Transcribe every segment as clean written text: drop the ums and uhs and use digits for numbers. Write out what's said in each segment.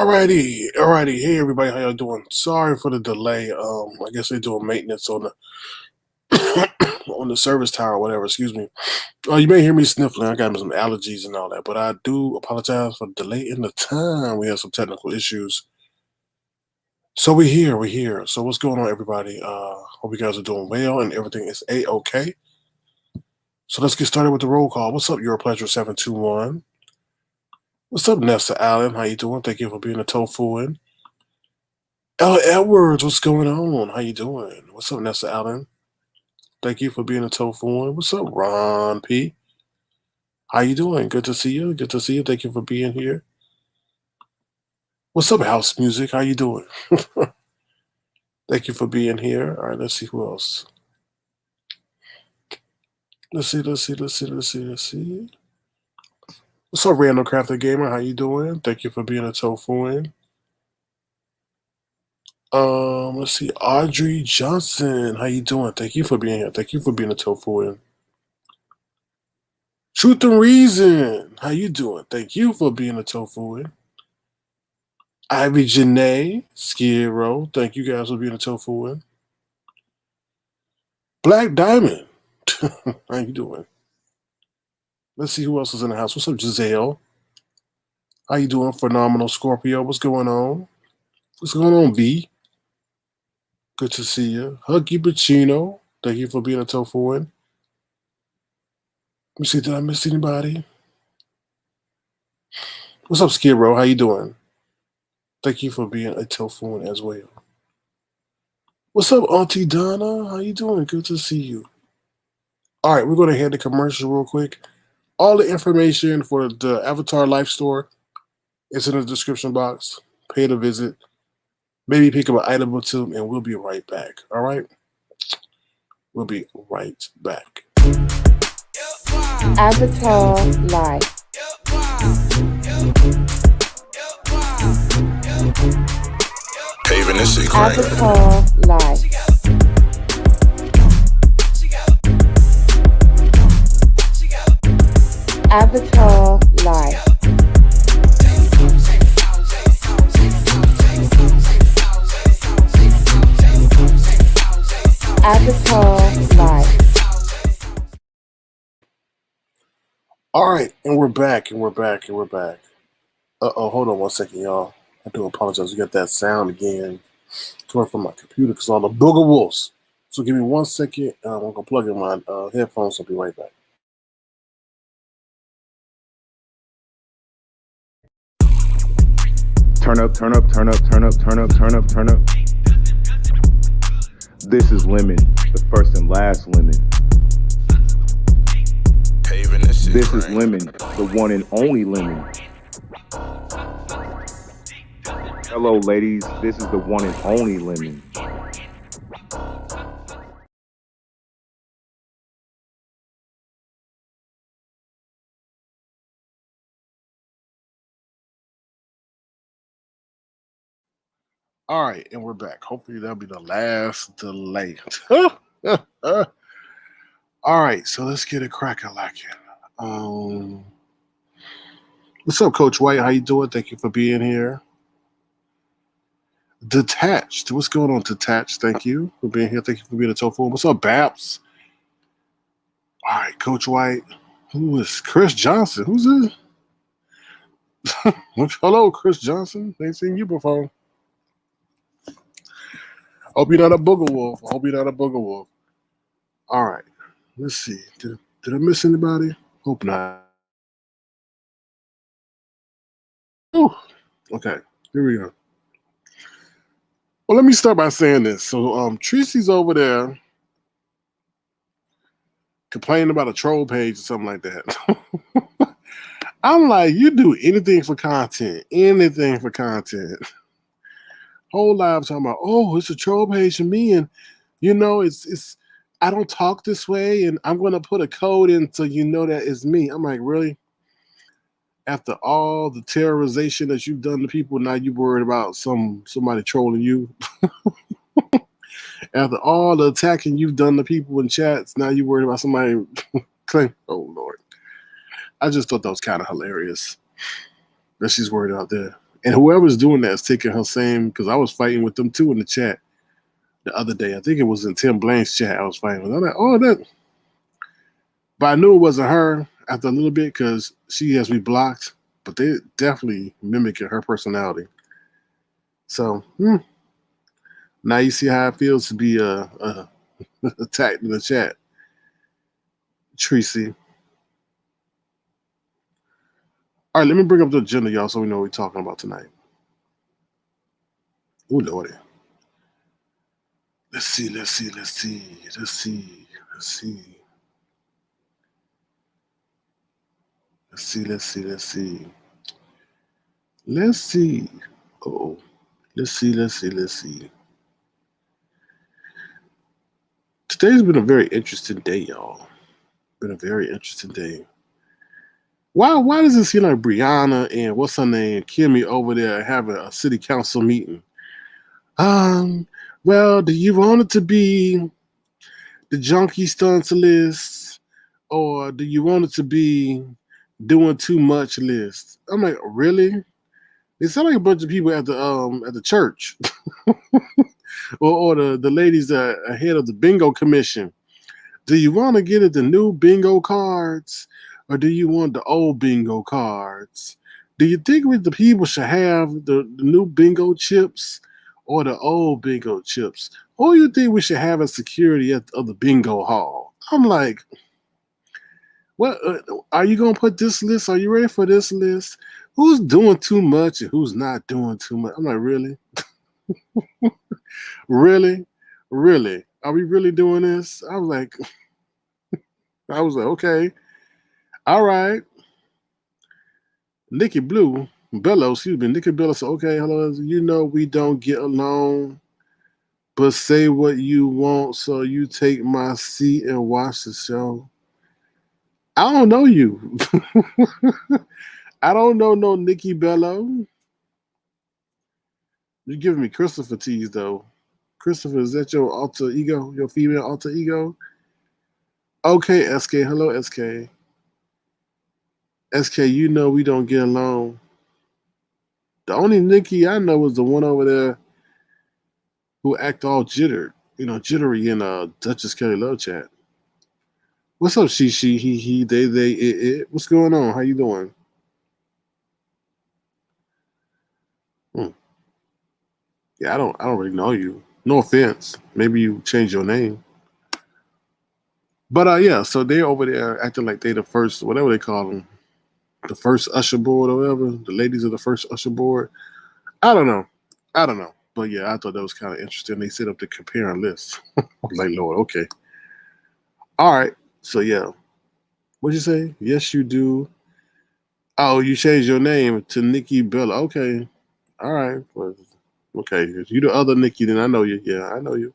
Alrighty. Hey everybody, how y'all doing? Sorry for the delay. I guess they're doing maintenance on the on the service tower or whatever. Excuse me. You may hear me sniffling. I got some allergies and all that, but I do apologize for the delay in the time. We had some technical issues, so we're here. So what's going on, everybody? Hope you guys are doing well and everything is a-okay. So let's get started with the roll call. What's up, Your Pleasure 721? What's up, Nessa Allen? How you doing? Thank you for being a tofu in. Ella Edwards, what's going on? How you doing? What's up, Nessa Allen? Thank you for being a tofu in. What's up, Ron P? How you doing? Good to see you. Good to see you. Thank you for being here. What's up, House Music? How you doing? Thank you for being here. All right, let's see who else. Let's see. What's up, Random Crafted Gamer? How you doing? Thank you for being a tofu in. Let's see, Audrey Johnson. How you doing? Thank you for being here. Thank you for being a tofu in. Truth and Reason. How you doing? Thank you for being a tofu in. Ivy Janae, Skiro. Thank you guys for being a tofu in. Black Diamond. How you doing? Let's see who else is in the house. What's up, Giselle? How you doing? Phenomenal Scorpio. What's going on? What's going on, V? Good to see you. Huggy Pacino. Thank you for being a tofu in. Let me see, did I miss anybody? What's up, Skiro? How you doing? Thank you for being a tofu in as well. What's up, Auntie Donna? How you doing? Good to see you. All right, we're going to head to commercial real quick. All the information for the Avatar Life Store is in the description box. Pay the visit. Maybe pick up an item or two, and we'll be right back. All right? We'll be right back. Avatar Life. Paving this shit Avatar Life. Avatar Life. Avatar Life. All right, and we're back. Hold on one second, y'all. I do apologize. We got that sound again coming from my computer because all the booger wolves. So give me 1 second. I'm going to plug in my headphones. I'll be right back. Turn up, turn up, turn up, turn up, turn up, turn up, turn up. This is Lemon, the first and last Lemon. This is Lemon, the one and only Lemon. Hello, ladies. This is the one and only Lemon. All right, and we're back. Hopefully that'll be the last delay. All right, so let's get it cracking like it. What's up, Coach White? How you doing? Thank you for being here. Detached. What's going on, Detached? Thank you for being here. Thank you for being a tofu. What's up, Babs? All right, Coach White. Who is Chris Johnson? Who's this? Hello, Chris Johnson. Ain't seen you before. Hope you're not a booger wolf. Hope you're not a booger wolf. All right. Let's see. Did I miss anybody? Hope not. Ooh. Okay. Here we go. Well, let me start by saying this. So, Tracy's over there complaining about a troll page or something like that. I'm like, you do anything for content. Anything for content. Whole life talking about, oh, it's a troll page for me, and it's I don't talk this way, and I'm gonna put a code in so you know that it's me. I'm like, really? After all the terrorization that you've done to people, now you worried about somebody trolling you. After all the attacking you've done to people in chats, now you worried about somebody claim. Oh Lord, I just thought that was kind of hilarious that she's worried out there. And whoever's doing that is taking her same, because I was fighting with them too in the chat the other day. I think it was in Tim Blaine's chat I was fighting with. I'm like, oh, that. But I knew it wasn't her after a little bit because she has me blocked. But they definitely mimicking her personality. So now you see how it feels to be attacked in the chat, Tracy. All right, let me bring up the agenda, y'all, so we know what we're talking about tonight. Oh Lordy. Let's see. Let's see. Let's see. Let's see. Let's see. Oh, let's see. Today's been a very interesting day, y'all. Been a very interesting day. Why does it seem like Brianna and what's her name, Kimmy over there having a city council meeting? Um, well, do you want it to be the junkie stunts list, or do you want it to be doing too much list? I'm like, really? It sound like a bunch of people at the church, or the ladies that are head of the bingo commission. Do you want to get it the new bingo cards, or do you want the old bingo cards? Do you think the people should have the new bingo chips or the old bingo chips? Or you think we should have a security of the bingo hall? I'm like, what are you gonna put this list? Are you ready for this list? Who's doing too much and who's not doing too much? I'm like, really? Really? Really? Are we really doing this? I was like, okay, all right. Nikki Blue, Bello, excuse me, Nikki Bello said, okay, hello, you know we don't get along, but say what you want so you take my seat and watch the show. I don't know you. I don't know no Nikki Bello. You're giving me Christopher tease though. Christopher, is that your alter ego, your female alter ego? Okay, SK. Hello, SK. SK, you know we don't get along. The only Nikki I know is the one over there who act all jittery in Duchess Kelly Love chat. What's up, she, he, they, it. What's going on? How you doing? Hmm. Yeah, I don't really know you. No offense. Maybe you changed your name. But yeah, so they over there acting like they the first, whatever they call them, the first usher board or whatever, the ladies of the first usher board. I don't know. I don't know. But yeah, I thought that was kind of interesting. They set up the comparing list. I was like, Lord, okay. All right. So yeah. What'd you say? Yes, you do. Oh, you changed your name to Nikki Bella. Okay. All right. Well, okay. If you the other Nikki, then I know you. Yeah, I know you.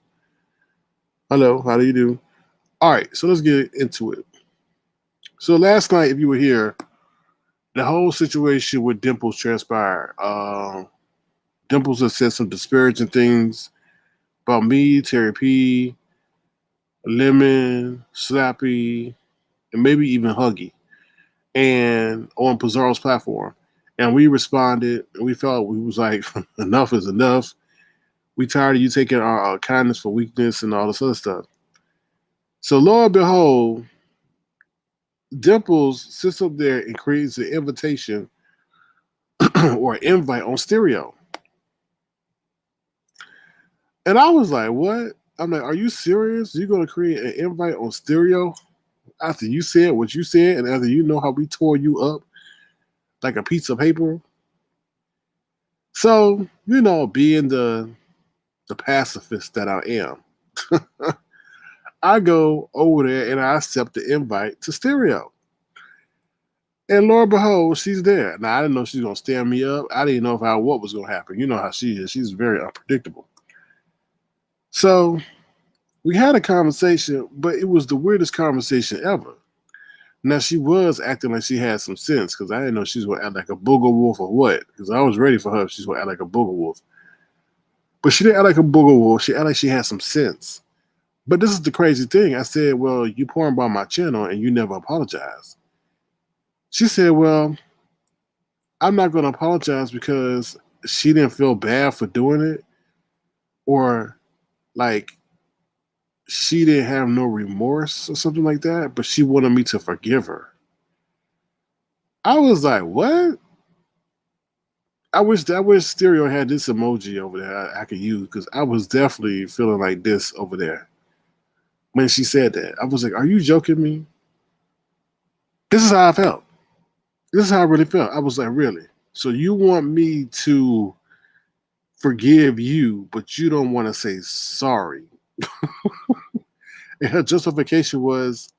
Hello. How do you do? All right. So let's get into it. So last night, if you were here, the whole situation with Dimples transpired. Dimples has said some disparaging things about me, Terry P, Lemon, Slappy, and maybe even Huggy, and on Pizarro's platform. And we responded, and we felt we was like, enough is enough. We tired of you taking our kindness for weakness and all this other stuff. So lo and behold, Dimples sits up there and creates an invitation or an invite on stereo. And I was like, what? I'm like, are you serious? You're going to create an invite on stereo after you said what you said and after you know how we tore you up like a piece of paper? So, being the pacifist that I am, I go over there and I accept the invite to stereo. And lo and behold, she's there. Now, I didn't know she was going to stand me up. I didn't know what was going to happen. You know how she is. She's very unpredictable. So we had a conversation, but it was the weirdest conversation ever. Now, she was acting like she had some sense because I didn't know she was going to act like a booger wolf or what. Because I was ready for her if she's going to act like a booger wolf. But she didn't act like a booger wolf. She acted like she had some sense. But this is the crazy thing. I said, well, you pouring by my channel and you never apologized. She said, well, I'm not going to apologize because she didn't feel bad for doing it, or like she didn't have no remorse or something like that, but she wanted me to forgive her. I was like, what? I wish Stereo had this emoji over there I could use because I was definitely feeling like this over there when she said that. I was like, are you joking me? This is how I felt. This is how I really felt. I was like, really? So you want me to forgive you, but you don't want to say sorry? And her justification was,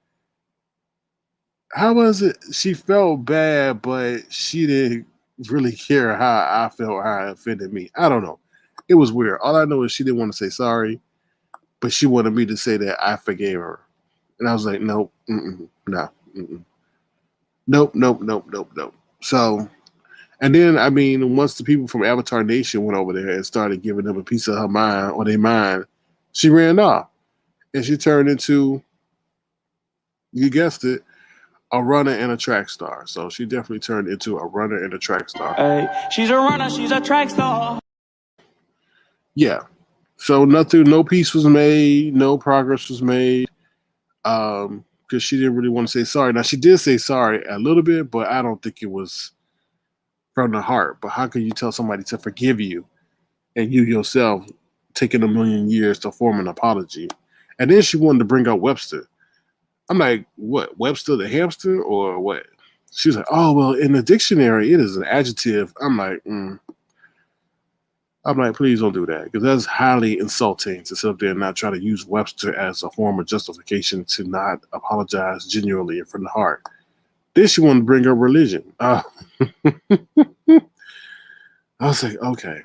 how was it? She felt bad, but she didn't really care how I felt, how it offended me. I don't know. It was weird. All I know is she didn't want to say sorry, but she wanted me to say that I forgave her. And I was like, nope, no, nope, nope, nope, nope, nope. So, and then, I mean, once the people from Avatar Nation went over there and started giving them a piece of her mind or their mind, she ran off. And she turned into, you guessed it, a runner and a track star. So she definitely turned into a runner and a track star. Hey, she's a runner, she's a track star. Yeah. So nothing, no peace was made, no progress was made, because she didn't really want to say sorry. Now she did say sorry a little bit, but I don't think it was from the heart. But how can you tell somebody to forgive you and you yourself taking a million years to form an apology? And then she wanted to bring up Webster. I'm like, what, Webster the hamster or what? She was like, oh, well, in the dictionary, it is an adjective. I'm like, please don't do that because that's highly insulting to sit up there and not try to use Webster as a form of justification to not apologize genuinely and from the heart. Then she wanted to bring up religion. I was like, okay.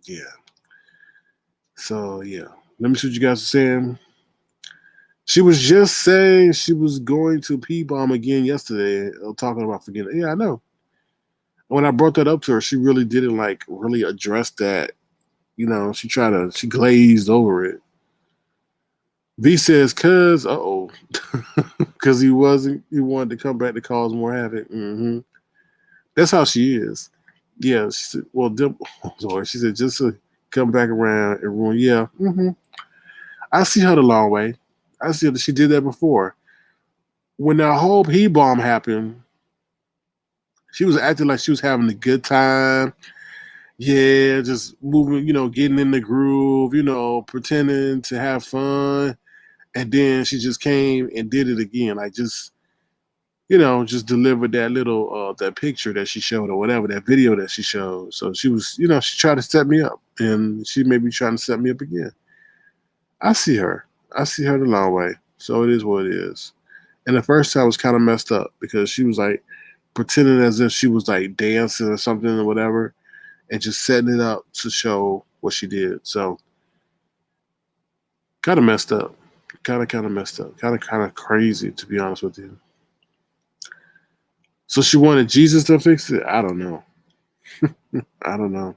Yeah. So, yeah. Let me see what you guys are saying. She was just saying she was going to P-Bomb again yesterday, talking about forgetting. Yeah, I know. When I brought that up to her, she really didn't like really address that. She glazed over it. V says, cuz, because he wanted to come back to cause more havoc. That's how she is. Yeah, she said, well, she said, just to come back around and ruin. Yeah, I see her the long way. I see that she did that before. When that whole P-Bomb happened, she was acting like she was having a good time. Yeah, just moving, getting in the groove, pretending to have fun. And then she just came and did it again. Like, just just delivered that little that picture that she showed or whatever, that video that she showed. So she was, she tried to set me up, and she may be trying to set me up again. I see her. I see her the long way. So it is what it is. And the first time was kind of messed up because she was like pretending as if she was like dancing or something or whatever, and just setting it up to show what she did. So kind of messed up. Kind of messed up. Kind of crazy, to be honest with you. So she wanted Jesus to fix it? I don't know. I don't know.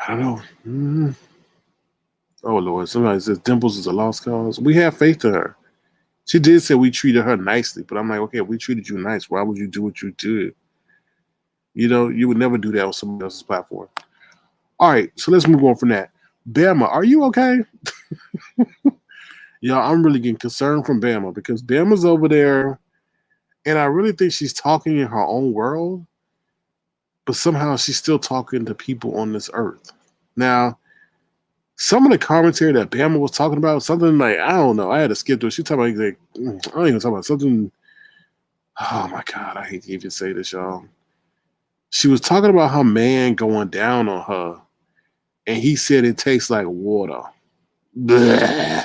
I don't know. Oh Lord, somebody says Dimples is a lost cause. We have faith in her. She did say we treated her nicely, but I'm like, okay, if we treated you nice, why would you do what you did? You would never do that on somebody else's platform. All right, so let's move on from that. Bama, are you okay? I'm really getting concerned from Bama because Bama's over there, and I really think she's talking in her own world, but somehow she's still talking to people on this earth. Now, some of the commentary that Bama was talking about, something like, I don't know, I had to skip through it. She talking about, like, I don't even talk about something. Oh my God, I hate to even say this, y'all. She was talking about her man going down on her, and he said it tastes like water. Do I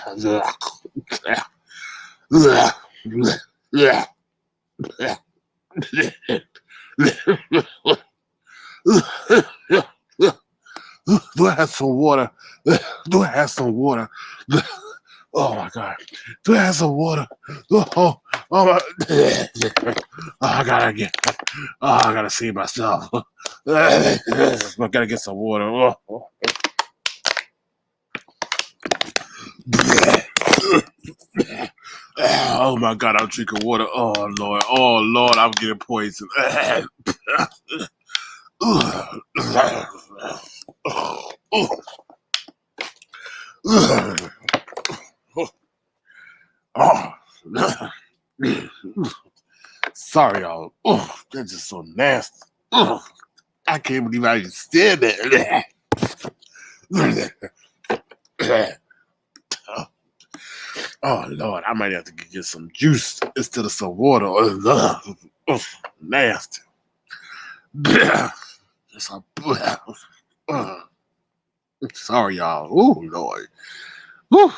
have some water? Do I have some water? Oh my God. Do I have some water? Oh my. I gotta save myself. I gotta get some water. Oh my God, I'm drinking water. Oh Lord, I'm getting poisoned. Oh, sorry, y'all. Oh, that's just so nasty. Oh, I can't believe I even said that. Oh Lord, I might have to get some juice instead of some water. Oh, nasty. Sorry, y'all. Oh Lord. Whew.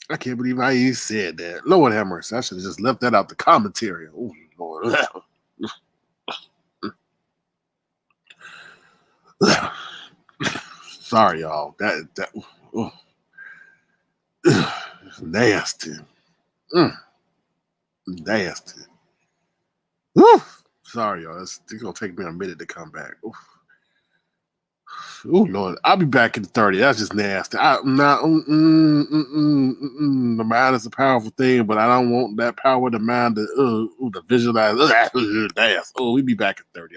I can't believe I even said that. Lord have mercy. I should have just left that out the commentary. Oh Lord. Sorry, y'all. That oh. Nasty. Nasty. Woo. Sorry, y'all. It's gonna take me a minute to come back. Oh Lord, I'll be back in 30. That's just nasty. I'm not. The mind is a powerful thing, but I don't want that power. The mind to visualize. Nasty. Oh, we be back in 30.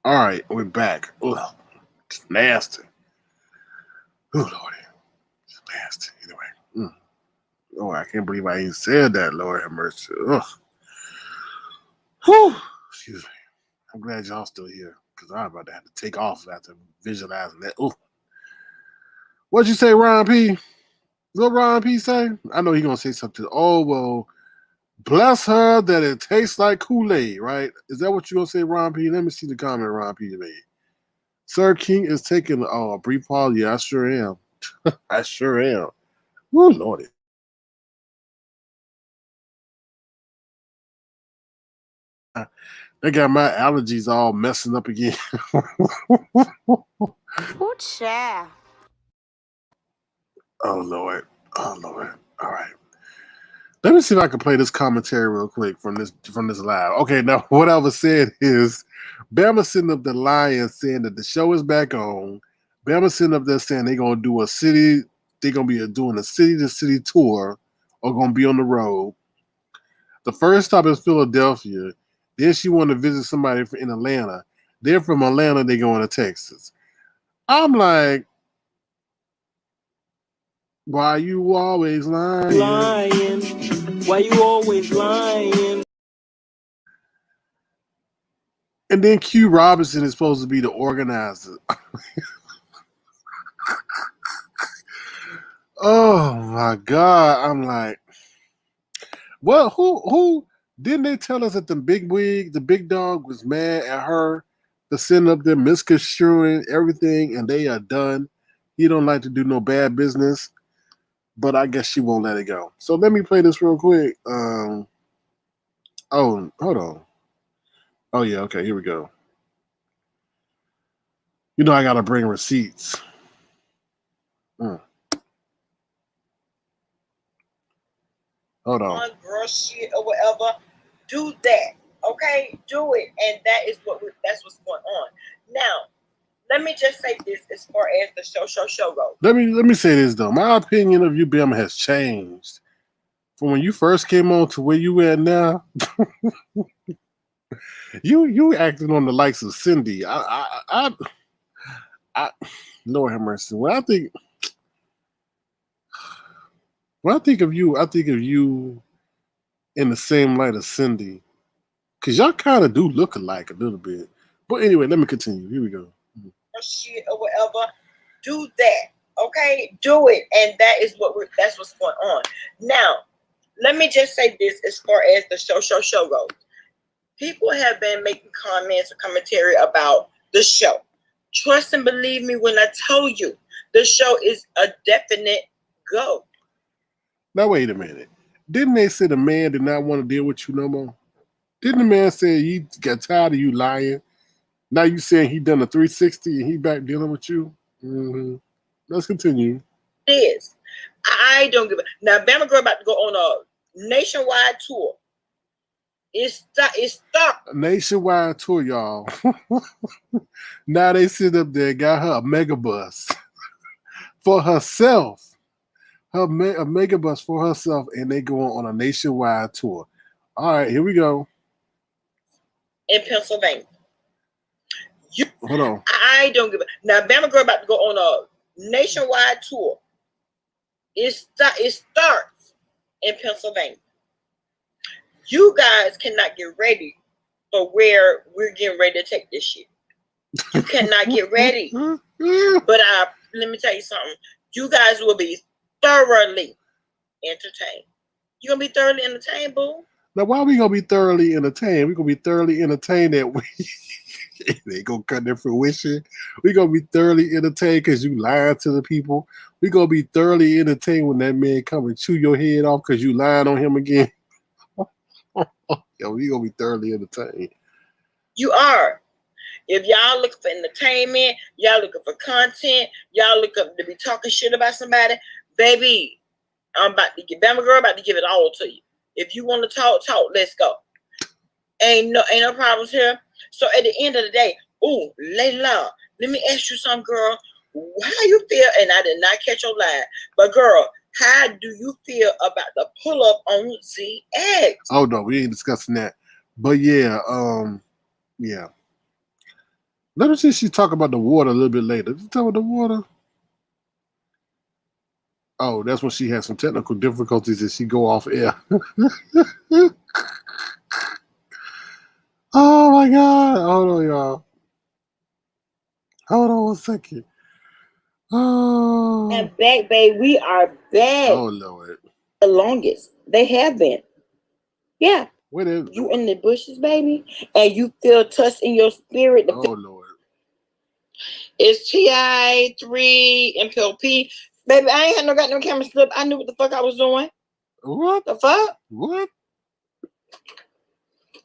All right, we're back. Ugh, it's nasty. Oh Lord, it's nasty. Anyway, oh, I can't believe I even said that. Lord have mercy. Ugh. Whew. Excuse me. I'm glad y'all still here because I'm about to have to take off after visualizing that. Oh, what'd you say, Ron P? What Ron P say? I know he's gonna say something. Oh well, bless her that it tastes like Kool-Aid, right? Is that what you're gonna say, Ron P? Let me see the comment Ron P made. Sir King is taking a brief pause. Yeah, I sure am. I sure am. Oh Lordy. They got my allergies all messing up again. Ooh, child. Oh Lord. Oh Lord. All right. Let me see if I can play this commentary real quick from this live. Okay, now what I was saying is Bama sitting up the line saying that the show is back on. Bama sitting up there saying they're gonna do they're gonna be doing a city to city tour or gonna be on the road. The first stop is Philadelphia. Then she wanted to visit somebody in Atlanta. Then from Atlanta, they going to Texas. I'm like, why you always lying? Lying. Why you always lying? And then Q Robinson is supposed to be the organizer. Oh my God. I'm like, well, who didn't they tell us that the big wig, the big dog was mad at her for sitting up there misconstruing everything and they are done. He don't like to do no bad business, but I guess she won't let it go. So let me play this real quick. Oh, hold on. Oh yeah, okay, here we go. You know I gotta bring receipts. Mm. Hold on. Girl shit or whatever, do that. Okay, do it, and that's what's going on. Now, let me just say this as far as the show goes. Let me say this though. My opinion of you, Bama, has changed from when you first came on to where you at now. You acting on the likes of Cindy. I Lord have mercy. When I think of you, I think of you in the same light as Cindy. Cause y'all kind of do look alike a little bit. But anyway, let me continue. Here we go. Shit or whatever, do that. Okay, do it, and that's what's going on. Now, let me just say this as far as the show goes. People have been making comments or commentary about the show. Trust and believe me when I tell you, the show is a definite go. Now wait a minute. Didn't they say the man did not want to deal with you no more? Didn't the man say he got tired of you lying? Now you saying he done a 360 and he back dealing with you? Mm-hmm. Let's continue. It is. I don't give a now. Bama Girl about to go on a nationwide tour. It's stuck. A nationwide tour, y'all. Now they sit up there, got her a megabus for herself. A megabus for herself, and they going on a nationwide tour. All right, here we go. In Pennsylvania. Hold on. I don't give a now. Bama Girl about to go on a nationwide tour. It starts in Pennsylvania. You guys cannot get ready for where we're getting ready to take this shit. You cannot get ready. But let me tell you something. You guys will be thoroughly entertained. You're gonna be thoroughly entertained, boo. Now, why are we gonna be thoroughly entertained? We're gonna be thoroughly entertained that we they gonna cut their fruition. We're gonna be thoroughly entertained because you lied to the people. We're gonna be thoroughly entertained when that man come and chew your head off because you lied on him again. Yo, we gonna be thoroughly entertained. You are. If y'all looking for entertainment, y'all looking for content, y'all looking to be talking shit about somebody, baby, I'm about to get Bama Girl about to give it all to you. If you want to talk, let's go. Ain't no problems here. So at the end of the day, ooh, Layla, let me ask you something, girl. How you feel? And I did not catch your line, but girl, how do you feel about the pull up on ZX? Oh no, we ain't discussing that. But yeah, yeah. Let me see. She talk about the water a little bit later. Did you talk about the water? Oh, that's when she had some technical difficulties and she go off air. Oh my God. Hold on, y'all. Hold on 1 second. Oh. And back, babe, we are back. Oh Lord. The longest they have been. Yeah. What is you in the bushes, baby, and you feel touched in your spirit. Oh Lord. It's TI3 MPLP. Baby, I ain't had no goddamn camera slip. I knew what the fuck I was doing. What? The fuck? What?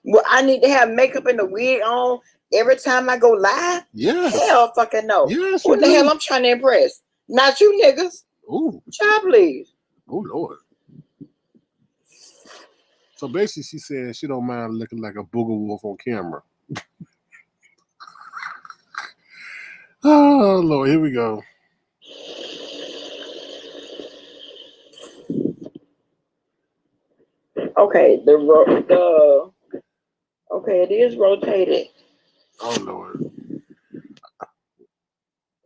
Well, I need to have makeup and the wig on every time I go live? Yes. Hell fucking no. Yes, Who the hell I'm trying to impress? Not you niggas. Ooh. Child, please. Oh Lord. So basically she said she don't mind looking like a booger wolf on camera. Oh Lord, here we go. Okay, okay, it is rotated. Oh Lord.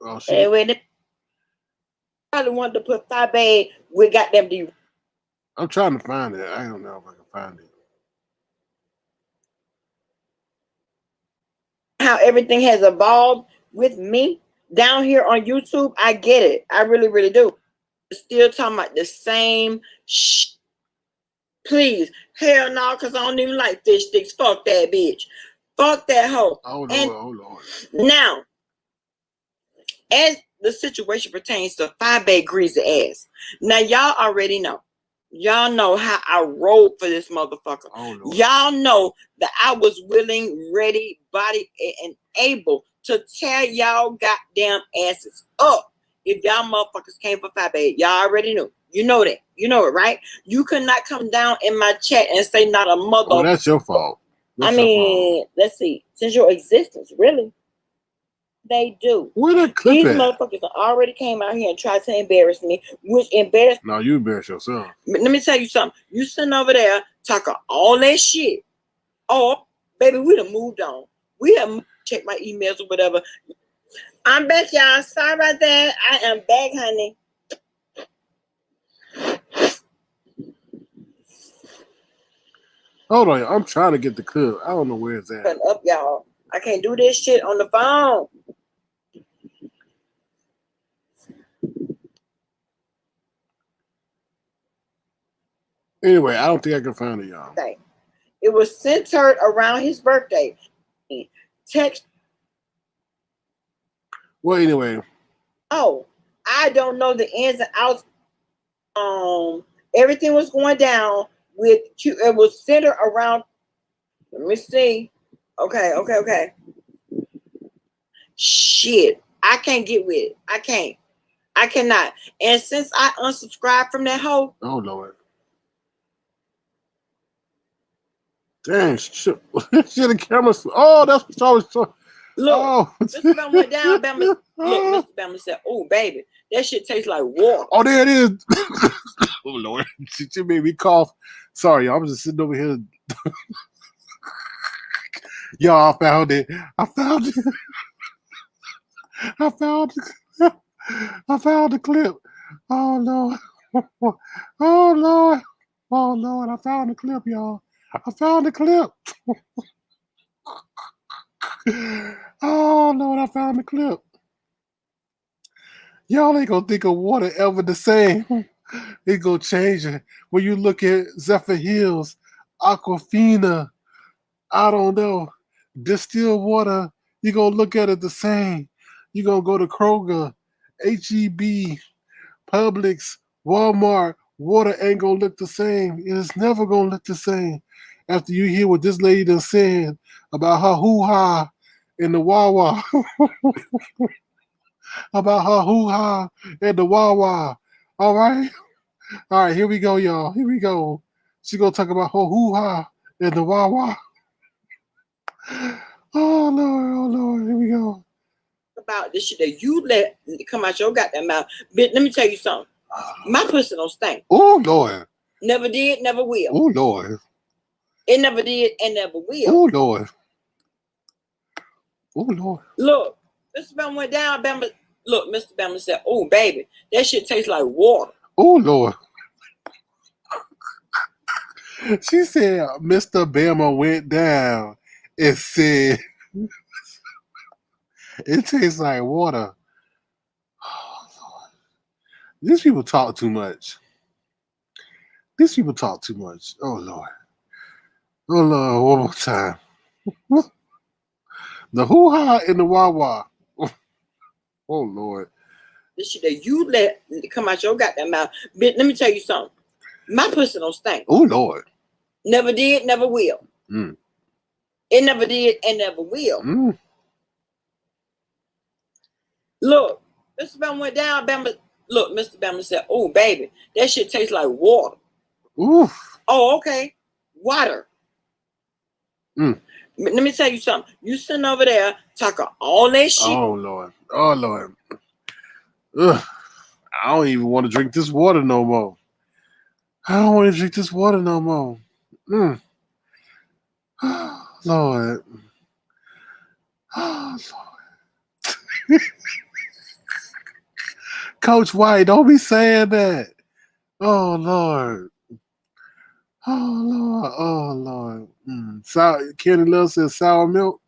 Oh, And when they probably wanted to put five bag with goddamn the I'm trying to find it. I don't know if I can find it. how everything has evolved with me down here on YouTube. I get it. I really, really do. Still talking about the same please. Hell no, because I don't even like fish sticks. Fuck that bitch. Fuck that hoe. Oh Lord, And oh Lord. now, as the situation pertains to five bag greasy ass. Now y'all already know. Y'all know how I rolled for this motherfucker. Oh Lord. Y'all know that I was willing, ready, body, and able to tear y'all goddamn asses up if y'all motherfuckers came for five bag. Y'all already knew. You know that. You know it, right? You could not come down in my chat and say not a mother. Oh, that's your fault. That's I mean, let's see. Since your existence, really. They do. Where that clip These at? motherfuckers already came out here and tried to embarrass me, which embarrassed. No, you embarrass yourself. Let me tell you something. You sitting over there talking all that shit. Oh, baby, we done moved on. We have checked my emails or whatever. I'm back, y'all. Sorry about that. I am back, honey. Hold on, I'm trying to get the clip. I don't know where it's at. Up, y'all. I can't do this shit on the phone. Anyway, I don't think I can find it, y'all. It was centered around his birthday. Text. Well, anyway. Oh, I don't know the ins and outs. Everything was going down with Q. It was centered around. Let me see. Okay. Shit, I can't get with it. I cannot. And since I unsubscribed from that hoe. Oh Lord. Dang, shit, the camera's. Oh, that's what I was talking. Look, Mr. Bama went down. Bama, look, Mr. Bama said, "Oh, baby, that shit tastes like water." Oh, there it is. Oh Lord, she made me cough. Sorry, y'all. I'm just sitting over here. Y'all, I found it. I found it. I found the clip. Oh Lord. Oh Lord. Oh Lord. I found the clip, y'all. I found the clip. Oh Lord, I found the clip. Y'all ain't gonna think of water ever the same. It gonna change it. When you look at Zephyr Hills, Aquafina, I don't know, distilled water, you gonna look at it the same. You gonna go to Kroger, HEB, Publix, Walmart, water ain't gonna look the same. It is never gonna look the same. After you hear what this lady done said about her hoo-ha in the Wawa, about her hoo-ha in the Wawa. All right? All right, here we go, y'all. Here we go. She gonna talk about her hoo-ha in the Wawa. Oh Lord, here we go. About this shit that you let come out your goddamn mouth. Bitch, let me tell you something. My pussy don't stink. Oh Lord. Never did, never will. Oh Lord. It never did and never will. Oh Lord. Oh Lord. Look, Mr. Bama went down. Bama, look, Mr. Bama said, "Oh, baby, that shit tastes like water." Oh Lord. She said Mr. Bama went down and said it tastes like water. Oh Lord. These people talk too much. These people talk too much. Oh Lord. Oh Lord, one more time. The hoo-ha in the Wawa. Oh Lord. This shit that you let come out your goddamn mouth. Bitch, let me tell you something. My pussy don't stink. Oh Lord. Never did, never will. Mm. It never did and never will. Mm. Look, Mr. Bama went down. Bama, look, Mr. Bama said, "Oh, baby, that shit tastes like water." Oof. Oh, okay. Water. Mm. Let me tell you something. You sitting over there talking all that shit. Oh Lord. Oh Lord. Ugh. I don't even want to drink this water no more. I don't want to drink this water no more. Mm. Lord. Oh, Lord. Coach White, don't be saying that. Oh Lord. Oh Lord. Oh Lord. Kenny Love says sour milk.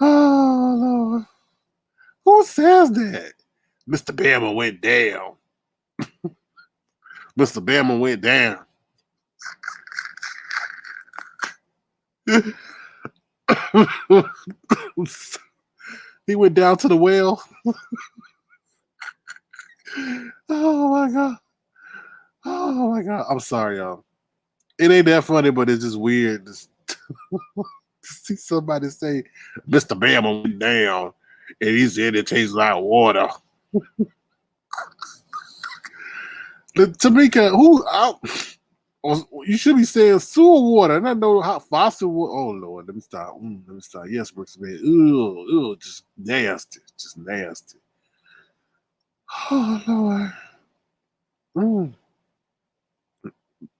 Oh Lord. Who says that? Mr. Bama went down. Mr. Bama went down. He went down to the well. Oh my god. Oh my god. I'm sorry, y'all. It ain't that funny, but it's just weird to see somebody say Mr. Bama went down and he said it tastes like water. Tamika, you should be saying sewer water, and I know how fossil water. Oh Lord, let me stop. Let me stop. Yes, Brooks, man. Ew, just nasty, just nasty. Oh Lord.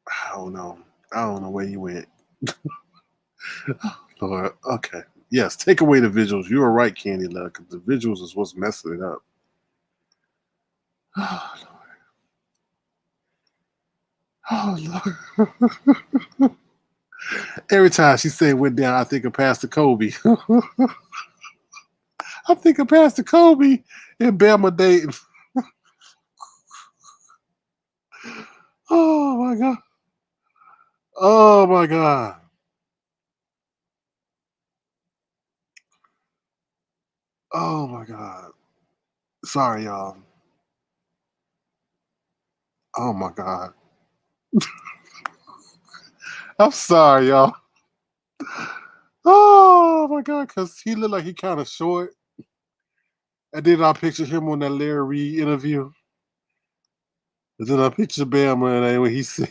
I don't know. I don't know where you went. Oh, Lord. Okay. Yes, take away the visuals. You were right, Candy Love, because the visuals is what's messing it up. Oh Lord. Oh Lord. Every time she say went down, I think of Pastor Kobe. I think of Pastor Kobe and Bama Dayton. Oh my God. Oh my God. Oh my God. Sorry, y'all. Oh my God. I'm sorry, y'all. Oh my God, because he looked like he kind of short. And then I picture him on that Larry Reed interview. And then I picture Bama and when he said,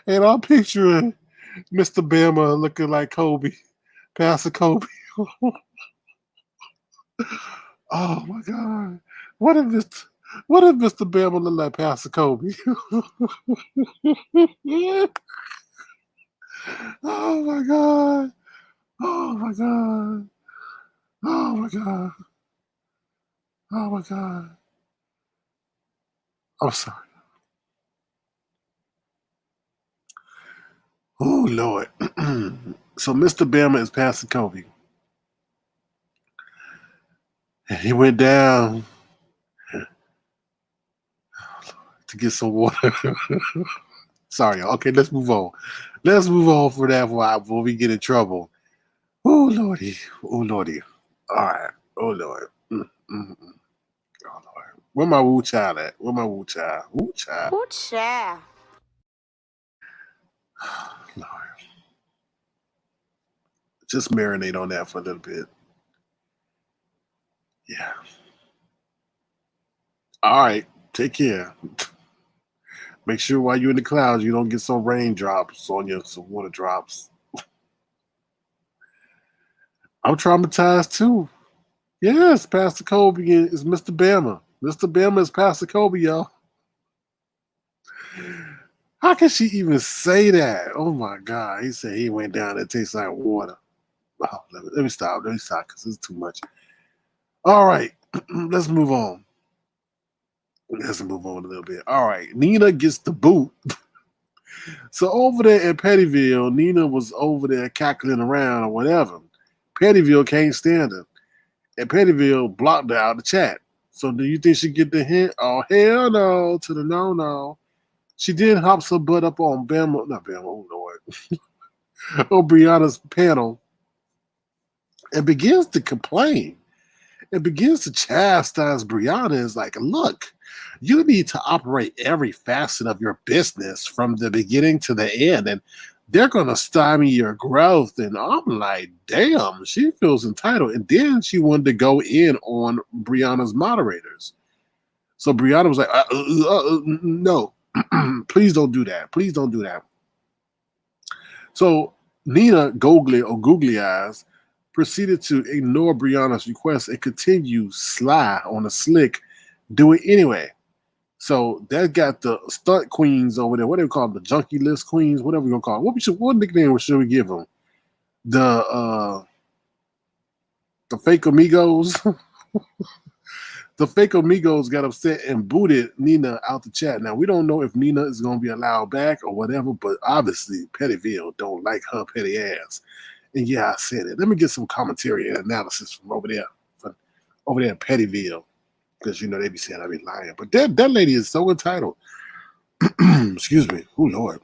and I'm picturing Mr. Bama looking like Kobe, Pastor Kobe. Oh my God. What if Mr. Bama look like Pastor Kobe? Oh my God. Oh my God. Oh my God. Oh my God. I'm sorry. Oh Lord. So Mr. Bama is Pastor Kobe. And he went down to get some water. Sorry, y'all. Okay, let's move on. Let's move on for that before we get in trouble. Oh Lordy. Oh Lordy. All right. Oh Lord. Oh Lord. Where my woo child at? Where my woo child? Woo child. Ooh, child. Lord. Just marinate on that for a little bit. Yeah. All right. Take care. Make sure while you're in the clouds, you don't get some raindrops on you, some water drops. I'm traumatized too. Yes, Pastor Kobe is Mr. Bama. Mr. Bama is Pastor Kobe, y'all. How can she even say that? Oh my God. He said he went down and tastes like water. Oh, let me stop. Let me stop because it's too much. All right. Let's move on. Let's move on a little bit. All right. Nina gets the boot. So over there in Pettyville, Nina was over there cackling around or whatever. Pettyville can't stand her. And Pettyville blocked her out of the chat. So do you think she get the hint? Oh, hell no. To the no. She did hops her butt up on oh Lord, on Brianna's panel and begins to complain and begins to chastise Brianna. Is like, look, you need to operate every facet of your business from the beginning to the end, and they're gonna stymie your growth. And I'm like, damn, she feels entitled. And then she wanted to go in on Brianna's moderators. So Brianna was like, no, please don't do that. Please don't do that. So Nina Googly Eyes proceeded to ignore Brianna's request and continue sly on a slick, do it anyway. So that got the stunt queens over there. What do we call them? The junkie list queens, whatever we gonna call them. What nickname should we give them? The fake amigos. The fake amigos got upset and booted Nina out the chat. Now we don't know if Nina is gonna be allowed back or whatever, but obviously Pettyville don't like her petty ass. And yeah, I said it. Let me get some commentary and analysis from over there in Pettyville. Because you know they be saying I be lying. But that lady is so entitled. Excuse me. Oh Lord.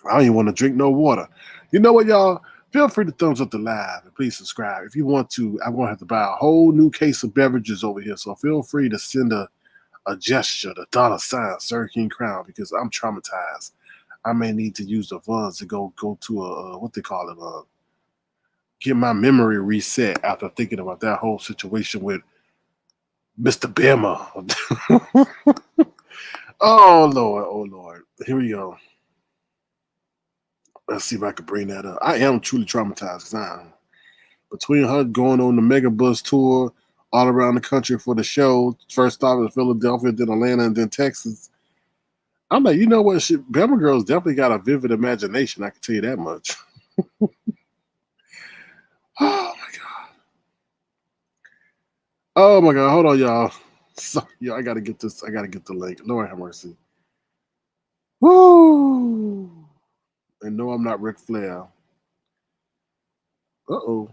I don't even want to drink no water. You know what, y'all? Feel free to thumbs up the live and please subscribe. If you want to, I'm gonna have to buy a whole new case of beverages over here. So feel free to send a gesture, the $sign, Sir King Crown, because I'm traumatized. I may need to use the funds to go to a what they call it, get my memory reset after thinking about that whole situation with Mr. Bama. Oh Lord. Here we go. Let's see if I can bring that up. I am truly traumatized because I am. Between her going on the Mega Bus tour all around the country for the show, first stop in Philadelphia, then Atlanta, and then Texas. I'm like, you know what? Bama Girls definitely got a vivid imagination. I can tell you that much. Oh my God. Hold on, y'all. So, I gotta get this. I gotta get the link. Lord have mercy. Woo! And no, I'm not Ric Flair. Oh,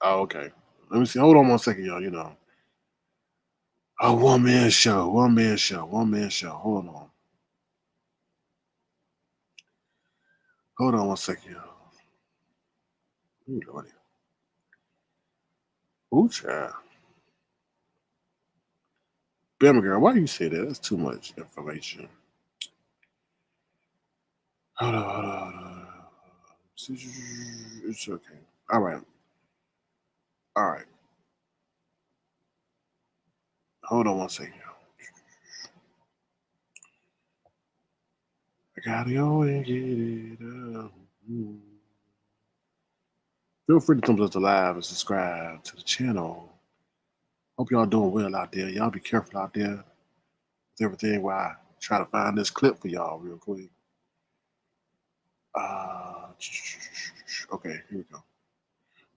okay. Let me see. Hold on 1 second, y'all. You know. A one-man show. Hold on. Hold on 1 second, y'all. Ooh, Lordy. Ooh, child. Bama Girl, why do you say that? That's too much information. Hold on. It's okay. All right. Hold on 1 second, y'all. I gotta go and get it up. Feel free to thumbs up the live and subscribe to the channel. Hope y'all doing well out there. Y'all be careful out there with everything while I try to find this clip for y'all real quick. Okay, here we go.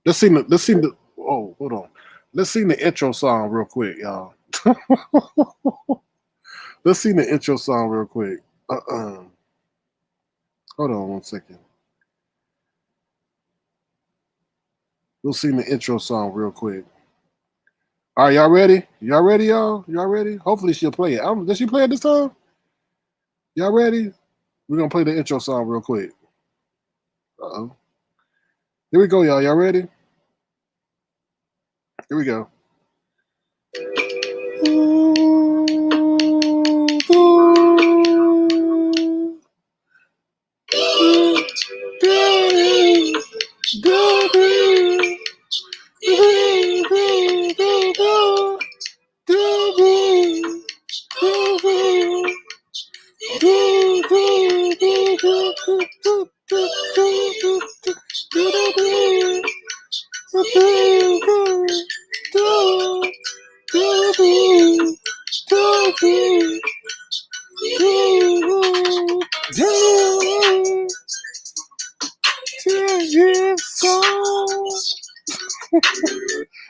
Let's see the oh, hold on. Let's sing the intro song real quick, y'all. Let's sing the intro song real quick. Hold on 1 second. We'll sing the intro song real quick. All right, y'all ready? Y'all ready, y'all? Y'all ready? Hopefully she'll play it. Does she play it this time? Y'all ready? We're gonna play the intro song real quick. Uh-oh. Here we go, y'all. Y'all ready? Here we go.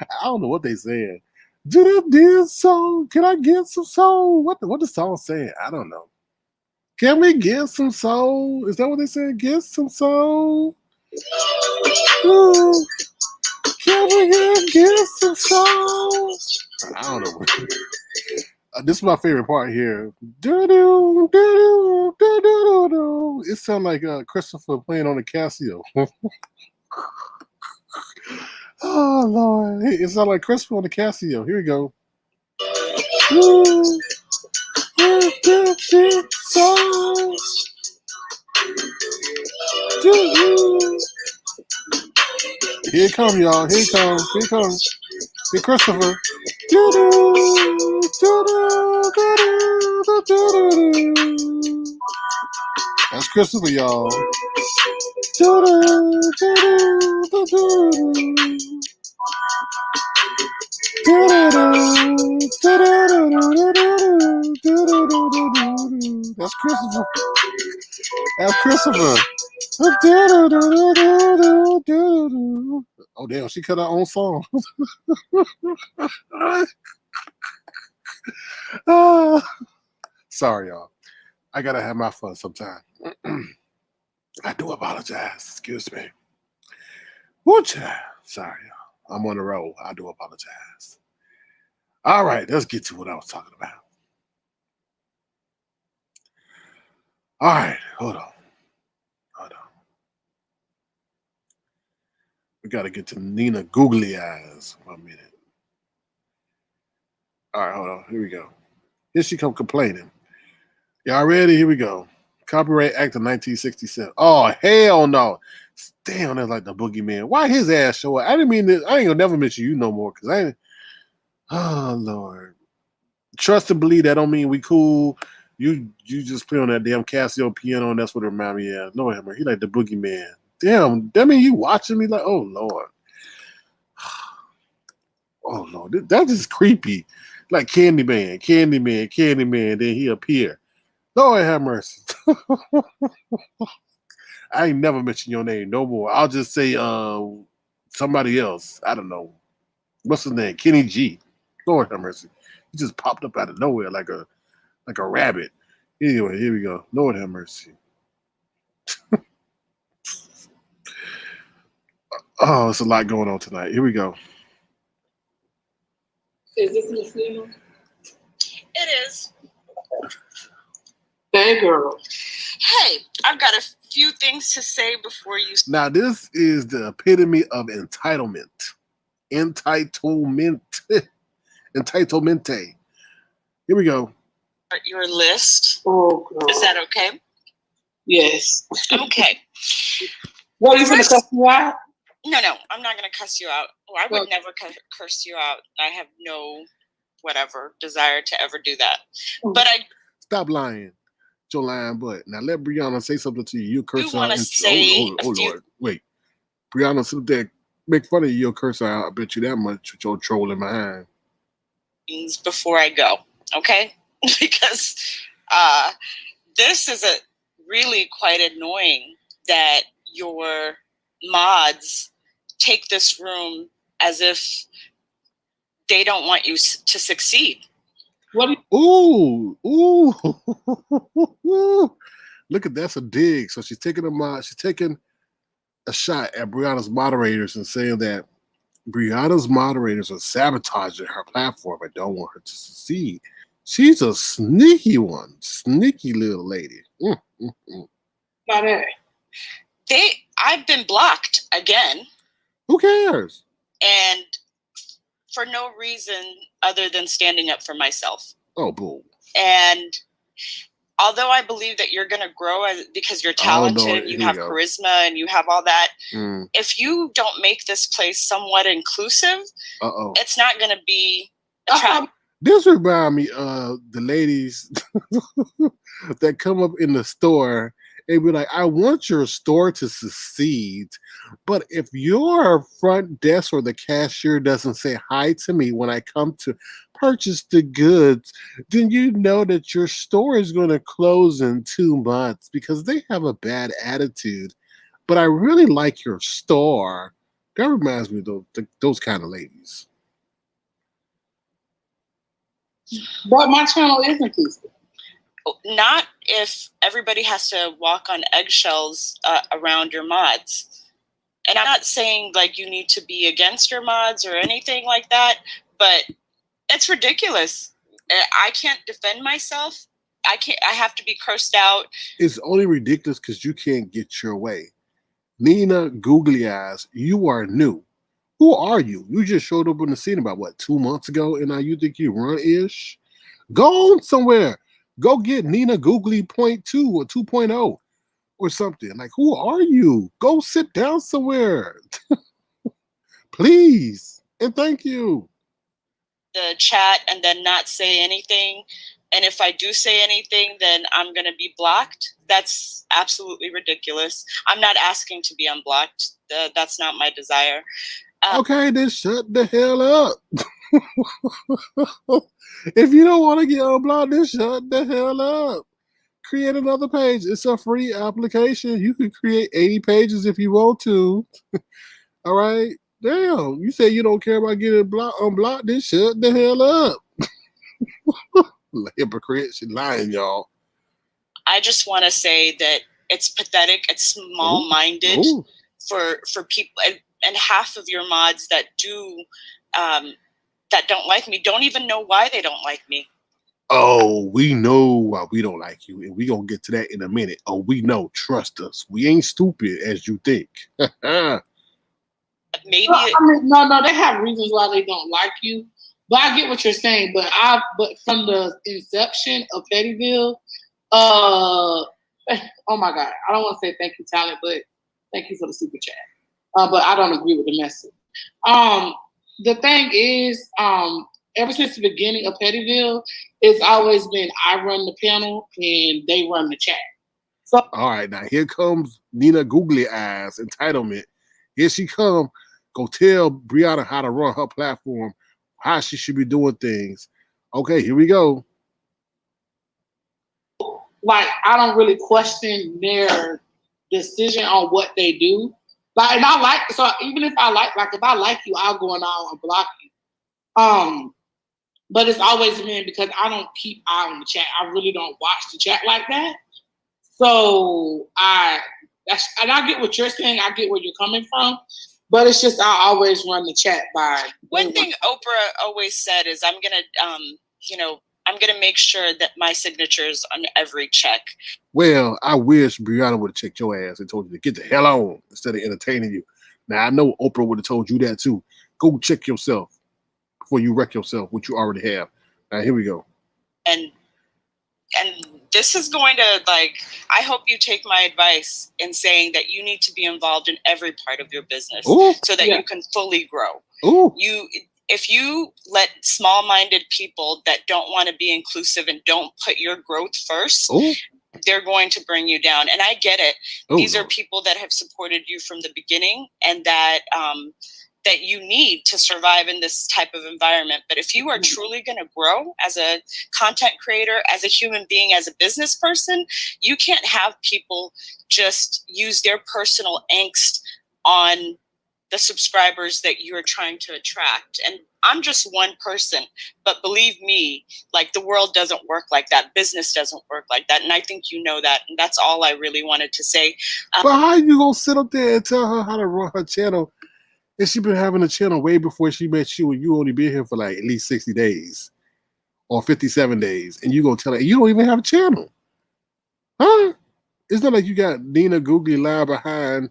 I don't know what they said. Do this song? Can I get some soul? What the song saying? I don't know. Can we get some soul? Is that what they said? Get some soul? Ooh. Can we get some soul? I don't know. This is my favorite part here. Do-do, do-do, do-do-do-do. It sounds like Christopher playing on the Casio. Oh, Lord. Hey, it sounds like Christopher on the Casio. Here we go. Here it comes, y'all. Here it comes. Here Christopher. That's Christopher, y'all. That's Christopher. That's Christopher. Oh damn, she cut her own song. Sorry, y'all. I gotta have my fun sometime. I do apologize. Excuse me. Woo, child. Sorry, y'all. I'm on the road. I do apologize. All right, let's get to what I was talking about. All right, hold on. We got to get to Nina Googly Eyes. 1 minute. All right, hold on. Here we go. Here she come complaining. Y'all ready? Here we go. Copyright Act of 1967. Oh, hell no. Damn, that's like the boogeyman. Why his ass show up? I didn't mean this. I ain't gonna never mention you no more because I ain't. Oh, Lord. Trust and believe that don't mean we cool. You just play on that damn Casio piano and that's what it remind me of. Lord, he like the boogeyman. Damn, that mean you watching me like, oh, Lord. Oh, Lord. That's just creepy. Like Candyman. Then he appear. Lord have mercy. I ain't never mention your name no more. I'll just say somebody else. I don't know. What's his name? Kenny G. Lord have mercy. He just popped up out of nowhere like a rabbit. Anyway, here we go. Lord have mercy. Oh, it's a lot going on tonight. Here we go. Is this Miss Nina? It is. Hey, girl. Hey, I've got a few things to say before you. Now, this is the epitome of entitlement. Entitlemente. Here we go. Start your list. Oh, girl. Is that okay? Yes. Okay. What, are you going to cuss me out? No, I'm not going to cuss you out. Well, I would never curse you out. I have no desire to ever do that. But I stop lying. Your lying butt. Now let Brianna say something to you. You curse do out. want to say oh Lord. Wait. Brianna, sit there, make fun of you. You'll curse out. I bet you that much with your trolling behind. Before I go, okay? Because this is really quite annoying that your mods take this room as if they don't want you to succeed. What? Ooh. Look at that's a dig. So she's taking a shot at Brianna's moderators and saying that Brianna's moderators are sabotaging her platform and don't want her to succeed. She's a sneaky one. Sneaky little lady. I've been blocked again. Who cares? And for no reason other than standing up for myself. Oh, boo. And although I believe that you're going to grow because you're talented, you have charisma, and you have all that, if you don't make this place somewhat inclusive, it's not going to be attractive. This reminds me of the ladies that come up in the store and be like, I want your store to succeed, but if your front desk or the cashier doesn't say hi to me when I come to purchase the goods, then you know that your store is going to close in 2 months because they have a bad attitude. But I really like your store. That reminds me of those kind of ladies. But my channel is inclusive. Not if everybody has to walk on eggshells around your mods. And I'm not saying like you need to be against your mods or anything like that, but it's ridiculous. I can't defend myself. I have to be cursed out. It's only ridiculous because you can't get your way. Nina Googly Eyes, you are new. Who are you? You just showed up on the scene about 2 months ago, and now you think you run-ish? Go on somewhere. Go get Nina Googly 0.2 or 2.0 or something. Like, who are you? Go sit down somewhere. Please. And thank you. The chat and then not say anything. And if I do say anything, then I'm going to be blocked. That's absolutely ridiculous. I'm not asking to be unblocked. That's not my desire. Okay, then shut the hell up. If you don't want to get unblocked, then shut the hell up. Create another page. It's a free application. You can create 80 pages if you want to. All right. Damn. You say you don't care about getting unblocked, then shut the hell up. Hypocrite. She lying, y'all. I just want to say that it's pathetic. It's small-minded for people, and half of your mods that do that don't like me don't even know why they don't like me. Oh, we know why we don't like you, and we gonna get to that in a minute. Oh, we know. Trust us. We ain't stupid as you think. Maybe no, they have reasons why they don't like you. But I get what you're saying. But from the inception of Pettyville, oh my God, I don't want to say thank you, Talent, but thank you for the super chat. But I don't agree with the message. The thing is, ever since the beginning of Pettyville, it's always been I run the panel and they run the chat. So all right, now here comes Nina Googly Eyes entitlement. Here she come. Go tell Brianna how to run her platform, how she should be doing things. Okay, here we go. Like, I don't really question their decision on what they do. Like, and I like, so even if I like if I like you, I'll go and I'll block you. But it's always been because I don't keep eye on the chat. I really don't watch the chat like that. So I get what you're saying. I get where you're coming from. But it's just I always run the chat by. One thing Oprah always said is I'm gonna make sure that my signature's on every check. Well, I wish Brianna would have checked your ass and told you to get the hell on instead of entertaining you. Now I know Oprah would have told you that too. Go check yourself before you wreck yourself, which you already have. Now here we go. And this is going to, I hope you take my advice in saying that you need to be involved in every part of your business so that you can fully grow. If you let small-minded people that don't want to be inclusive and don't put your growth first, they're going to bring you down. And I get it. These are people that have supported you from the beginning and that that you need to survive in this type of environment. But if you are truly going to grow as a content creator, as a human being, as a business person, you can't have people just use their personal angst on the subscribers that you're trying to attract. And I'm just one person, but believe me, the world doesn't work like that. Business doesn't work like that. And I think you know that. And that's all I really wanted to say. But how are you going to sit up there and tell her how to run her channel? And she been having a channel way before she met you, and you only been here for at least 60 days or 57 days. And you going to tell her, you don't even have a channel. Huh? It's not like you got Nina Googly lying behind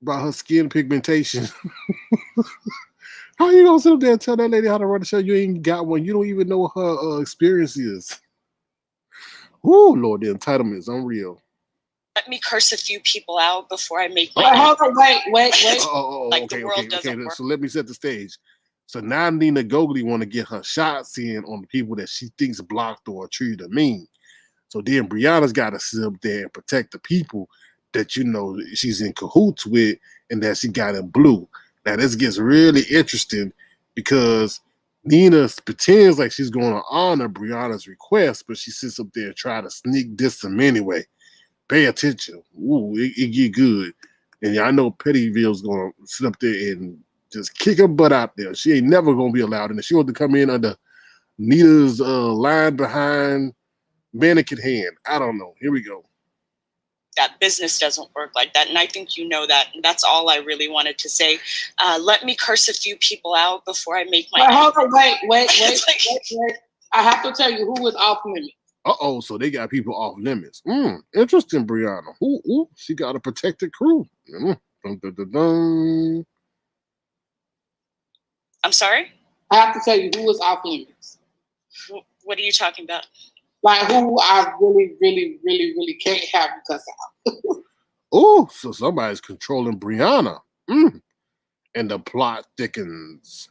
about her skin pigmentation. How are you going to sit up there and tell that lady how to run the show? You ain't got one. You don't even know what her experience is. Oh, Lord, the entitlement is unreal. Let me curse a few people out before I make my wait. The world doesn't work. So let me set the stage. So now Nina Gogley want to get her shots in on the people that she thinks blocked or treated mean. So then Brianna's got to sit up there and protect the people that she's in cahoots with and that she got in blue. Now this gets really interesting because Nina pretends like she's going to honor Brianna's request, but she sits up there and try to sneak diss them anyway. Pay attention. Ooh, it get good. And I know Pettyville's going to sit up there and just kick her butt out there. She ain't never going to be allowed in it. She wants to come in under Nita's line behind mannequin hand. I don't know. Here we go. That business doesn't work like that. And I think you know that. And that's all I really wanted to say. Let me curse a few people out before I make my... Wait. I have to tell you who was off limits. Uh-oh, so they got people off limits. Interesting, Brianna. Ooh, she got a protected crew. Dun, dun, dun, dun. I'm sorry? I have to tell you who was off limits. What are you talking about? Who I really, really, really, really can't have because of. Oh, so somebody's controlling Brianna. And the plot thickens.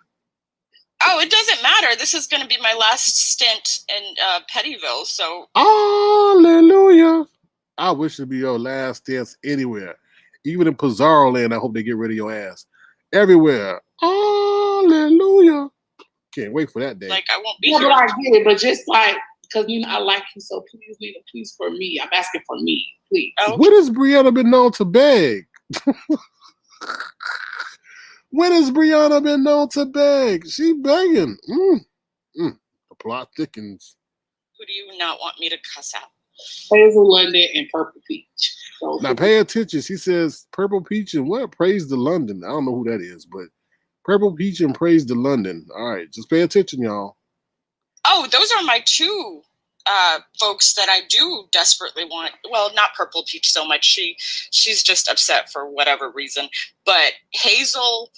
Oh, it doesn't matter. This is going to be my last stint in Pettyville, so... Hallelujah. I wish it'd be your last stint anywhere. Even in Pizarro Land, I hope they get rid of your ass. Everywhere. Hallelujah. Can't wait for that day. Like, I won't be Yeah, here. but I get it. But just like, because I like you, so please, Nina, please for me. I'm asking for me, please. Oh, When has Brianna been known to beg? When has Brianna been known to beg? She begging. The plot thickens. who do you not want me to cuss out? Hazel London and Purple Peach. So, Now pay attention. She says Purple Peach and what? Praise the London. I don't know who that is, but Purple Peach and Praise the London. All right, just pay attention, y'all. Oh, those are my two folks that I do desperately want. Well, not Purple Peach so much. She's just upset for whatever reason. But Hazel,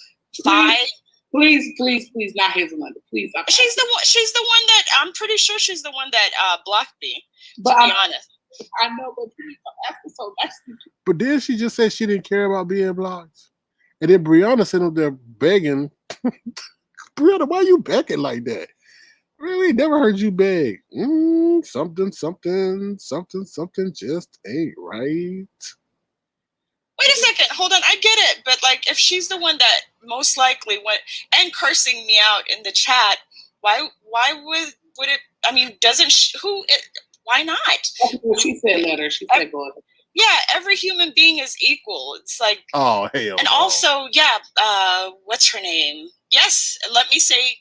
Please, not Hazel London. Please. She's the one that I'm pretty sure she's the one that blocked me. But to be honest. I know, but please, I'm asking so nicely. But then she just said she didn't care about being blocked. And then Brianna sitting up there begging. Brianna, why you begging like that? Really? Never heard you beg. Something just ain't right. Wait a second. Hold on. I get it. But like, if she's the one that most likely went and cursing me out in the chat, why would it? I mean, why not? She said let her. She said go ahead. Yeah, every human being is equal. It's like, oh hell. And also, yeah, what's her name? Yes, let me say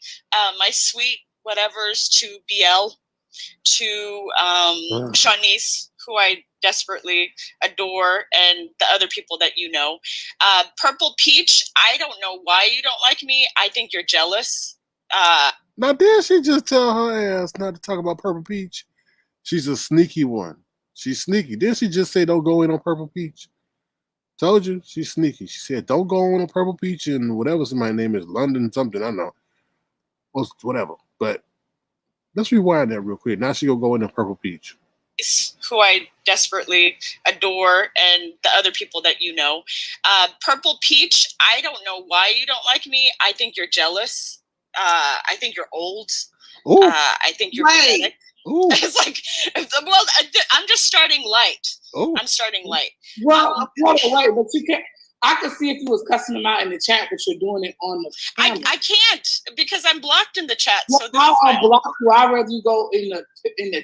my sweet whatevers to BL, to Shanice, who I desperately adore, and the other people that you know. Purple Peach, I don't know why you don't like me. I think you're jealous. Now, did she just tell her ass not to talk about Purple Peach? She's a sneaky one. She's sneaky. Didn't she just say don't go in on Purple Peach? Told you, she's sneaky. She said don't go in on Purple Peach and whatever somebody's name is, London something, I don't know. Whatever. But let's rewind that real quick. Now she gonna go in on Purple Peach. Who I desperately adore, and the other people that you know. Purple Peach, I don't know why you don't like me. I think you're jealous. I think you're old. I think you're pathetic. It's like, well, I'm just starting light. I'm starting light. Well, right, but you can't. I could see if you was cussing them out in the chat, but you're doing it on the camera. I can't because I'm blocked in the chat. Well, so I'll unblock you. I'd rather you go in the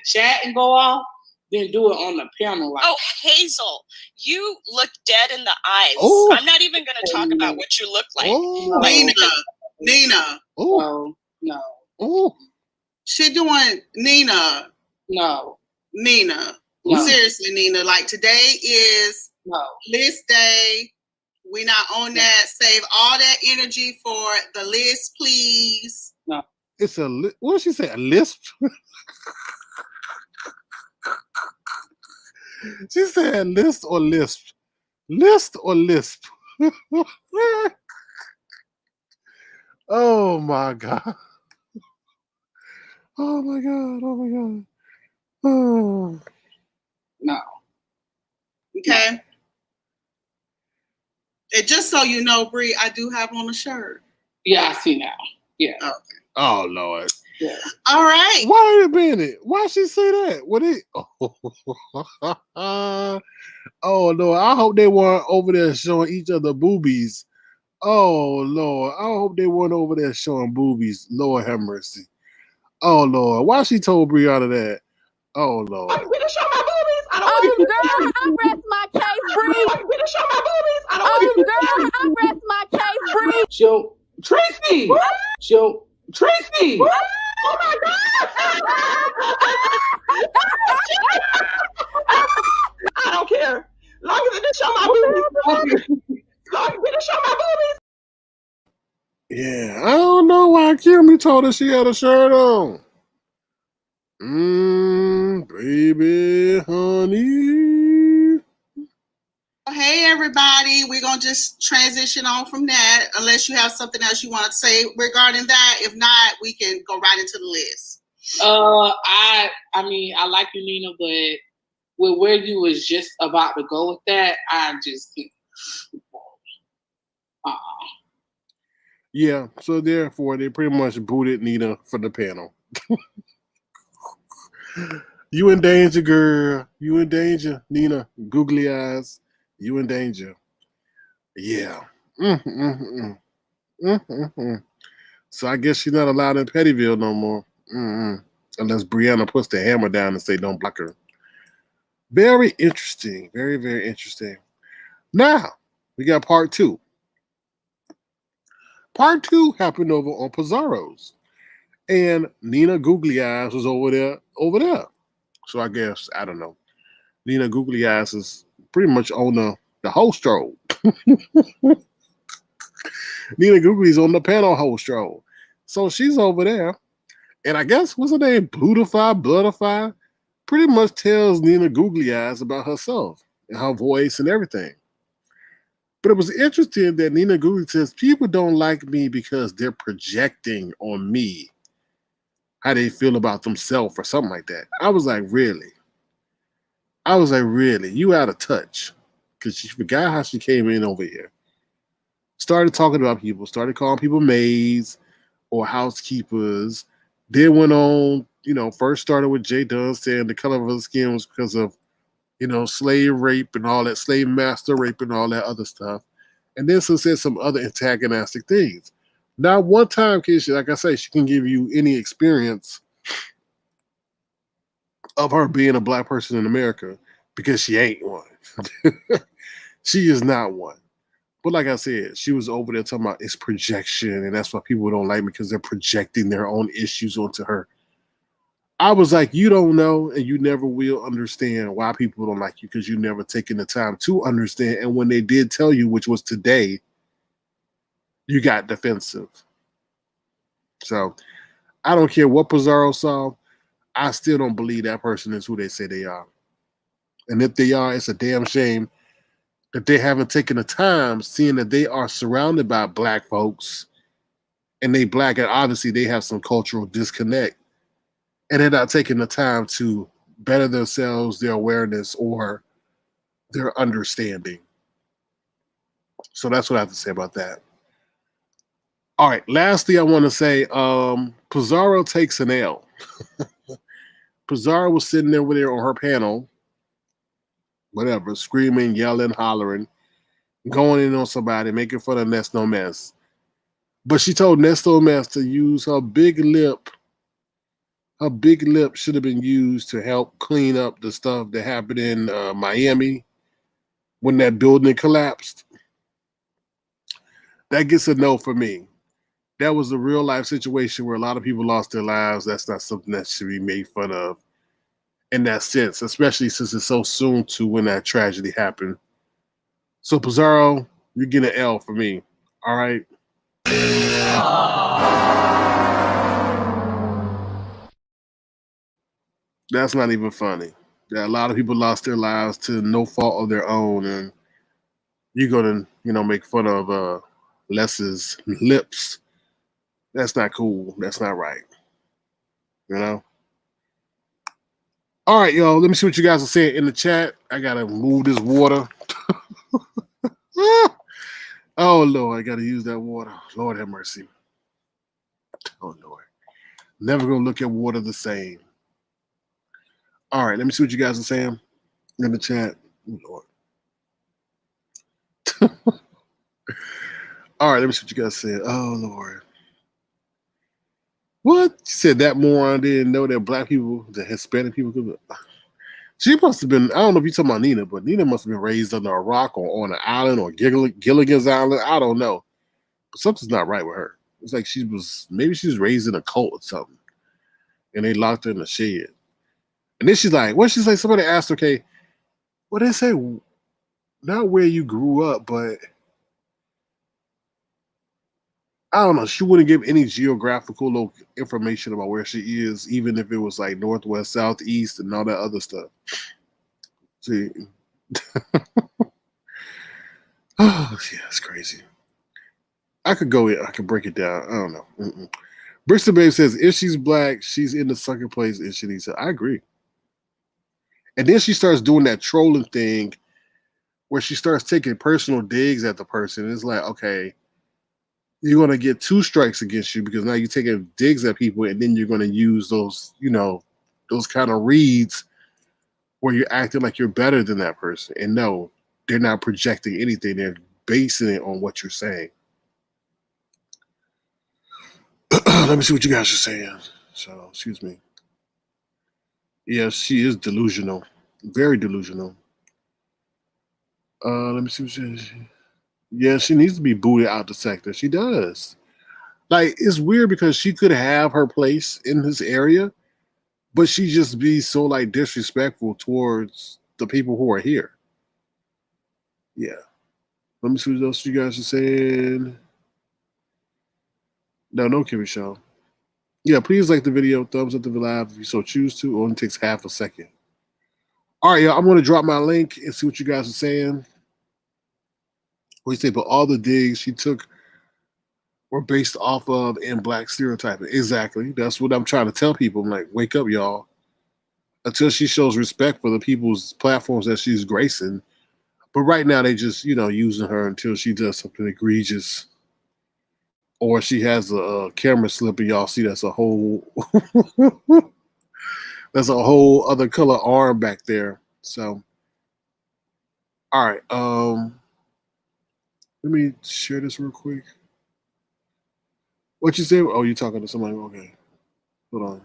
chat and go off than do it on the panel. Like Hazel, you look dead in the eyes. I'm not even going to talk about what you look like. Nina. No. She doing Nina. No. Nina. No. Seriously, Nina. Like today is list day. We not on that. Save all that energy for the list, please. No. It's what did she say? A lisp? She said list or lisp. List or lisp. Oh my God. Oh my God. Oh my God. Oh. No. Okay. And just so you know, Bree, I do have on a shirt. Yeah, I see now. Yeah. Okay. Oh Lord. Yeah. All right. Wait a minute. Why she say that? What it? Oh Lord. I hope they weren't over there showing each other boobies. Oh Lord. I hope they weren't over there showing boobies. Lord have mercy. Oh Lord. Why she told Brianna that? Oh Lord. I'm gonna show my boobies. I don't want girl, I rest my case, Bree. I'm gonna show my boobies. I don't girl, I rest my case, Bree. Tracy. Tracy. What? Oh my God. I don't care. Long as it didn't show my boobies. Long as it didn't show my boobies. Yeah, I don't know why Kimmy told her she had a shirt on. Baby, honey. Hey, everybody. We're going to just transition on from that, unless you have something else you want to say regarding that. If not, we can go right into the list. I mean, I like you, Nina, but with where you was just about to go with that, I just can't. Yeah, so therefore they pretty much booted Nina from the panel. You in danger, girl. You in danger, Nina. Googly eyes. You in danger. Yeah. So I guess she's not allowed in Pettyville no more. Mm-mm. Unless Brianna puts the hammer down and say don't block her. Very interesting. Very, very interesting. Now, we got part two. Part two happened over on Pizarro's. And Nina Googly Eyes was over there. So I guess, I don't know. Nina Googly Eyes is pretty much on the host role. Nina Googly's on the panel host role. So she's over there. And I guess, what's her name? Bloodify? Pretty much tells Nina Googly Eyes about herself and her voice and everything. But it was interesting that Nina Googly says people don't like me because they're projecting on me how they feel about themselves or something like that. I was like, really? Really? You out of touch. Because she forgot how she came in over here. Started talking about people, started calling people maids or housekeepers. Then went on, first started with Jay Dunn saying the color of her skin was because of, slave rape and all that, slave master rape and all that other stuff. And then said some other antagonistic things. Not one time can she, like I say, she can give you any experience of her being a black person in America because she ain't one. She is not one. But like I said, she was over there talking about it's projection, and that's why people don't like me because they're projecting their own issues onto her. I was like, you don't know, and you never will understand why people don't like you because you never taken the time to understand. And when they did tell you, which was today, you got defensive. So I don't care what Pizarro saw. I still don't believe that person is who they say they are. And if they are, it's a damn shame that they haven't taken the time, seeing that they are surrounded by black folks and they black, and obviously they have some cultural disconnect, and they're not taking the time to better themselves, their awareness, or their understanding. So that's what I have to say about that. All right, lastly, I want to say Pizarro takes an L. Pizarro was sitting there with her on her panel, whatever, screaming, yelling, hollering, going in on somebody, making fun of Nest No Mess. But she told Nest No Mess to use her big lip. Her big lip should have been used to help clean up the stuff that happened in Miami when that building collapsed. That gets a no for me. That was a real life situation where a lot of people lost their lives. That's not something that should be made fun of in that sense, especially since it's so soon to when that tragedy happened. So Pizarro, you're getting an L for me. All right. That's not even funny. That a lot of people lost their lives to no fault of their own, and you're gonna, make fun of Les's lips. That's not cool. That's not right. All right, y'all. Let me see what you guys are saying in the chat. I gotta move this water. Oh Lord, I gotta use that water. Lord have mercy. Oh Lord. Never gonna look at water the same. All right, let me see what you guys are saying in the chat. Oh Lord. All right, let me see what you guys said. Oh Lord. What? You said that moron didn't know that black people, the Hispanic people could. She must have been, I don't know if you're talking about Nina, but Nina must have been raised under a rock or on an island or Gilligan's Island. I don't know. But something's not right with her. It's like maybe she was raised in a cult or something. And they locked her in the shed. And then she's like, what she say? Somebody asked her, okay, well, they say not where you grew up, but I don't know. She wouldn't give any geographical information about where she is, even if it was like northwest, southeast, and all that other stuff. See, oh yeah, it's crazy. I could go in. I could break it down. I don't know. Bristol Babe says if she's black, she's in the second place, and she needs to. I agree. And then she starts doing that trolling thing, where she starts taking personal digs at the person. It's like, okay, you're going to get 2 strikes against you because now you're taking digs at people, and then you're going to use those, those kind of reads where you're acting like you're better than that person. And no, they're not projecting anything. They're basing it on what you're saying. Let me see what you guys are saying. So, excuse me. Yes, she is delusional. Very delusional. Let me see what she says. Yeah, she needs to be booted out the sector. She does. Like, it's weird because she could have her place in this area, but she just be so like disrespectful towards the people who are here. Yeah. Let me see what else you guys are saying. No Kimmy Show. Yeah, please like the video, thumbs up the live if you so choose to. It only takes half a second. All right, y'all, I'm going to drop my link and see what you guys are saying. What you say? But all the digs she took were based off of in black stereotyping. Exactly. That's what I'm trying to tell people. I'm like, wake up, y'all. Until she shows respect for the people's platforms that she's gracing. But right now, they just, using her until she does something egregious. Or she has a camera slip and y'all see that's a whole that's a whole other color arm back there. So, all right. Let me share this real quick. What you say? Oh, you talking to somebody? Okay. Hold on.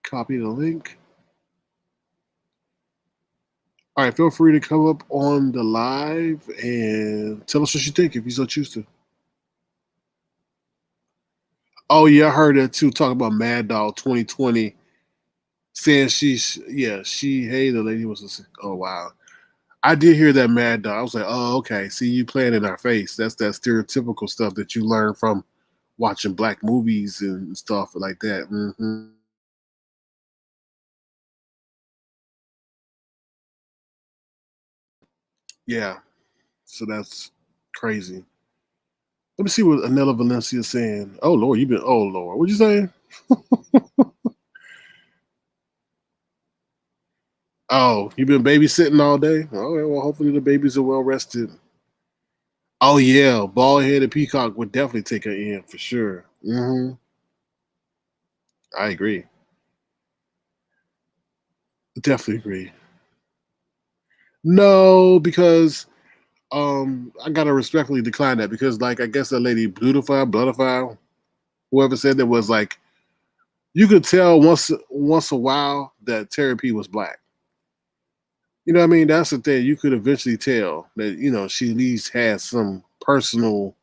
Copy the link. All right, feel free to come up on the live and tell us what you think if you so choose to. Oh yeah, I heard that too. Talking about Mad Dog 2020, saying she hey, the lady was oh wow. I did hear that Mad Dog. I was like, oh okay. See, you playing in our face. That's that stereotypical stuff that you learn from watching black movies and stuff like that. Mm-hmm. Yeah, so that's crazy. Let me see what Anela Valencia is saying. Oh Lord, you've been. Oh Lord, what you saying? Oh, you've been babysitting all day. All right, well, hopefully the babies are well rested. Oh yeah, bald headed peacock would definitely take her in for sure. Mm-hmm. I agree. Definitely agree. No, because I gotta respectfully decline that because like I guess that lady Bloodify, whoever said that was like you could tell once a while that Terry P was black. You know what I mean? That's the thing. You could eventually tell that, she at least has some personal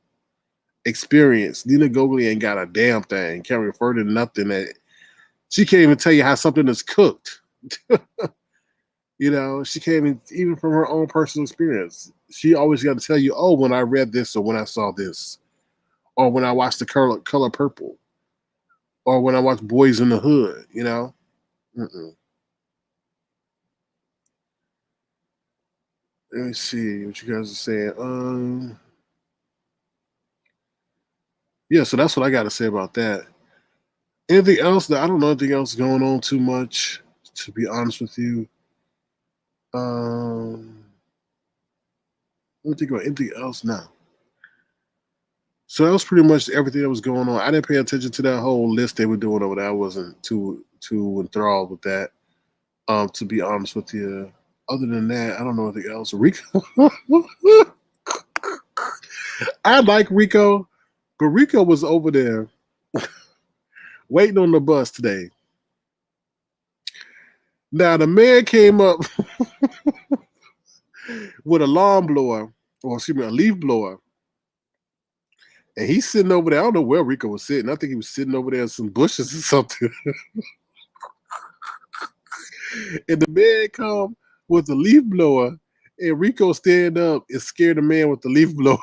experience. Nina Gogoli ain't got a damn thing. Can't refer to nothing that she can't even tell you how something is cooked. She can't even from her own personal experience. She always got to tell you, oh, when I read this or when I saw this, or when I watched the color purple, or when I watched Boys in the Hood, Mm-mm. Let me see what you guys are saying. Yeah, so that's what I got to say about that. Anything else? I don't know anything else going on too much, to be honest with you. Let me think about anything else now. So that was pretty much everything that was going on. I didn't pay attention to that whole list they were doing over there. I wasn't too enthralled with that. To be honest with you. Other than that, I don't know anything else. Rico, I like Rico, but Rico was over there waiting on the bus today. Now the man came up with a lawn blower, or excuse me, a leaf blower. And he's sitting over there. I don't know where Rico was sitting. I think he was sitting over there in some bushes or something. And the man come with the leaf blower, and Rico stand up and scare the man with the leaf blower.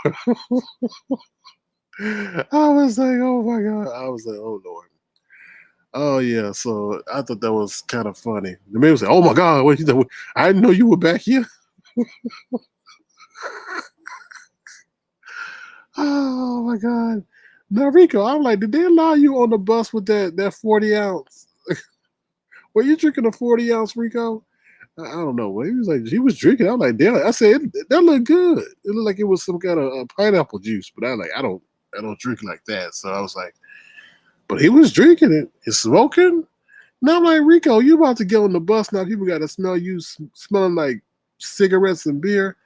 I was like, oh my God. I was like, oh Lord. Oh yeah. So I thought that was kind of funny. The man was like, oh my God, what you doing? I didn't know you were back here. Oh my God. Now Rico, I'm like, did they allow you on the bus with that 40 ounce? Were you drinking a 40 ounce, Rico? I don't know. He was like, he was drinking. I'm like, damn. I said that looked good. It looked like it was some kind of pineapple juice, but I like, I don't drink like that. So I was like, but he was drinking it. He's smoking. Now I'm like, Rico, you about to get on the bus now? People got to smell you smelling like cigarettes and beer.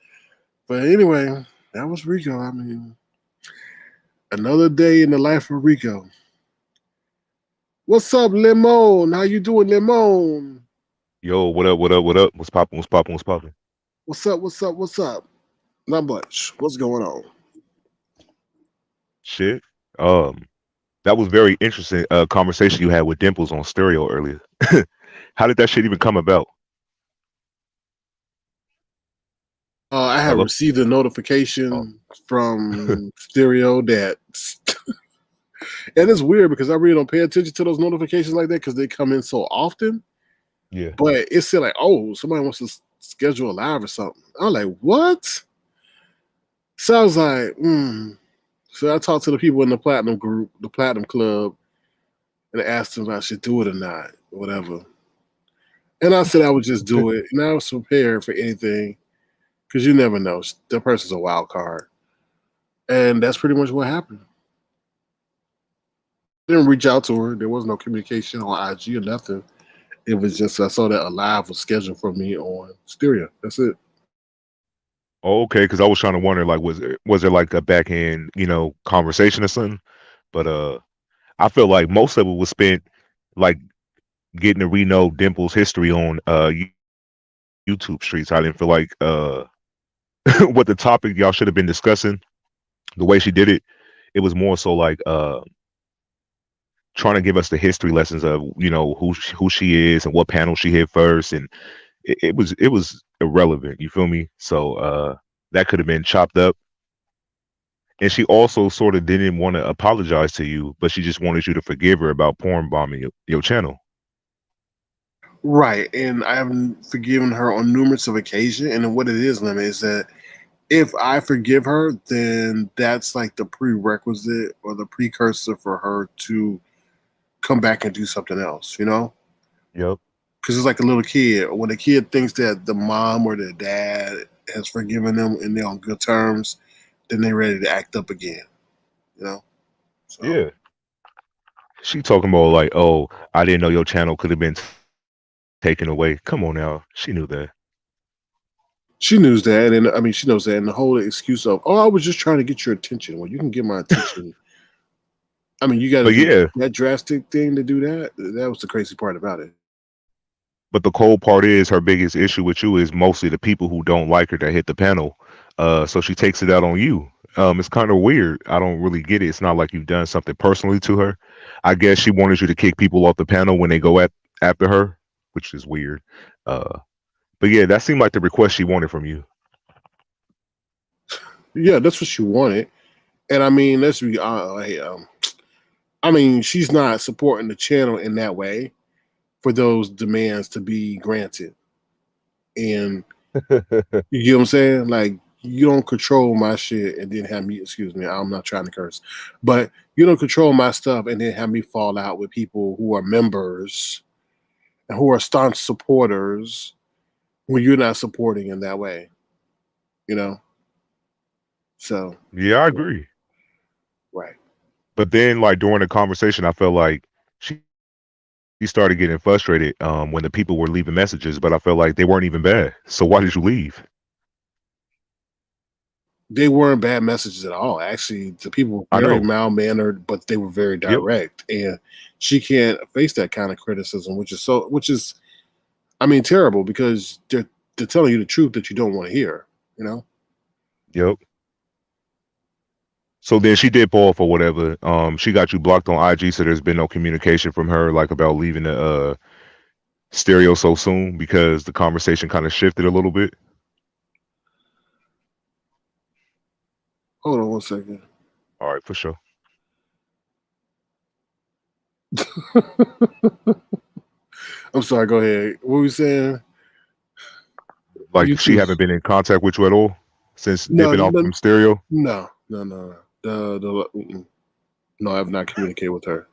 But anyway, that was Rico. I mean, Another day in the life of Rico. What's up, Lemon? How you doing, Lemon? Yo, what up? What up? What up? What's popping? What's popping? What's popping? What's up? What's up? What's up? Not much. What's going on? Shit. Um, that was very interesting. Conversation you had with Dimples on stereo earlier. How did that shit even come about? I have Hello. received a notification from Stereo that, and it's weird because I really don't pay attention to those notifications like that because they come in so often. Yeah. But it said like, oh, somebody wants to schedule a live or something. I'm like, what? So I was like, So I talked to the people in the Platinum group, the Platinum Club, and I asked them if I should do it or not, or whatever. And I said I would just do it, and I was prepared for anything because you never know. The person's a wild card, and that's pretty much what happened. Didn't reach out to her. There was no communication on IG or nothing. It was just I saw that a live was scheduled for me on Stereo. That's it. Oh, okay, because I was trying to wonder, like, was there like a backhand, conversation or something? But I feel like most of it was spent like getting to re-know Dimple's history on YouTube streets. I didn't feel like what the topic y'all should have been discussing, the way she did it, it was more so like trying to give us the history lessons of who she is and what panel she hit first, and it was irrelevant. You feel me? So that could have been chopped up. And she also sort of didn't want to apologize to you, but she just wanted you to forgive her about porn bombing your channel. Right, and I have forgiven her on numerous of occasions. And what it is, Lemon, is that if I forgive her, then that's like the prerequisite or the precursor for her to come back and do something else, Yep. Because it's like a little kid. When a kid thinks that the mom or the dad has forgiven them and they're on good terms, then they're ready to act up again, So, Yeah. She talking about like, oh, I didn't know your channel could have been taken away. Come on now. She knew that. she knows that, and I mean, she knows that, and the whole excuse of, "Oh, I was just trying to get your attention." Well, you can get my attention. I mean, you got to But do yeah, that drastic thing to do that. That was the crazy part about it. but the cold part is her biggest issue with you is mostly the people who don't like her that hit the panel. So she takes it out on you. It's kind of weird. I don't really get it. It's not like you've done something personally to her. I guess she wanted you to kick people off the panel when they go after her, which is weird. But yeah, that seemed like the request she wanted from you. Yeah, that's what she wanted, and I mean, let's be. I mean, she's not supporting the channel in that way for those demands to be granted, and you get what I'm saying? Like, you don't control my shit and then have me. Excuse me, I'm not trying to curse, but you don't control my stuff and then have me fall out with people who are members and who are staunch supporters when you're not supporting in that way, you know. So Yeah, I agree. right. But then, like during the conversation, I felt like she started getting frustrated when the people were leaving messages, but I felt like they weren't even bad. So why did you leave? They weren't bad messages at all. Actually, the people I were very know. mild mannered, but they were very Yep. direct. And she can't face that kind of criticism, which is, I mean, terrible because they're telling you the truth that you don't want to hear. You know. Yep. So then she did pull off or whatever. She got you blocked on IG, so there's been no communication from her like about leaving the stereo so soon because the conversation kind of shifted a little bit. Hold on one second. All right, for sure. I'm sorry. Go ahead. What were you saying? Like You she too. haven't been in contact with you at all since No, dipping off no, from stereo. no, no, no. No, I have not communicated with her.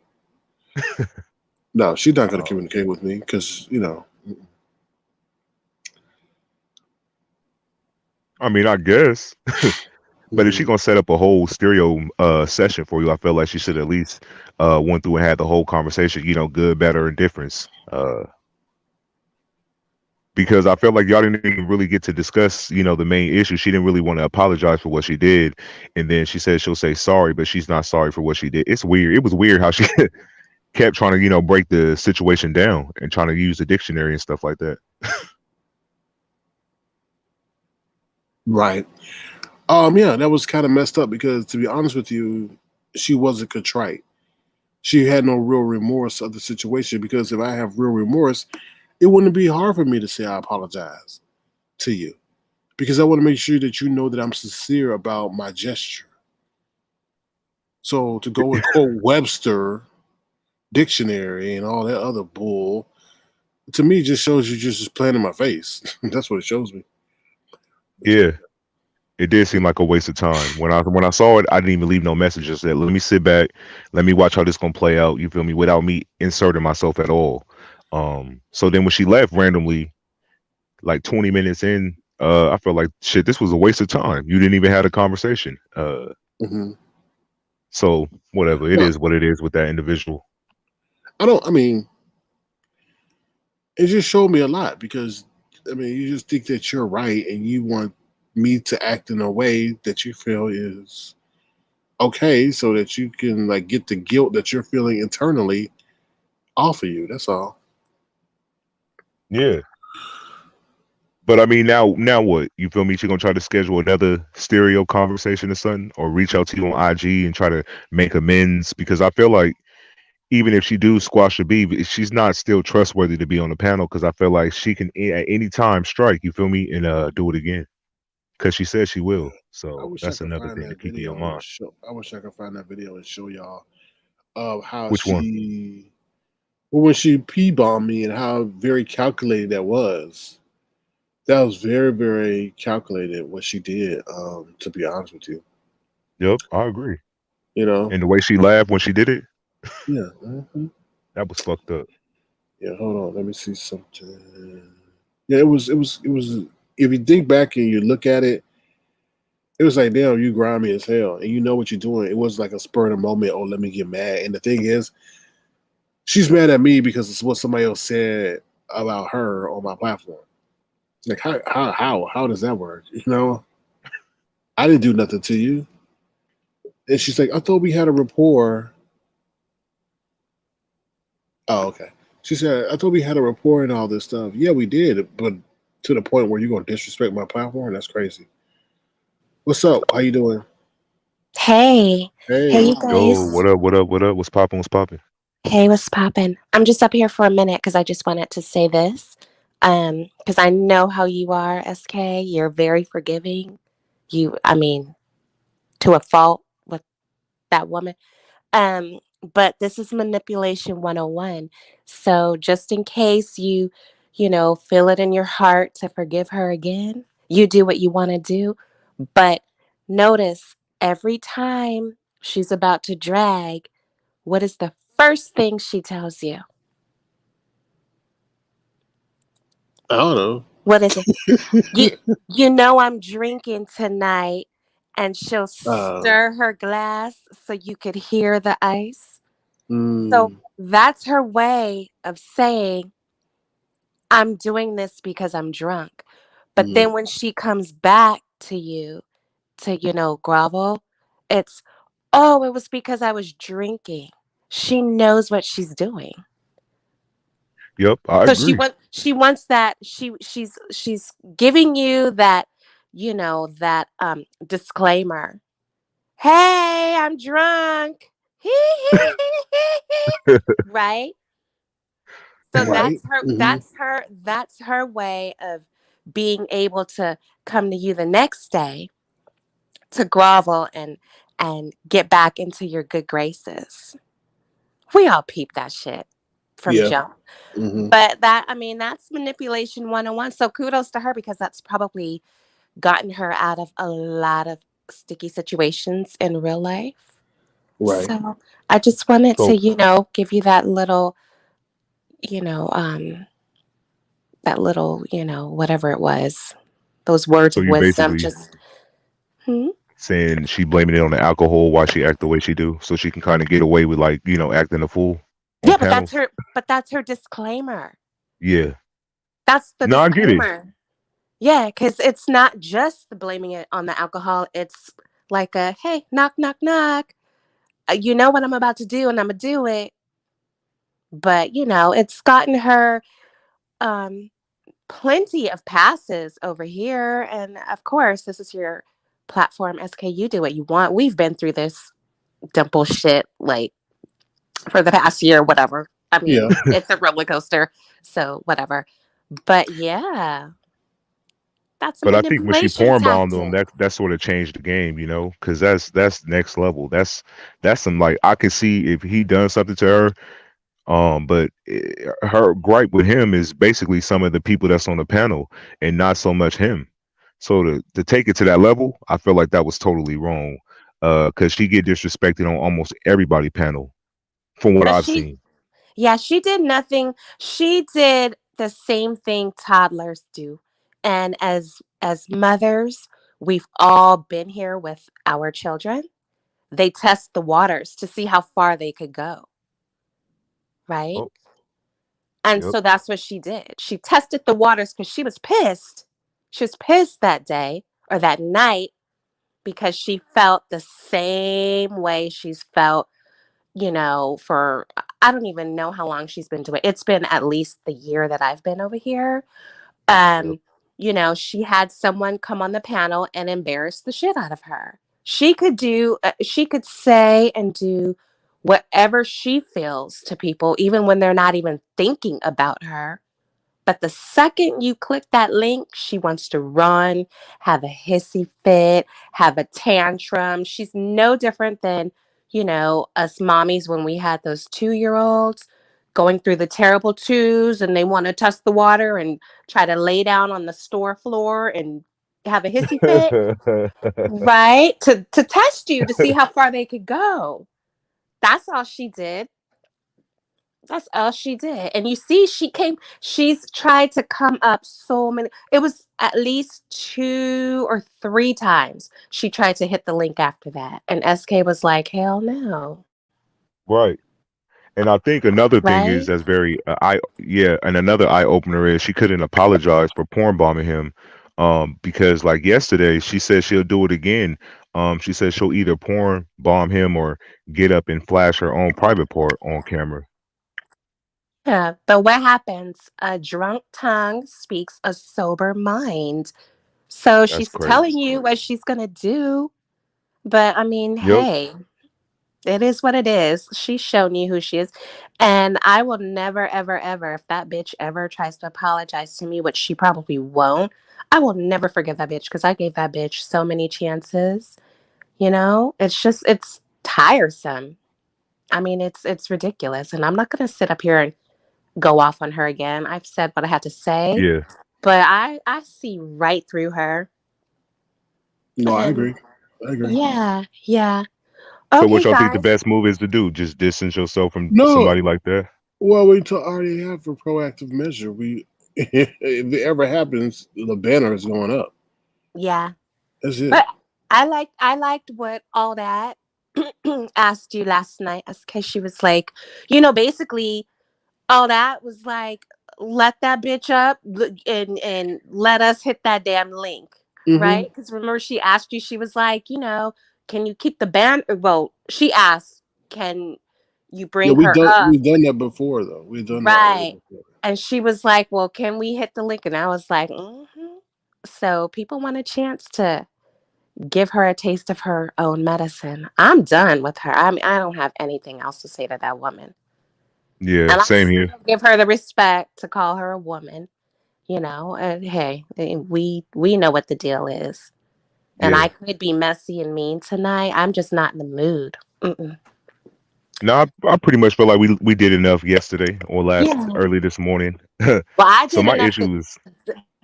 No, she's not going to communicate with me because I mean, I guess. But if she's gonna set up a whole stereo session for you, I feel like she should at least went through and had the whole conversation, good, better, and difference. because I felt like y'all didn't even really get to discuss, the main issue. She didn't really want to apologize for what she did, and then she said she'll say sorry, but she's not sorry for what she did. It's weird. It was weird how she kept trying to, break the situation down and trying to use the dictionary and stuff like that. Right. Yeah, that was kind of messed up because, to be honest with you, she wasn't contrite. She had no real remorse of the situation, because if I have real remorse, it wouldn't be hard for me to say I apologize to you, because I want to make sure that you know that I'm sincere about my gesture. So to go and quote Webster dictionary and all that other bull, to me, just shows you just playing in my face. That's what it shows me. Yeah. It did seem like a waste of time. When I saw it, I didn't even leave no messages. Said, let me sit back, let me watch how this gonna play out. You feel me? Without me inserting myself at all. So then when she left randomly, like 20 minutes in, I felt like shit. This was a waste of time. You didn't even have a conversation. Mm-hmm. So whatever. It No, is what it is with that individual. I mean, it just showed me a lot, because I mean, you just think that you're right and you want me to act in a way that you feel is okay, so that you can like get the guilt that you're feeling internally off of you. That's all. Yeah. But I mean, now what? You feel me? She gonna try to schedule another stereo conversation or something, or reach out to you on IG and try to make amends? Because I feel like even if she do squash the beef, she's not still trustworthy to be on the panel. Because I feel like she can at any time strike. You feel me? And do it again. Because she said she will. I So wish I that's could another find thing to that keep in your video and mind. show. I wish I could find that video and show y'all of how Which one? when she p-bombed me, and how very calculated that was. That was very, very calculated what she did. To be honest with you, Yep, I agree. you know. And the way she laughed when she did it, Yeah. Mhm. that was fucked up. Yeah. Hold on. Let me see something. Yeah. It was. If you think back and you look at it, it was like, damn, you grimy as hell, and you know what you're doing. It was like a spur of the moment. Oh, let me get mad. And the thing is, she's mad at me because it's what somebody else said about her on my platform. Like, how does that work? You know, I didn't do nothing to you. And she's like, I thought we had a rapport. Oh, okay. She said, I thought we had a rapport and all this stuff. Yeah, we did, but to the point where you're gonna disrespect my platform, that's crazy. What's up? How you doing? Hey, hey, you Hey. Yo, guys. what up? What up? What up? What's popping? What's popping? Hey, what's poppin'? I'm just up here for a minute because I just wanted to say this. Because I know how you are, SK. You're very forgiving. I mean, to a fault with that woman. Um, but this is manipulation 101. So just in case you feel it in your heart to forgive her again, you do what you want to do. But notice every time she's about to drag, what is the first thing she tells you? I don't know. What is it? You know I'm drinking tonight, and she'll uh, stir her glass so you could hear the ice. So mm, that's her way of saying I'm doing this because I'm drunk. But mm. then when she comes back to you to grovel, it's, oh, it was because I was drinking. She knows what she's doing. Yep, I So she agree. wants she wants that she's giving you that disclaimer. Hey, I'm drunk. Right? So Right. Hmm. that's her way of being able to come to you the next day to grovel and get back into your good graces. We all peep that shit from Yeah. jump. Hmm. But that's manipulation 101. So kudos to her because that's probably gotten her out of a lot of sticky situations in real life. Right. So I just wanted So, to give you you know, um, whatever it was, those words so of you wisdom. basically Just, hmm? saying she blaming it on the alcohol why she act the way she do, so she can kind of get away with like acting a fool on Yeah, but that's panels. her. But that's her disclaimer. Yeah, That's the No, I get it. disclaimer. Yeah, because it's not just blaming it on the alcohol. It's like a, hey, knock, knock, knock. You know what I'm about to do, and I'm gonna do it. But it's gotten her um, plenty of passes over here, and of course, this is your platform. SK, do what you want. We've been through this dimple shit like for the past year, whatever. I mean, Yeah. it's a roller coaster, so whatever. But yeah, that's a But I think when she manipulation porn bombed him, tactic. that sort of changed the game, because that's next level. That's some like I could see if he done something to her. But her gripe with him is basically some of the people that's on the panel, and not so much him. So to take it to that level, I feel like that was totally wrong. Because she get disrespected on almost everybody panel, from what But I've seen. yeah, she did nothing. She did the same thing toddlers do. And as mothers, we've all been here with our children. They test the waters to see how far they could go, right? Oh, And yep. so that's what she did. She tested the waters because she was pissed. She was pissed that day or that night because she felt the same way she's felt, for I don't even know how long she's been doing it. It's been at least the year that I've been over here. Yep. She had someone come on the panel and embarrass the shit out of her. She could say and do whatever she feels to people, even when they're not even thinking about her. But the second you click that link, she wants to run, have a hissy fit, have a tantrum. She's no different than, us mommies when we had those 2-year-olds going through the terrible twos and they want to test the water and try to lay down on the store floor and have a hissy fit, right? To test you to see how far they could go. That's all she did. That's all she did. And you see, she's tried to come up so many. It was at least 2 or 3 times she tried to hit the link after that. And SK was like, hell no. Right. And I think another thing is Right? that's very and another eye opener is she couldn't apologize for porn bombing him, because like yesterday she said she'll do it again. She said she'll either porn bomb him or get up and flash her own private part on camera. Yeah. But what happens? A drunk tongue speaks a sober mind. So That's she's crazy. telling you what she's going to do. But I mean, Yep. hey, it is what it is. She's shown you who she is. And I will never, ever, ever, if that bitch ever tries to apologize to me, which she probably won't, I will never forgive that bitch because I gave that bitch so many chances. It's tiresome. I mean, it's ridiculous. And I'm not going to sit up here and go off on her again. I've said what I had to say, Yeah. but I see right through her. No, I And agree. I agree. yeah, yeah. So what Okay, y'all think the guys. best move is to do? Just distance yourself from No, somebody like that? well, we already have a proactive measure. We, if it ever happens, the banner is going up. Yeah. That's it. But I liked what all that asked you last night because she was like, basically all that was like, let that bitch up and let us hit that damn link, Hmm. right? Because remember she asked you, she was like, can you keep the band? Well, she asked, can you Yeah, bring her up? we've done that before though. We've done that already Right. before. And she was like, well, can we hit the link? And I was like, So people want a chance to give her a taste of her own medicine. I'm done with her. I mean, I don't have anything else to say to that woman. Yeah, And I same still here. give her the respect to call her a woman, and hey, we know what the deal is. And Yeah. I could be messy and mean tonight. I'm just not in the mood. Mm-mm. No, I pretty much feel like we did enough yesterday or last Yeah. early this morning. Well, I So did my enough issue is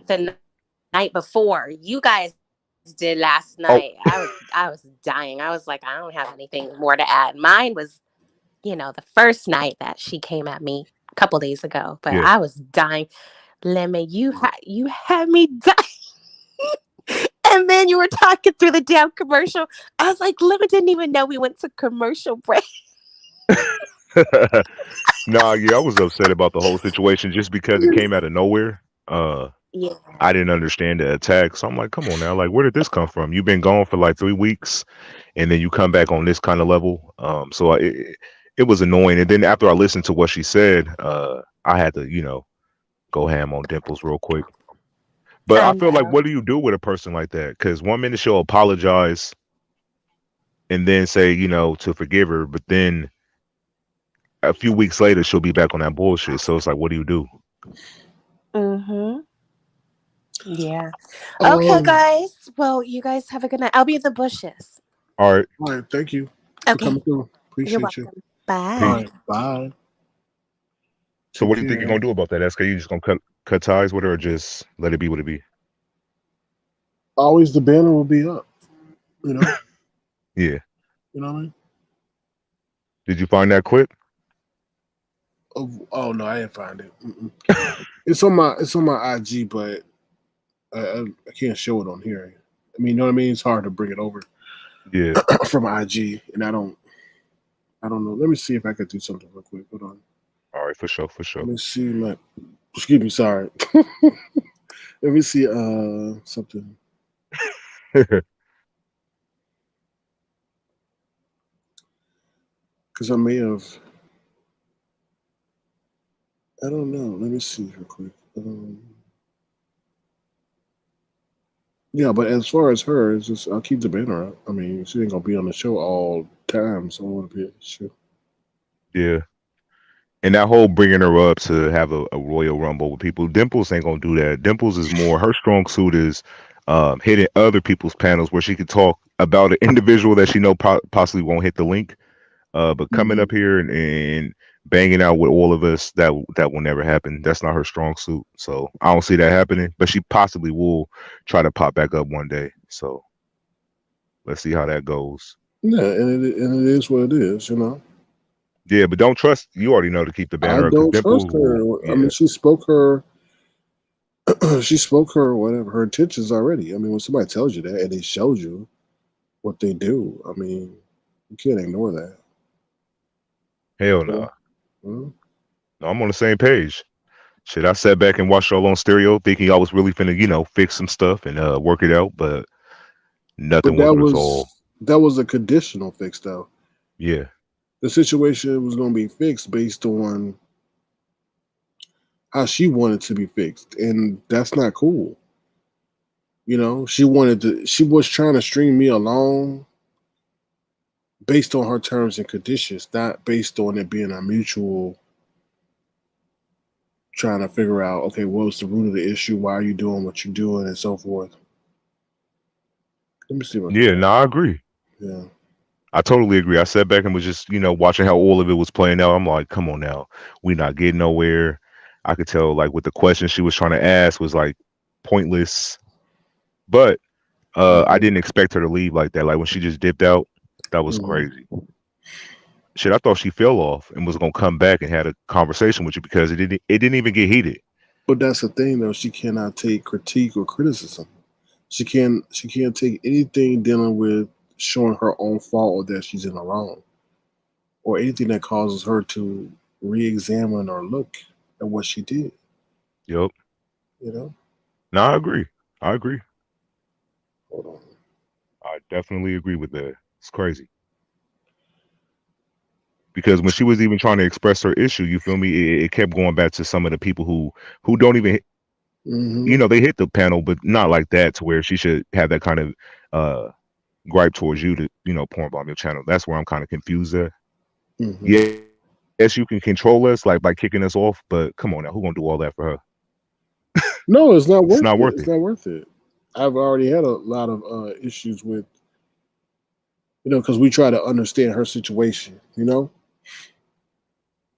the night before. You guys did last oh night. I was dying. I was like, I don't have anything more to add. Mine was, the first night that she came at me a couple days ago, but yeah. I was dying. Lemon, you had me dying. And then you were talking through the damn commercial. I was like, Lemon didn't even know we went to commercial break. Nah, yeah, I was upset about the whole situation just because it came out of nowhere. Yeah. I didn't understand the attack. So I'm like, come on now, like where did this come from? You've been gone for like 3 weeks, and then you come back on this kind of level. So it was annoying. And then after I listened to what she said, I had to, go ham on Dimples real quick. But I I feel like, know. what do you do with a person like that? Because 1 minute she'll apologize and then say, to forgive her, but then a few weeks later she'll be back on that bullshit. So it's like, what do you do? Mhm. Yeah. Okay, Um, guys. Well, you guys have a good night. I'll be in the bushes. All right, all right, thank you for Okay. coming through. You're Appreciate you. welcome. All peace. Bye. right, bye. So Take what do you think you're care. gonna do about that, SK? You just gonna cut ties with her, or just let it be what it be? Always the banner will be up. You know, Yeah. you know what I mean. Did you find that clip? Oh no, I didn't find it. It's on my IG, but I can't show it on here. I mean, you know what I mean. It's hard to bring it over Yeah. from IG, and I don't know. Let me see if I could do something real quick. Hold on. All right, for sure, for Let sure. me see my. Excuse me. Sorry. Let me see. Something. Because I may have. I don't know. Let me see real quick. Yeah, but as far as her, it's just I'll keep the banner up. I mean, she ain't gonna be on the show all time, so I want to be at the show. Yeah. And that whole bringing her up to have a Royal Rumble with people, Dimples ain't gonna do that. Dimples is more her strong suit is hitting other people's panels where she could talk about an individual that she know possibly won't hit the link. But coming up here and banging out with all of us, that will never happen. That's not her strong suit. So I don't see that happening. But she possibly will try to pop back up one day. So let's see how that goes. Yeah, and it is what it is, you know. Yeah, but don't trust. You already know to keep the I banner up because don't trust Dimples will. her. I Yeah, mean, she spoke her, she spoke her whatever her intentions already. I mean, when somebody tells you that and they showed you what they do, I mean, you can't ignore that. hell You no. know? Mhm. No, I'm on the same page. Shit, I sat back and watched y'all on stereo, thinking I was really finna, fix some stuff and work it out, but But nothing was that resolved. was a conditional fix, though. Yeah, The situation was going to be fixed based on how she wanted to be fixed, and that's not cool. You know, she was trying to string me along based on her terms and conditions, not based on it being a mutual trying to figure out, okay, what's the root of the issue? Why are you doing what you're doing, and so forth. Let me see if I can yeah. find No, I agree. it. Yeah. I totally agree. I sat back and was just, watching how all of it was playing out. I'm like, come on now, we not getting nowhere. I could tell, like, with the questions she was trying to ask was like pointless, but I Mm-hmm. didn't expect her to leave like that. Like when she just dipped out, that was Mm-hmm. crazy. Shit, I thought she fell off and was gonna come back and had a conversation with you because it didn't even get heated. But that's the thing, though. She cannot take critique or criticism. She can't take anything dealing with showing her own fault or that she's in the wrong, or anything that causes her to re-examine or look at what she did. Yep. You know. No, I agree. I agree. Hold on. I definitely agree with that. It's crazy. Because when she was even trying to express her issue, you feel me? It kept going back to some of the people who don't even, Mm-hmm. they hit the panel, but not like that to where she should have that kind of uh gripe towards you to, porn bomb your channel. That's where I'm kind of confused at. Mm-hmm. Yeah, yes, you can control us like by kicking us off, but come on now, who gonna do all that for her? No, it's not It's worth not it. worth It's it. not worth it. I've already had a lot of issues with, because we try to understand her situation. You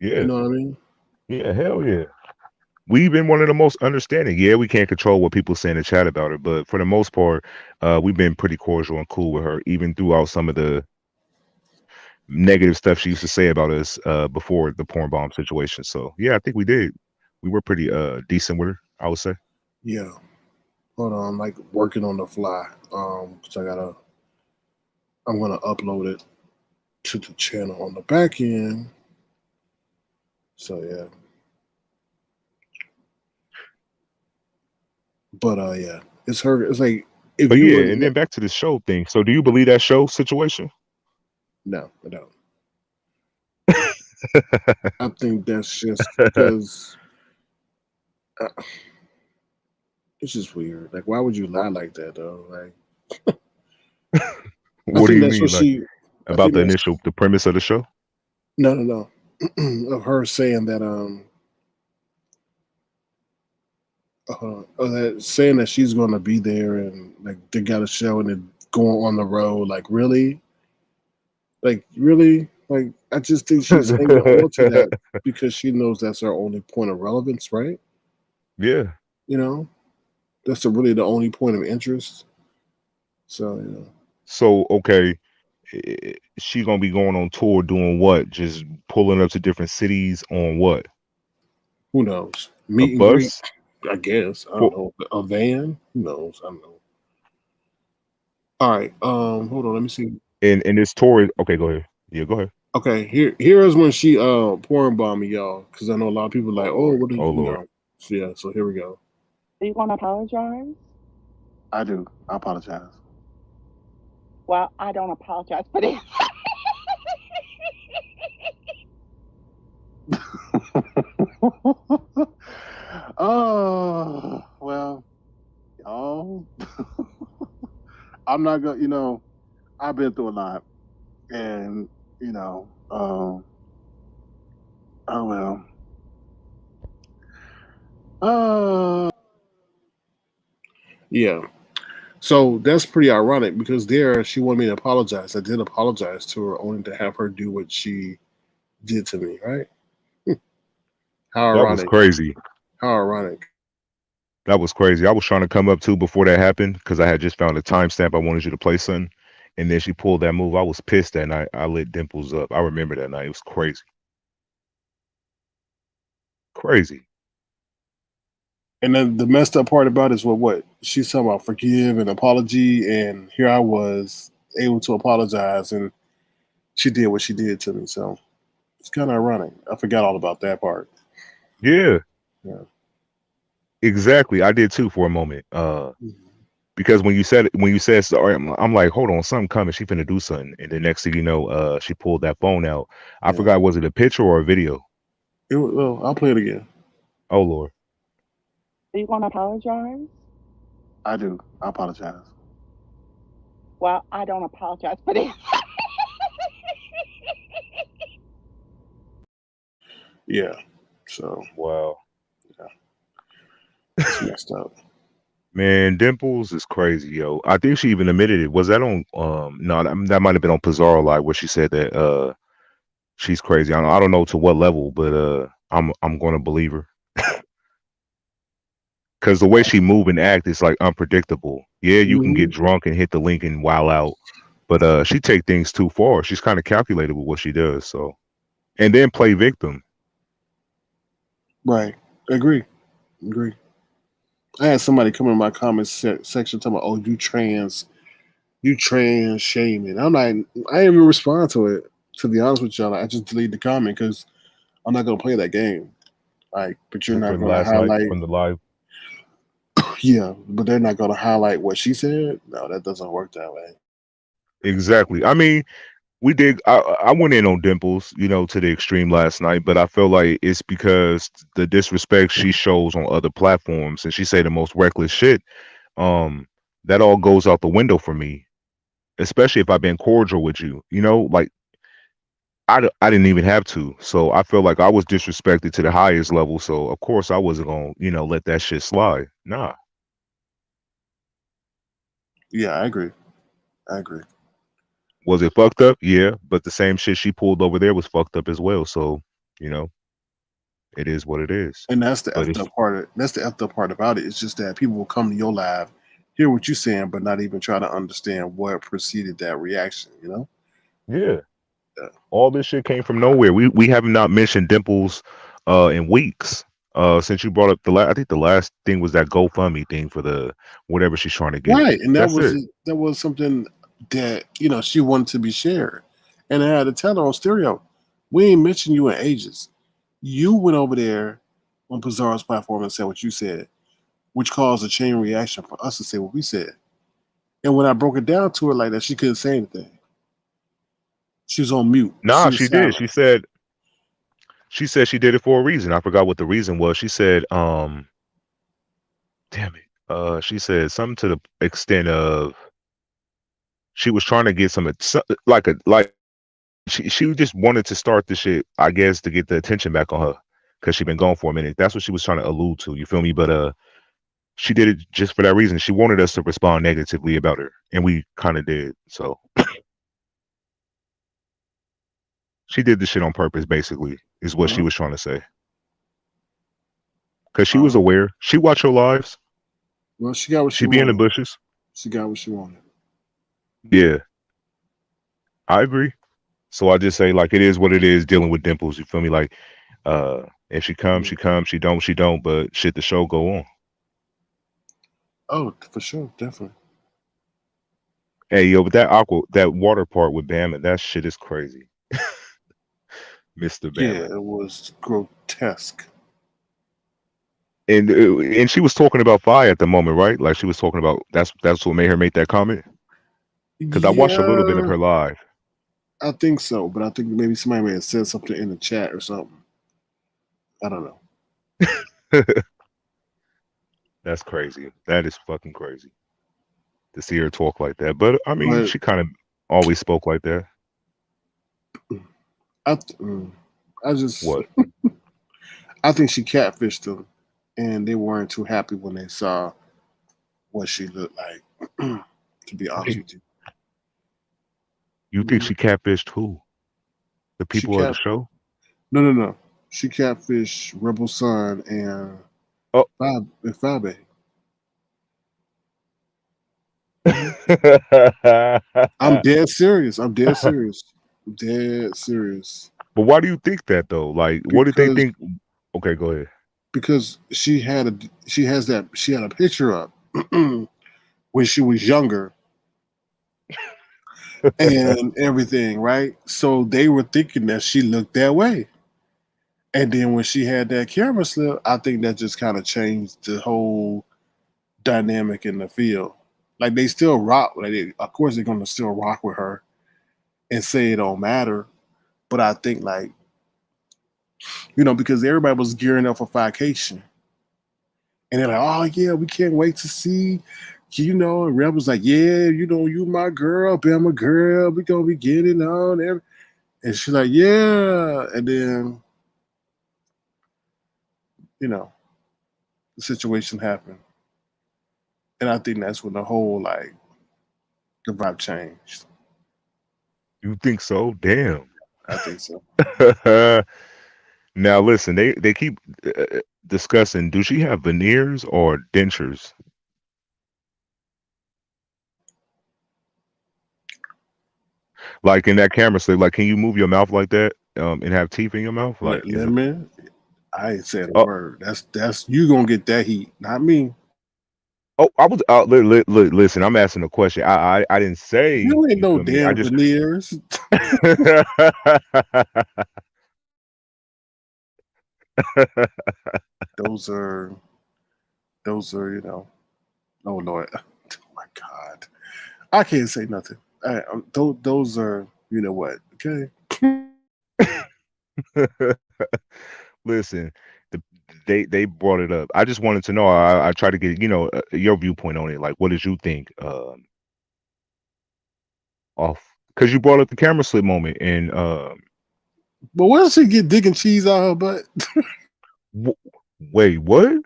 Yeah, know what I mean? yeah, hell yeah. We've been one of the most understanding. Yeah, we can't control what people say in the chat about her, but for the most part, we've been pretty cordial and cool with her, even throughout some of the negative stuff she used to say about us before the porn bomb situation. So yeah, I think we did. We were pretty decent with her, I would say. Yeah. Hold on, I'm like working on the fly. Cause I'm gonna upload it to the channel on the back end. So yeah. But yeah, it's her. It's like if But you yeah, would and then back to the show thing. So do you believe that show situation? no, I don't. I think that's just because it's just weird. Like, why would you lie like that though? Like, I What do think you that's what mean, like she. I about think the that's initial, the premise of the show? no, of her saying that that saying that she's going to be there and like they got a show and they're going on the road. Like really, like I just think she's hanging on to that because she knows that's her only point of relevance, right? Yeah. You know, that's really the only point of interest. So you know, So okay, she gonna be going on tour doing what? Just pulling up to different cities on what? who knows? A Meet and greet, bus? I guess. I don't For, know. A van? Who knows? I don't know. All right. Hold on. Let me see. and this tour. Okay, go ahead. Yeah, go ahead. Okay, here is when she pouring bomb me, y'all, because I know a lot of people Oh like, oh, Lord. what do Oh you Lord. know? So, yeah, so here we go. Are you gonna apologize? I do. I apologize. Well, I don't apologize for this. Oh well, y'all. I'm not gonna. I've been through a lot, and oh well. Yeah. So that's pretty ironic because there she wanted me to apologize. I did apologize to her, only to have her do what she did to me. Right? How That was ironic. crazy. How ironic. That was crazy. I was trying to come up too before that happened because I had just found a timestamp. I wanted you to play something, and then she pulled that move. I was pissed that night. I lit Dimples up. I remember that night. It was crazy. Crazy. And then the messed up part about it is what she's talking about forgive and apology, and here I was able to apologize, and she did what she did to me. So it's kind of ironic. I forgot all about that part. Yeah. Yeah. Exactly. I did too for a moment. Mhm. Because when you said sorry, I'm like, hold on, something coming. She finna do something, and the next thing you know, she pulled that phone out. I Yeah. forgot, was it a picture or a video? Well, I'll play it again. Oh Lord. Are you gonna apologize? I do. I apologize. Well, I don't apologize for this. Yeah. So Wow. yeah, it's messed up. Man, Dimples is crazy, yo. I think she even admitted it. Was that on no, that might have been on Pizarro Live where she said that she's crazy. I don't know to what level, but I'm gonna believe her. Cause the way she move and act is like unpredictable. Yeah, you can get Hmm. drunk and hit the link and wow out, but she take things too far. She's kind of calculated with what she does. So, and then play victim. Right. Agree. Agree. I had somebody come in my comments section talking about, "Oh, you trans shaming." I'm like, I didn't even respond to it. To be honest with y'all, I just deleted the comment because I'm not gonna play that game. Like, but you're not From gonna last night highlight. from the live. Yeah, but they're not gonna highlight what she said. No, that doesn't work that way. Exactly. I mean, we did. I went in on Dimples, to the extreme last night, but I feel like it's because the disrespect she shows on other platforms, and she say the most reckless shit. That all goes out the window for me, especially if I've been cordial with you. Like I didn't even have to. So I feel like I was disrespected to the highest level. So of course I wasn't gonna, let that shit slide. Nah. Yeah, I agree. I agree. Was it fucked up? Yeah, but the same shit she pulled over there was fucked up as well. So, you know, it is what it is. And that's the But effed it's up part. That's the effed up part about it. It's just that people will come to your live, hear what you're saying, but not even try to understand what preceded that reaction. yeah. Yeah. All this shit came from nowhere. We have not mentioned Dimples in weeks. Since you brought up I think the last thing was that GoFundMe thing for the whatever she's trying to get. Right, and That's it. that was something that she wanted to be shared, and I had to tell her on stereo, we ain't mentioned you in ages. You went over there on Pizarro's platform and said what you said. which caused a chain reaction for us to say what we said. And when I broke it down to her like that, she couldn't say anything. She was on mute. Nah, She was she did. silent. She said she did it for a reason. I forgot what the reason was. She said, damn it. She said something to the extent of she was trying to get like she just wanted to start the shit, I guess, to get the attention back on her because she'd been gone for a minute. That's what she was trying to allude to. You feel me? But she did it just for that reason. She wanted us to respond negatively about her, and we kind of did. So she did the shit on purpose, basically, is what she was trying to say. Because she was aware. She watched her lives. Well, she got what she She be in the wanted. bushes. She got what she wanted. Yeah, I agree. So I just say, like, it is what it is dealing with Dimples. You feel me? Like, if she comes, she comes. She don't. But shit, the show go on. Oh, for sure, definitely. Hey, yo, but that water part with Bama, that shit is crazy. Mr. Yeah, Bama. it was grotesque. And she was talking about fire at the moment, right? Like she was talking about that's what made her make that comment. Because I watched a little bit of Yeah, her live. I think so, but I think maybe somebody may have said something in the chat or something. I don't know. That's crazy. That is fucking crazy to see her talk like that. But I mean, But she kind of always spoke like that. I just What? I think she catfished them, and they weren't too happy when they saw what she looked like. To be honest with you, You think she catfished who? The she people of the cat. show? No. She catfished Rebel Sun and Oh. Fabe. I'm dead serious. Dead serious. But why do you think that though? Like, what did they Because think? Okay, go ahead. because she had a picture up when she was younger and everything, right? So they were thinking that she looked that way. And then when she had that camera slip, I think that just kind of changed the whole dynamic in the field. Like they still rock. Of course, they're gonna still rock with her and say it don't matter. But I think because everybody was gearing up for vacation, and they're like, "Oh yeah, we can't wait to see." And Rebel's like, "Yeah, you my girl, Bama girl. We gonna be getting on." And she's like, "Yeah," and then the situation happened, and I think that's when the whole the vibe changed. You think so? Damn. I think so. Now listen, they keep discussing. Do she have veneers or dentures? Like in that camera slip, like can you move your mouth like that and have teeth in your mouth? Like is it? Lemon, I ain't said a Oh, word. That's you gonna get that heat, not me. oh, I was. Listen, I'm asking a question. I didn't say. You ain't You no feel me? I damn just. veneers. those are oh Lord, oh my God, I can't say nothing. Those are what? Okay. Listen, they brought it up. I just wanted to know. I try to get your viewpoint on it. Like, what did you think? Off because you brought up the camera slip moment and But where does she get digging cheese out her butt? wait, what?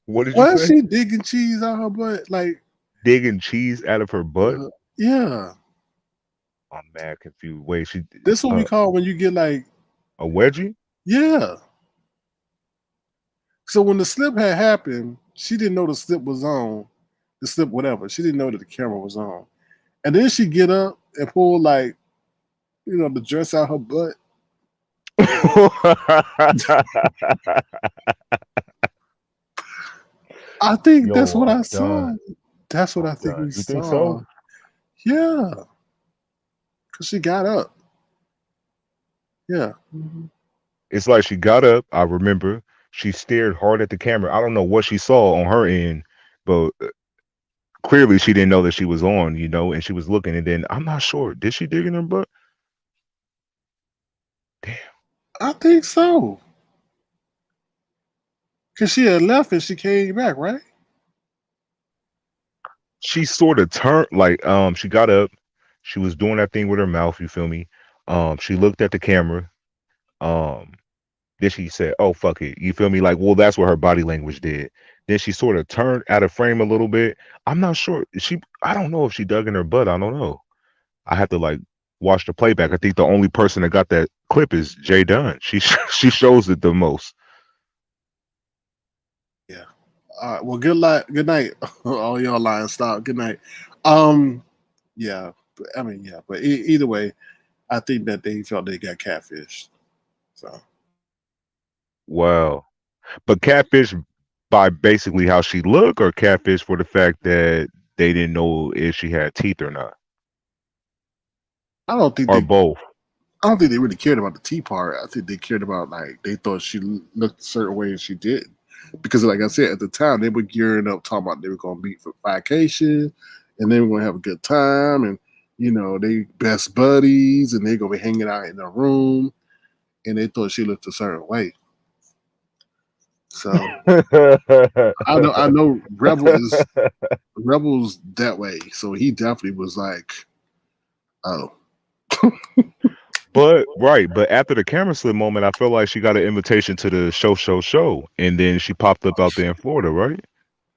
What did you Why is say? she digging cheese out her butt? Like Digging cheese out of her butt? yeah. I'm mad confused. Wait, This what we call when you get a wedgie? yeah. So when the slip had happened, she didn't know the slip was on. The slip, whatever. She didn't know that the camera was on. And then she get up and pull the dress out her butt. I think that's Yo, what I I'm saw. done. That's what I'm I think done. we You think so? saw. Yeah. Cause she got up. Yeah. It's like she got up. I remember she stared hard at the camera. I don't know what she saw on her end, but clearly she didn't know that she was on, and she was looking. And then I'm not sure. Did she dig in her butt? Damn. I think so. Cause she had left and she came back, right? She sort of turned she got up, she was doing that thing with her mouth, you feel me? She looked at the camera, um, then she said, "Oh fuck it," you feel me? Like, well, that's what her body language did. Then she sort of turned out of frame a little bit. I'm not sure. I don't know if she dug in her butt. I don't know. I had to watch the playback. I think the only person that got that clip is Jay Dunn. She she shows it the most. Yeah. All right. Well, good night. All y'all lying. Stop. Good night. Um. Yeah. I mean, yeah. But either way, I think that they felt they got catfished. So. Wow. But catfish by basically how she looked, or catfish for the fact that they didn't know if she had teeth or not, I don't think or they. both. I don't think they really cared about the tea part. I think they cared about they thought she looked a certain way and she didn't. Because like I said, at the time they were gearing up talking about they were gonna meet for vacation and they were gonna have a good time and they best buddies and they're gonna be hanging out in a room and they thought she looked a certain way. So I know Rebel's that way. So he definitely was like, oh. But after the camera slip moment, I feel like she got an invitation to the show, and then she popped up out there in Florida, right?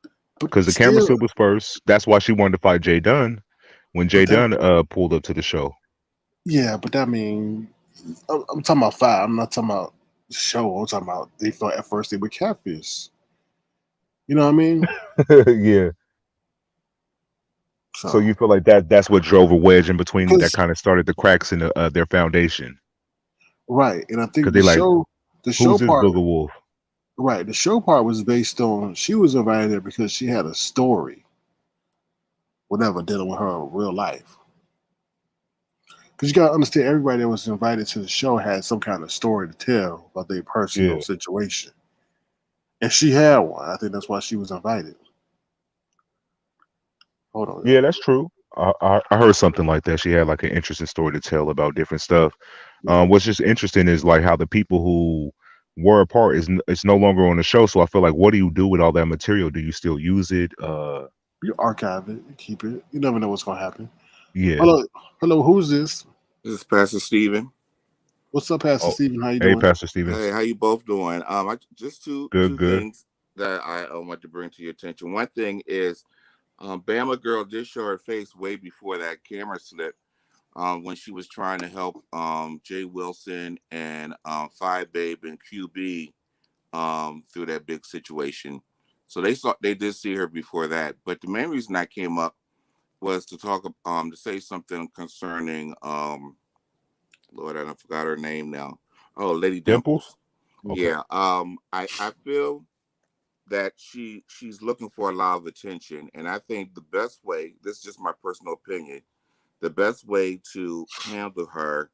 But Because the camera still, slip was first. That's why she wanted to fight Jay Dunn when Jay but that Dunn pulled up to the show. yeah, but I mean, I'm talking about five. I'm not talking about the show. I'm talking about they thought at first they were catfish. You know what I mean? Yeah. So So you feel like that's what drove a wedge in between that because kind of started the cracks in their foundation. right, and I Because think they like, the who's show this part, Booger Wolf? right, the show part was based on she was invited there because she had a story, whatever, dealing with her real life. Because you gotta understand, everybody that was invited to the show had some kind of story to tell about their personal Yeah. situation, and she had one. I think that's why she was invited. Hold on, Yeah, y'all. that's true. I heard something like that. She had like an interesting story to tell about different stuff. Yeah, What's just interesting is like how the people who were a part it's no longer on the show. So I feel like, what do you do with all that material? Do you still use it? you archive it, you keep it. You never know what's gonna happen. Yeah. Hello. Who's this? This is Pastor Steven. What's up, Pastor Oh, Stephen? How you hey, doing? Pastor Steven. Hey, how you both doing? I just two Good, two good. things that I want to bring to your attention. One thing is, Bama girl did show her face way before that camera slip. When she was trying to help Jay Wilson and Five Babe and QB through that big situation. So they did see her before that. But the main reason I came up was to talk to say something concerning Lord, I forgot her name now. Oh, Lady Dimples? Dimples. Okay. Yeah. I feel that she's looking for a lot of attention, and I think the best way, this is just my personal opinion, the best way to handle her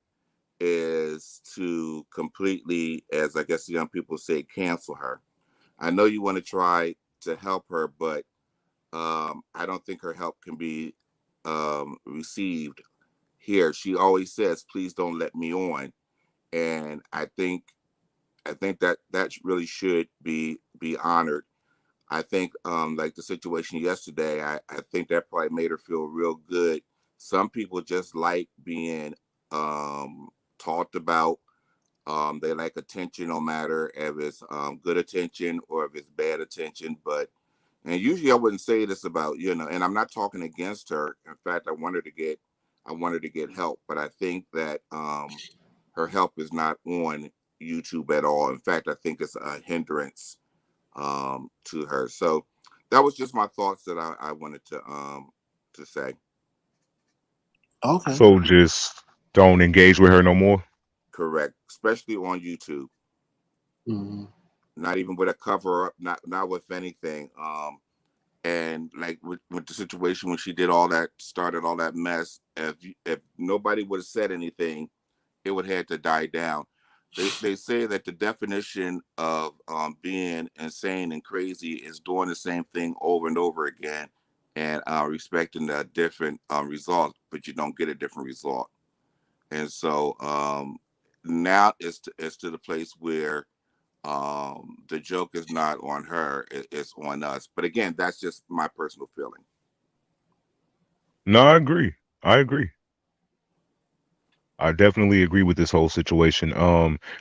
is to completely, as I guess the young people say, cancel her. I know you want to try to help her, but I don't think her help can be received here. She always says, "Please don't let me on," and I think that really should be honored. I think like the situation yesterday, I think that probably made her feel real good. Some people just like being talked about. They like attention, no matter if it's good attention or if it's bad attention. But and usually I wouldn't say this about, and I'm not talking against her. In fact, I want her to get help. But I think that her help is not on YouTube at all. In fact, I think it's a hindrance to her. So that was just my thoughts that I wanted to say. Okay. So just don't engage with her no more. Correct, especially on YouTube. Mhm. Not even with a cover up, not with anything. And like with the situation when she did all that, started all that mess. If nobody would have said anything, it would have had to die down. they say that the definition of being insane and crazy is doing the same thing over and over again and expecting a different result, but you don't get a different result. And so now it's to the place where the joke is not on her, it's on us. But again, that's just my personal feeling. No, I agree. I agree. I definitely agree with this whole situation.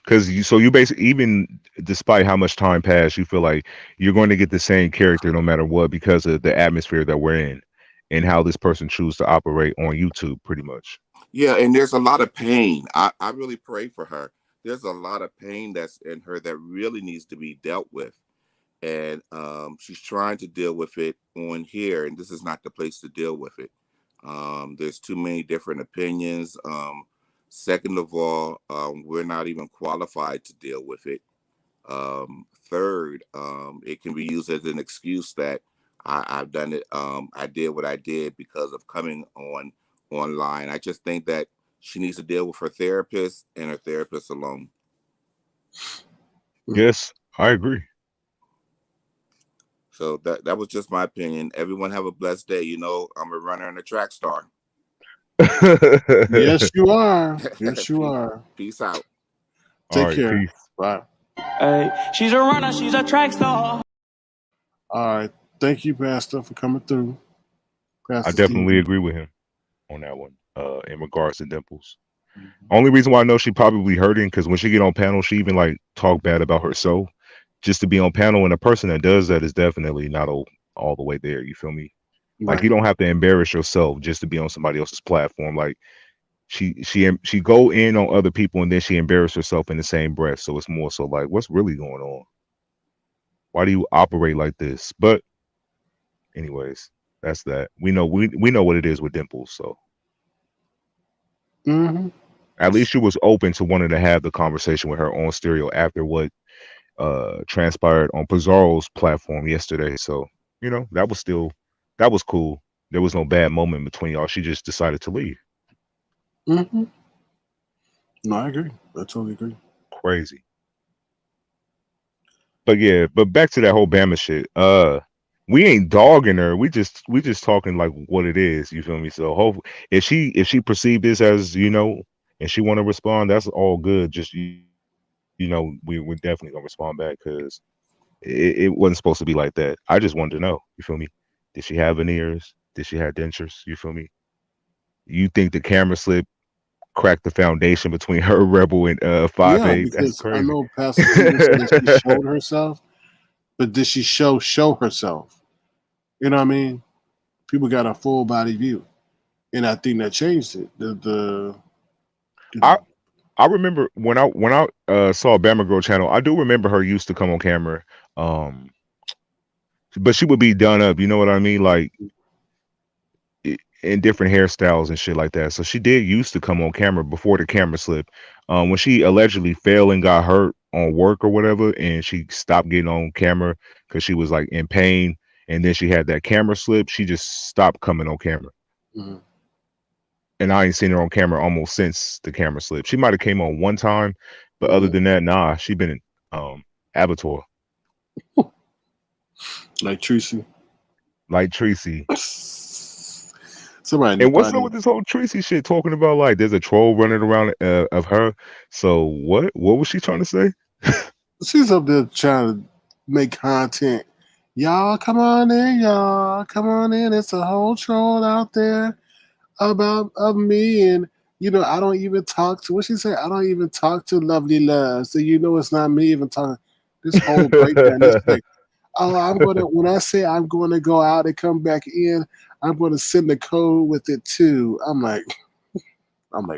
Because you basically, even despite how much time passed, you feel like you're going to get the same character no matter what because of the atmosphere that we're in and how this person chooses to operate on YouTube, pretty much. Yeah, and there's a lot of pain. I really pray for her. There's a lot of pain that's in her that really needs to be dealt with. And she's trying to deal with it on here, and this is not the place to deal with it. There's too many different opinions. Second of all, we're not even qualified to deal with it. Third, it can be used as an excuse that I've done it. I did what I did because of coming online. I just think that she needs to deal with her therapist and her therapist alone. Yes, I agree. So that was just my opinion. Everyone have a blessed day. You know, I'm a runner and a track star. Yes, you are. Yes, you are. Peace out. Take All right, care. peace. Bye. Hey, she's a runner, she's a track star. All right. Thank you, Pastor, for coming through. I Pastor definitely Stevie. agree with him on that one. In regards to Dimples, only reason why I know she probably hurting because when she get on panel, she even like talk bad about herself just to be on panel. And a person that does that is definitely not all the way there. You feel me? Like Right. you don't have to embarrass yourself just to be on somebody else's platform. Like she go in on other people and then she embarrass herself in the same breath. So it's more so like, what's really going on? Why do you operate like this? But anyways, that's that. We know what it is with Dimples. So Mm-hmm. at least she was open to wanting to have the conversation with her on stereo after what transpired on Pizarro's platform yesterday. So, that was cool. There was no bad moment between y'all. She just decided to leave. Mm-hmm. No, I agree. I totally agree. Crazy. But yeah, but back to that whole Bama shit. We ain't dogging her. We just talking like what it is. You feel me? So hope if she perceived this as, and she want to respond, that's all good. Just we're definitely gonna respond back because it wasn't supposed to be like that. I just wanted to know. You feel me? Did she have veneers? Did she have dentures? You feel me? You think the camera slip cracked the foundation between her Rebel and Yeah, 5A? That's because I crazy. know Pastor Stevie said that she showed herself, but did she show herself? You know what I mean? People got a full body view, and I think that changed it. I remember when I saw Bama Girl channel. I do remember her used to come on camera, but she would be done up. You know what I mean? Like in different hairstyles and shit like that. So she did used to come on camera before the camera slip. When she allegedly fell and got hurt on work or whatever, and she stopped getting on camera because she was like in pain, and then she had that camera slip. She just stopped coming on camera. Mm-hmm. And I ain't seen her on camera almost since the camera slip. She might have came on one time, but other than that, nah, she been in Avatar. Like Tracy. Like Tracy. Somebody. And what's up with this whole Tracy shit talking about like there's a troll running around of her? So what was she trying to say? She's up there trying to make content. Y'all come on in, y'all. Come on in. It's a whole troll out there of me, and I don't even talk to what she said. I don't even talk to Lovely Love, so it's not me even talking. This whole breakdown. It's like, oh, when I say I'm gonna go out and come back in, I'm gonna send the code with it too. I'm like,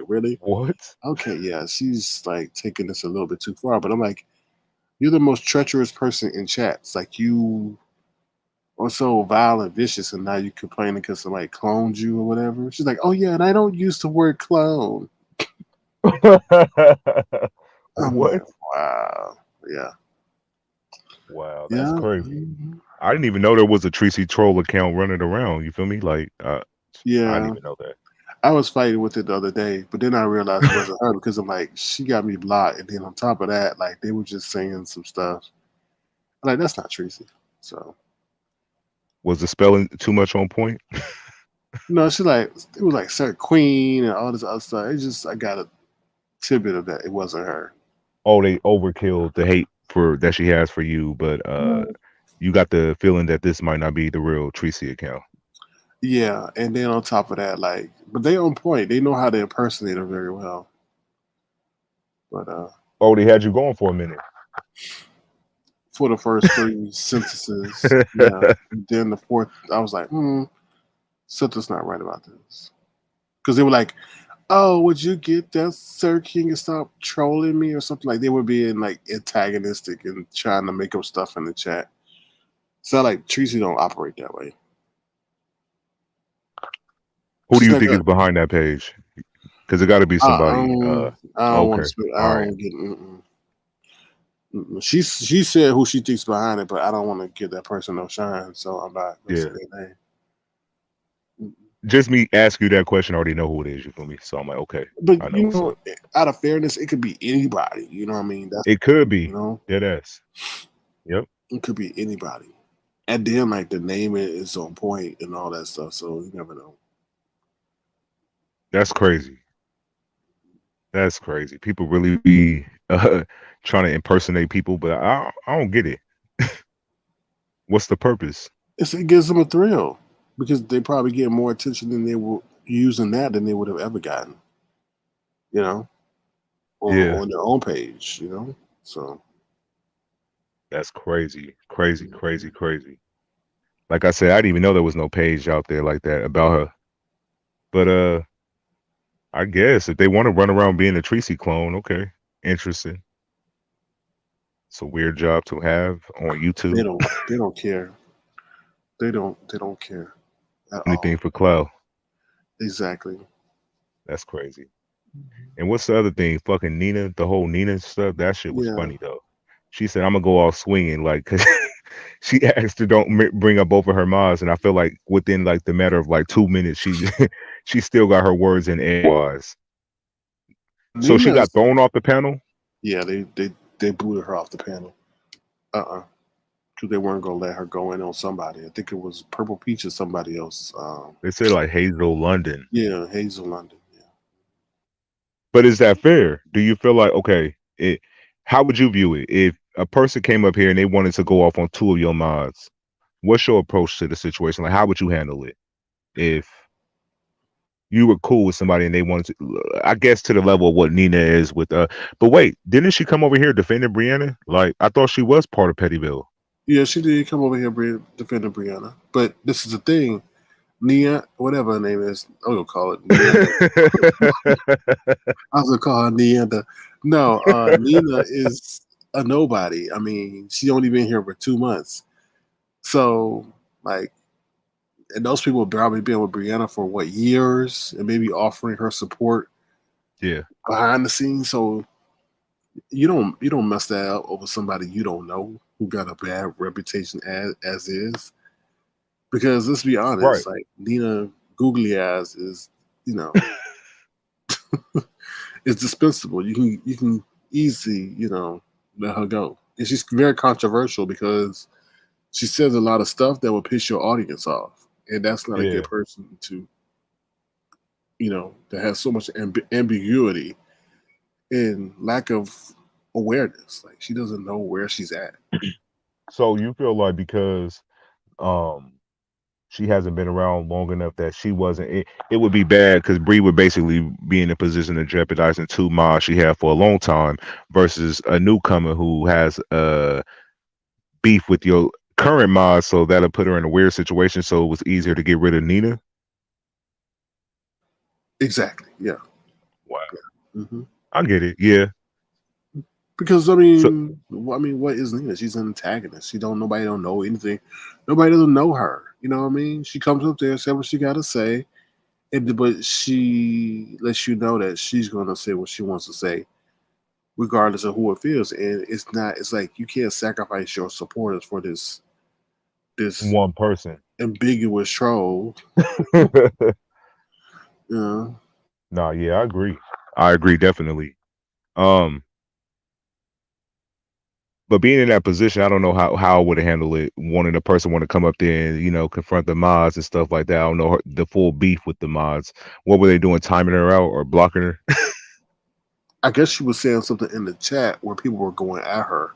really? What? Okay, yeah, she's like taking this a little bit too far, but I'm like, you're the most treacherous person in chats. Like you are so vile and vicious, and now you complaining because somebody cloned you or whatever. She's like, oh yeah, and I don't use the word clone. I'm What? like, wow, yeah, Wow, that's yeah, crazy. I didn't even know there was a Tracy troll account running around. You feel me? Like, I didn't yeah. even know that. I was fighting with it the other day, but then I realized it wasn't her because I'm like, she got me blocked, and then on top of that, like they were just saying some stuff. Like that's not Tracy. So Was the spelling too much on point? no, she like it was like Sir Queen and all this other stuff. It's just I got a tidbit of that. It wasn't her. Oh, they overkilled the hate for that she has for you, but you got the feeling that this might not be the real Tracy account. Yeah, and then on top of that, like, but they on point. They know how to impersonate her very well. But oh, they had you going for a minute. For the first 3 sentences, yeah. Then the fourth, I was like, something's not right about this. Because they were like, "Oh, would you get that, Sir King, and stop trolling me?" or something like. They were being like antagonistic and trying to make up stuff in the chat. So like Tracy don't operate that way. Who do She's you like think is behind that page? Because it got to be somebody. I don't want Okay, to. I all right. don't get. She said who she thinks behind it, but I don't want to give that person no shine, so I'm not gonna say their name. Just me ask you that question, I already know who it is. You feel me? So I'm like, okay, But I know what's up. out of fairness, it could be anybody. You know what I mean? It could be. You know, dead ass. Yep. It could be anybody. And then like the name is on point and all that stuff, so you never know. That's crazy. That's crazy. People really be trying to impersonate people, but I don't get it. What's the purpose? It gives them a thrill because they probably get more attention than they were using that than they would have ever gotten. You know, on their own page. You know, so that's crazy, crazy, crazy, crazy. Like I said, I didn't even know there was no page out there like that about her. But I guess if they want to run around being a Tracy clone, okay, interesting. It's a weird job to have on YouTube. They don't care. They don't care at Anything all. for clout. Exactly. That's crazy. And what's the other thing? Fucking Nina, the whole Nina stuff. That shit was funny though. She said, "I'm gonna go off swinging," like, cause she asked her don't bring up both of her moms, and I feel like within like the matter of like 2 minutes, she still got her words in edgewise. So she got thrown off the panel. Yeah, they booted her off the panel. Because they weren't gonna let her go in on somebody. I think it was Purple Peach or somebody else. They said like Hazel London. Yeah, Hazel London. Yeah. But is that fair? Do you feel like okay? How would you view it if a person came up here and they wanted to go off on 2 of your mods? What's your approach to the situation? Like, how would you handle it if you were cool with somebody and they wanted to? I guess to the level of what Nina is with. But wait, didn't she come over here defending Brianna? Like, I thought she was part of Pettyville. Yeah, she did come over here defending Brianna. But this is the thing. Nia, whatever her name is, I'm gonna call it Nia. I was gonna call her Nia. No, Nina is a nobody. I mean, she only been here for 2 months. So, like, and those people have probably been with Brianna for what, years, and maybe offering her support. Yeah. Behind the scenes. So you don't mess that up over somebody you don't know who got a bad reputation as is. Because let's be honest, like Nina Googly Eyes is, it's dispensable. You can easily, let her go. And she's very controversial because she says a lot of stuff that will piss your audience off. And that's not a good person to, that has so much ambiguity and lack of awareness. Like she doesn't know where she's at. So you feel like because she hasn't been around long enough that she wasn't it would be bad because Bree would basically be in a position of jeopardizing 2 mods she had for a long time versus a newcomer who has beef with your current mod, so that'll put her in a weird situation, so it was easier to get rid of Nina. Exactly. Yeah. Wow. Yeah. Mm-hmm. I get it. Yeah. Because what is Nina? She's an antagonist. Nobody don't know anything. Nobody doesn't know her. You know what I mean? She comes up there, says what she got to say, but she lets you know that she's going to say what she wants to say, regardless of who it feels. And it's not. It's like you can't sacrifice your supporters for this one person ambiguous troll. Yeah. Nah, yeah, I agree. I agree definitely. Um, but being in that position, I don't know how I would have handled it. Wanting a person want to come up there and confront the mods and stuff like that. I don't know the full beef with the mods. What were they doing? Timing her out or blocking her? I guess she was saying something in the chat where people were going at her,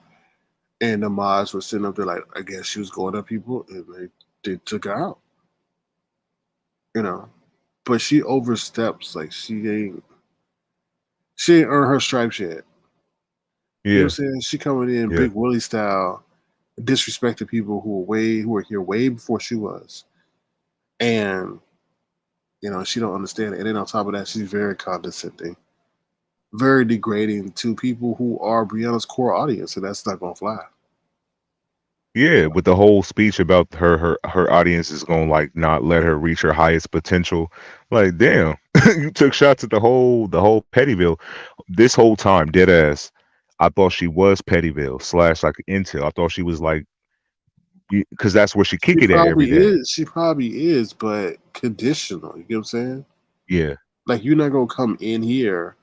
and the mods were sitting up there like, I guess she was going at people, and they took her out. You know, but she oversteps. Like she ain't earned her stripes yet. You know what I'm Yeah, saying? She coming in yeah, Big Willie style, disrespecting people who were here way before she was, and she don't understand it. And then on top of that, she's very condescending, very degrading to people who are Brianna's core audience, and that's not gonna fly. yeah. With the whole speech about her audience is gonna like not let her reach her highest potential. Like, damn, you took shots at the whole Pettyville this whole time, dead ass. I thought she was Pettyville slash like Intel. I thought she was like because that's where she She kick it at every probably day. is. She probably is, but conditional. You get what I'm saying? Yeah, Like you're not gonna come in here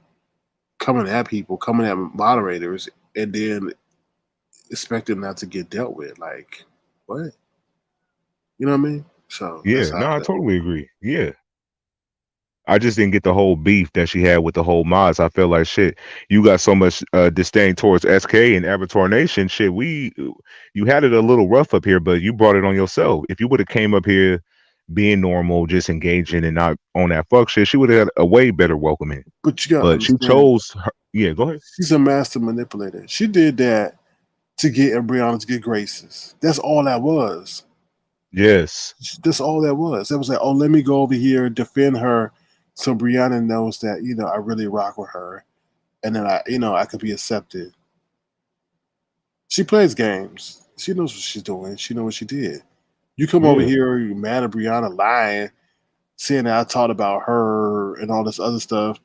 coming at people, coming at moderators, and then expect them not to get dealt with. Like what? You know what I mean? So that's yeah. how I No, I feel. totally agree. Yeah. I just didn't get the whole beef that she had with the whole mods. I feel like shit. You got so much disdain towards SK and Avatar Nation. Shit, you had it a little rough up here, but you brought it on yourself. If you would have came up here being normal, just engaging and not on that fuck shit, she would have had a way better welcoming. But you gotta But she understand, chose her. Yeah, go ahead. she's a master manipulator. She did that to get Brianna to get graces. That's all that was. Yes. That's all that was. It was like, oh, let me go over here defend her, so Brianna knows that I really rock with her, and then I could be accepted. She plays games. She knows what she's doing. She knows what she did. You come over Yeah. here, you mad at Brianna lying, saying that I taught about her and all this other stuff,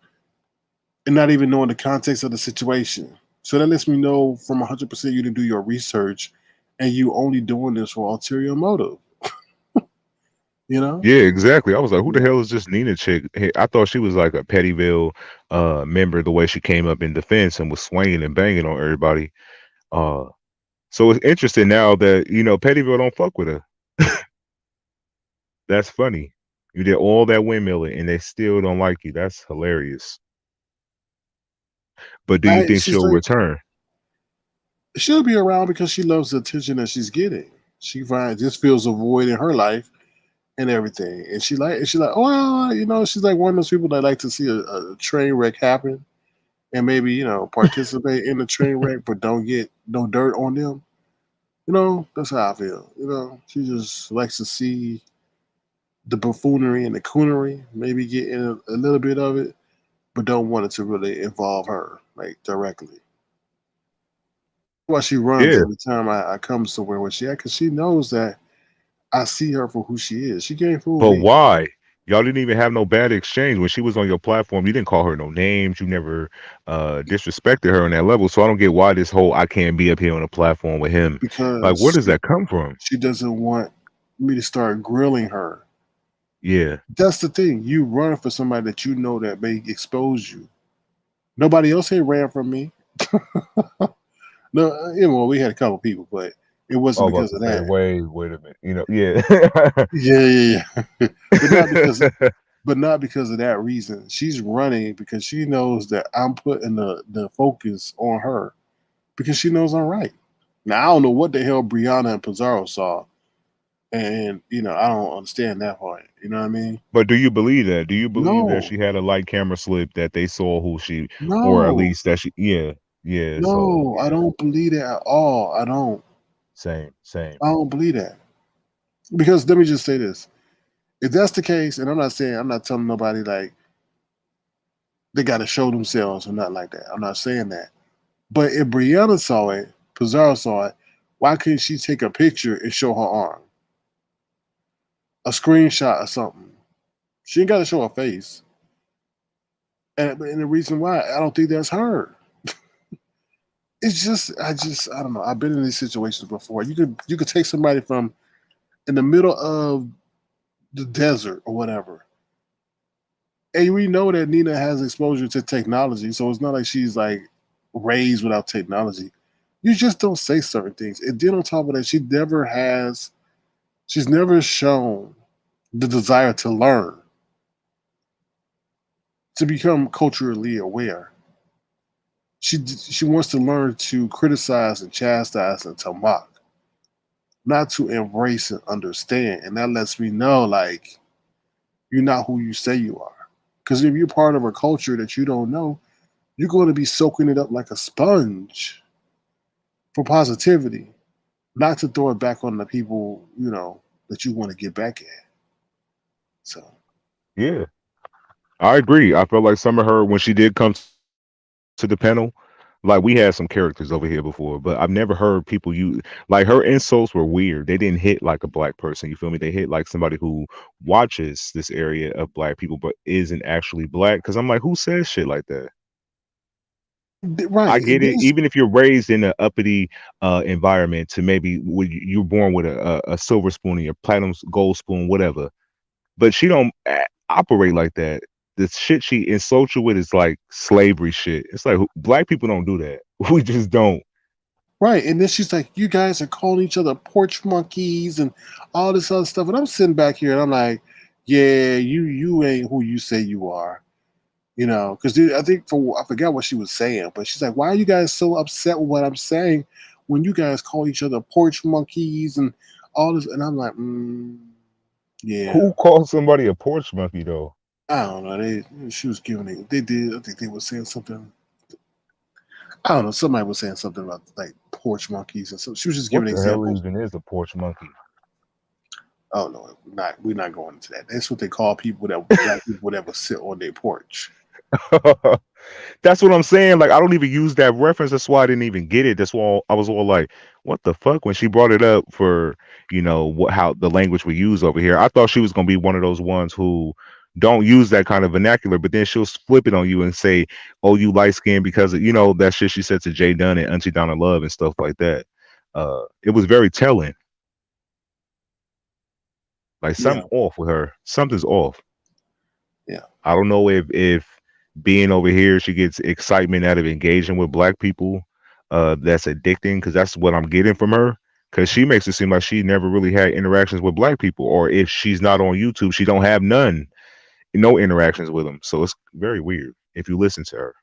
and not even knowing the context of the situation. So that lets me know from 100% you didn't do your research, and you only doing this for ulterior motive. You know? Yeah, exactly. I was like, who the Yeah. hell is this Nina chick? Hey, I thought she was like a Pettyville member the way she came up in defense and was swinging and banging on everybody. Uh so it's interesting now that Pettyville don't fuck with her. That's funny. You did all that windmilling and they still don't like you. That's hilarious. But do you think She's she'll like, return? she'll be around because she loves the attention that she's getting. She finds this fills a void in her life and everything, and she like, oh, well, she's like one of those people that like to see a train wreck happen, and maybe participate in the train wreck, but don't get no dirt on them. That's how I feel. She just likes to see the buffoonery and the coonery, maybe get in a little bit of it, but don't want it to really involve her like directly. Why she runs Yeah. every time I come somewhere where she at, because she knows that I see her for who she is. She can't fool But me. why? Y'all didn't even have no bad exchange when she was on your platform. You didn't call her no names. You never disrespected her on that level. So I don't get why this whole I can't be up here on a platform with him. Like, where Because does that come from? she doesn't want me to start grilling her. Yeah. That's the thing. You run for somebody that you know that may expose you. Nobody else here ran from me. No, well, we had a couple people, but it I wasn't was about because to of say, that. wait a minute. Yeah. Yeah. but not because but not because of that reason. She's running because she knows that I'm putting the focus on her because she knows I'm right. Now I don't know what the hell Brianna and Pizarro saw, and I don't understand that part. You know what I mean? But do you believe that? Do you believe that No, she had a light camera slip that they saw who she, or at no, least that she, yeah. So no. I yeah, don't believe that at all. I don't. same. I don't believe that because let me just say this: if that's the case, and I'm not telling nobody like they got to show themselves or nothing like that. I'm not saying that. But if Brianna saw it, Pizarro saw it, why couldn't she take a picture and show her arm? A screenshot or something. She ain't got to show her face. And the reason why, I don't think that's her. It's just, I don't know. I've been in these situations before. You could take somebody from in the middle of the desert or whatever, And we know that Nina has exposure to technology, so it's not like she's like raised without technology. You just don't say certain things. And then on top of that, she's never shown the desire to learn, to become culturally aware. She wants to learn to criticize and chastise and to mock, not to embrace and understand. And that lets me know, like, you're not who you say you are. Because if you're part of a culture that you don't know, you're going to be soaking it up like a sponge for positivity, not to throw it back on the people, that you want to get back at. So, Yeah, I agree. I felt like some of her when she did come to the panel, like we had some characters over here before, but I've never heard people use like her insults were weird. They didn't hit like a black person. You feel me? They hit like somebody who watches this area of black people but isn't actually black. Because I'm like, who says shit like that? I right. get it. Even if you're raised in an uppity environment, to maybe when you're born with a silver spoon or your platinum gold spoon, whatever. But she don't operate like that. The shit she insults you with is like slavery shit. It's like black people don't do that. We just don't. Right. And then she's like, you guys are calling each other porch monkeys and all this other stuff. And I'm sitting back here and I'm like, yeah, you ain't who you say you are. Because I think I forgot what she was saying, but she's like, why are you guys so upset with what I'm saying when you guys call each other porch monkeys and all this? And I'm like, yeah. Who calls somebody a porch monkey though? I don't know. She was giving it. They did. I think they were saying something. I don't know. Somebody was saying something about like porch monkeys and so she was just What giving the hell examples. even is a porch monkey? Oh no, we're not going into that. That's what they call people that black people that would sit on their porch. That's what I'm saying. Like I don't even use that reference. That's why I didn't even get it. That's why I was all like, "What the fuck?" When she brought it up for how the language we use over here. I thought she was gonna be one of those ones who don't use that kind of vernacular, but then she'll flip it on you and say, "Oh, you light skinned because of that shit she said to Jay Dunn and Auntie Donna Love and stuff like that." It was very telling. Like Yeah, something off with her. Something's off. yeah. I don't know if being over here she gets excitement out of engaging with black people. That's addicting because that's what I'm getting from her. Because she makes it seem like she never really had interactions with black people, or if she's not on YouTube, she don't have no interactions with them. So it's very weird if you listen to her.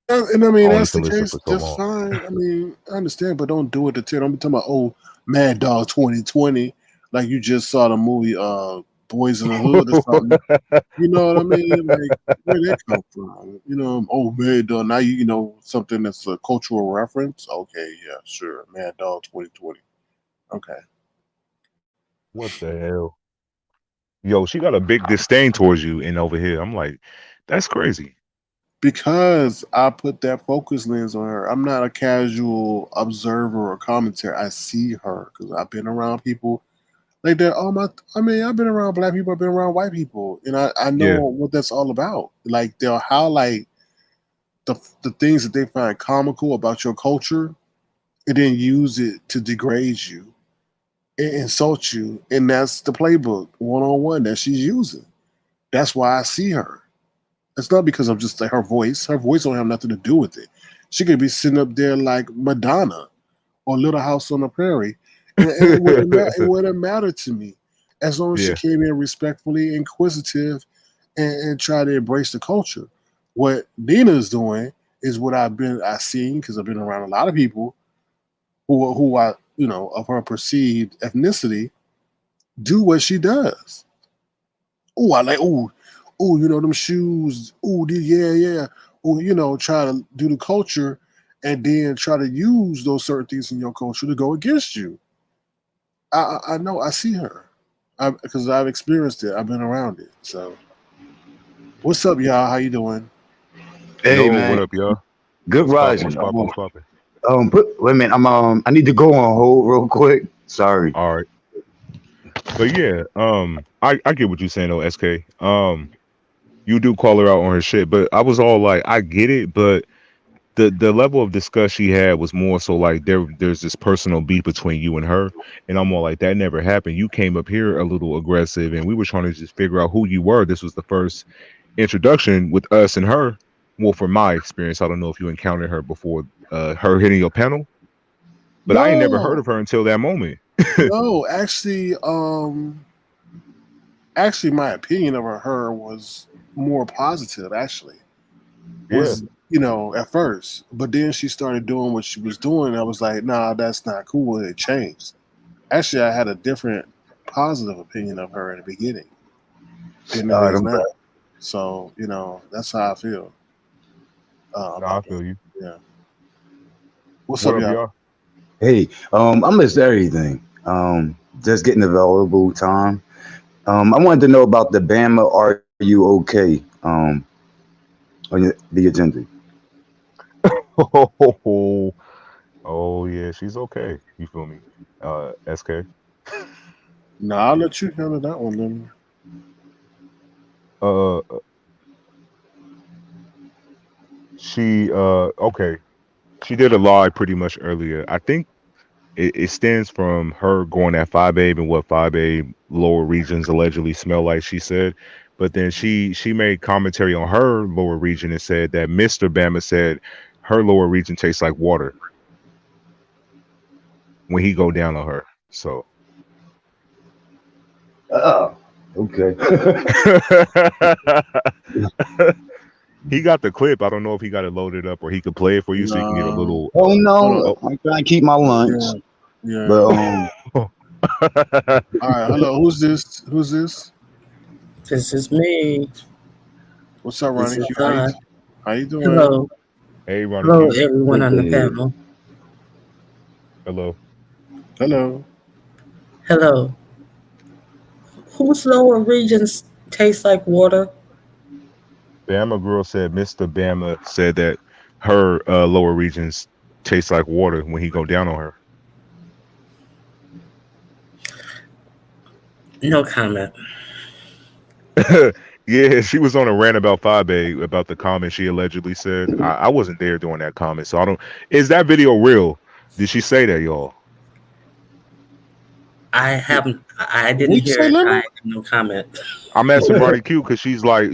And I mean, I only that's can the listen case. for so That's long. fine. I mean, I understand, but don't do it to 10. I'm talking about, Mad Dog 2020, like you just saw the movie Boys in the Hood or something. You know what I mean? Like, where that come from? Mad Dog. Now you know something that's a cultural reference. Okay, yeah, sure. Mad Dog 2020. Okay. What the hell? Yo, she got a big disdain towards you in over here. I'm like, that's crazy. Because I put that focus lens on her. I'm not a casual observer or commentator. I see her because I've been around people like that. I've been around black people, I've been around white people, and I know Yeah. what that's all about. Like they'll highlight the things that they find comical about your culture and then use it to degrade you and insult you. And that's the playbook 101 that she's using. That's why I see her. It's not because of just like her voice. Her voice don't have nothing to do with it. She could be sitting up there like Madonna or Little House on the Prairie, and it wouldn't matter to me as long as she Yeah. came in respectfully, inquisitive, and try to embrace the culture. What Nina is doing is what I've seen because I've been around a lot of people who I of her perceived ethnicity do what she does. Oh, I like them shoes. Oh, yeah, yeah. Oh, try to do the culture and then try to use those certain things in your culture to go against you. I know. I see her because I've experienced it. I've been around it. So, what's up, y'all? How you doing? Hey Yo, what man, up, y'all? good What's poppin'? rising. What's poppin'? What's poppin'? Wait a minute. I need to go on hold real quick. Sorry. All right. But yeah, I get what you're saying though, SK. You do call her out on her shit, but I was all like, I get it, but the level of disgust she had was more so like there's this personal beef between you and her, and I'm more like that never happened. You came up here a little aggressive, and we were trying to just figure out who you were. This was the first introduction with us and her. Well, from my experience, I don't know if you encountered her before, her hitting your panel, but I ain't never heard No, of her until that moment. no, actually, my opinion of her was more positive. Actually, Yeah, was at first, but then she started doing what she was doing. I was like, nah, that's not cool. And it changed. Actually, I had a different positive opinion of her in the beginning than it All right, is I'm back. now. So that's how I feel nah, I about that. feel you. Yeah. What's What up, up, y'all? y'all? Hey, I missed everything. Just getting available time. I wanted to know about the Bama. Are you okay? On the agenda. Oh yeah, she's okay. You feel me? SK. Nah, I'll let you handle that one then. Uh, she okay. She did a live pretty much earlier. I think it stems from her going at Phi Babe and what Phi Babe lower regions allegedly smell like. She said, but then she made commentary on her lower region and said that Mr. Bama said her lower region tastes like water when he go down on her. So Oh, okay. he got the clip. I don't know if he got it loaded up or he could play it for you so you can get a No. little. Oh Hold on. no, Oh, I'm trying to keep my lunch, yeah. but Yeah. All right. Hello. Who's this? Who's this? This is me. What's up, This Ronnie is Q? God. How you doing? Hello. Hey, Ronnie Hello, Q. everyone good on to the hear. panel. Hello. Hello. Hello. Whose lower regions taste like water? Bama girl said Mr. Bama said that her lower regions taste like water when he go down on her. No comment. Yeah, she was on a rant about Phi Babe about the comment she allegedly said. I wasn't there during that comment, so I don't. Is that video real? Did she say that, y'all? I didn't What'd you hear say, it. I Lemon? have no comment. I'm asking Ronnie Q because she's like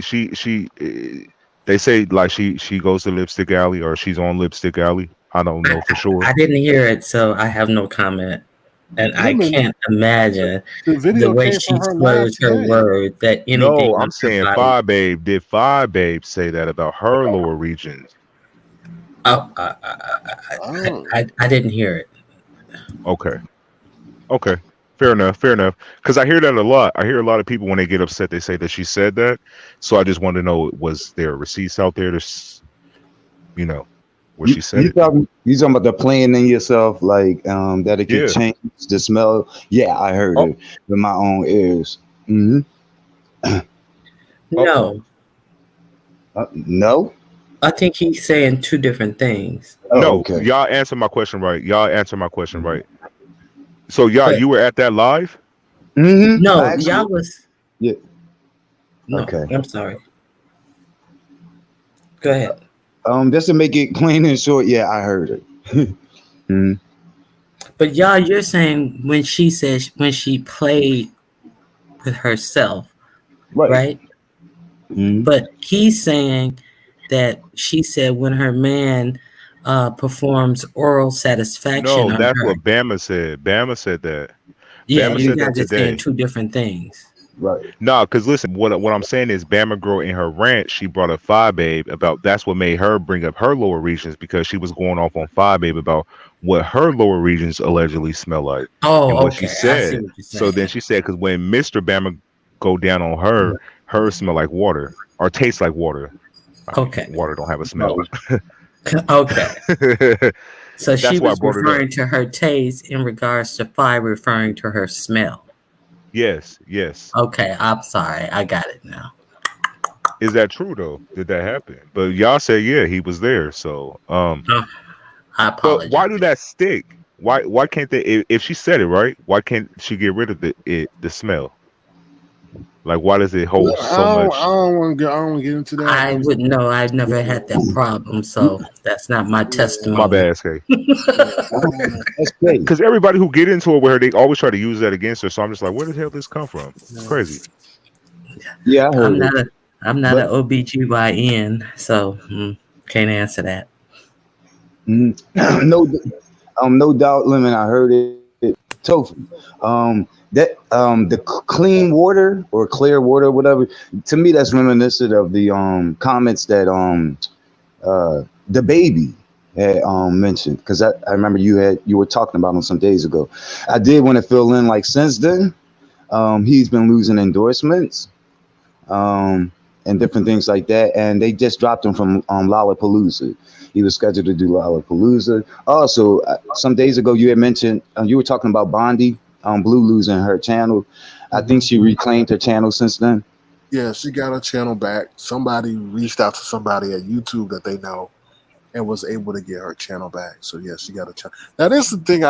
they say like she goes to Lipstick Alley or she's on Lipstick Alley. I don't know for sure. I didn't hear it, so I have no comment. And I Lemon. can't imagine The the video way came she from her live slurs her today. words that anything No, on I'm her saying body. Phi Babe. Did Phi Babe say that about her lower regions? Oh, Oh. I didn't hear it. Okay. Okay. Fair enough. Fair enough. Because I hear that a lot. I hear a lot of people when they get upset, they say that she said that. So I just want to know, was there receipts out there where she said You it? talking about the playing in yourself, like that it could Yeah. change the smell. Yeah, I heard Oh, it with my own ears. Hmm. No, No. I think he's saying two different things. Oh, no. okay. Y'all answer my question right. Y'all answer my question right. So y'all, But you were at that live? Mm-hmm. no, Actually, y'all was yeah. no. Okay. I'm sorry. Go ahead. Just to make it plain and short, yeah, I heard it. Mhm. But y'all, you're saying when she played with herself, Right. right? Mhm. But he's saying that she said when her man performs oral satisfaction No, on that's her. what Bama said. Bama said that. Yeah, Bama you said that guys are saying today. two different things. Right. No, because listen, what I'm saying is Bama girl in her rant, she brought up Phi Babe about that's what made her bring up her lower regions because she was going off on Phi Babe about what her lower regions allegedly smell like and Oh, what she okay. I see said. what you're So then saying. she said because when Mr. Bama go down on her, her smell like water or taste like water. I mean, Okay. water don't have a smell. Okay. So she That's why I was brought it up. referring to her taste in regards to Phi referring to her smell. Yes, yes. Okay, I'm sorry. I got it now. Is that true though? Did that happen? But y'all said yeah, he was there. So I but apologize. why do that stick? Why can't they if she said it right, why can't she get rid of the smell? Like, why does it hold so I much? don't want to get into that. I wouldn't know. I've never had that problem, so that's not my My testimony. bad, SK. That's great. Because everybody who get into it with her, they always try to use that against her. So I'm just like, where the hell did this come from? It's crazy. Yeah, I heard it. I'm not an OBGYN, so can't answer that. No doubt, Lemon. I heard it. Tofu. The clean water or clear water, whatever. To me, that's reminiscent of the comments that the baby had mentioned, because I remember you were talking about him some days ago. I did want to fill in, like, since then, he's been losing endorsements. And different things like that. And they just dropped him from Lollapalooza. He was scheduled to do Lollapalooza. Also, some days ago, you had mentioned, you were talking about Bondi, Blue losing her channel. I think she reclaimed her channel since then. Yeah, she got her channel back. Somebody reached out to somebody at YouTube that they know and was able to get her channel back. So yeah, she got a channel. Now this is the thing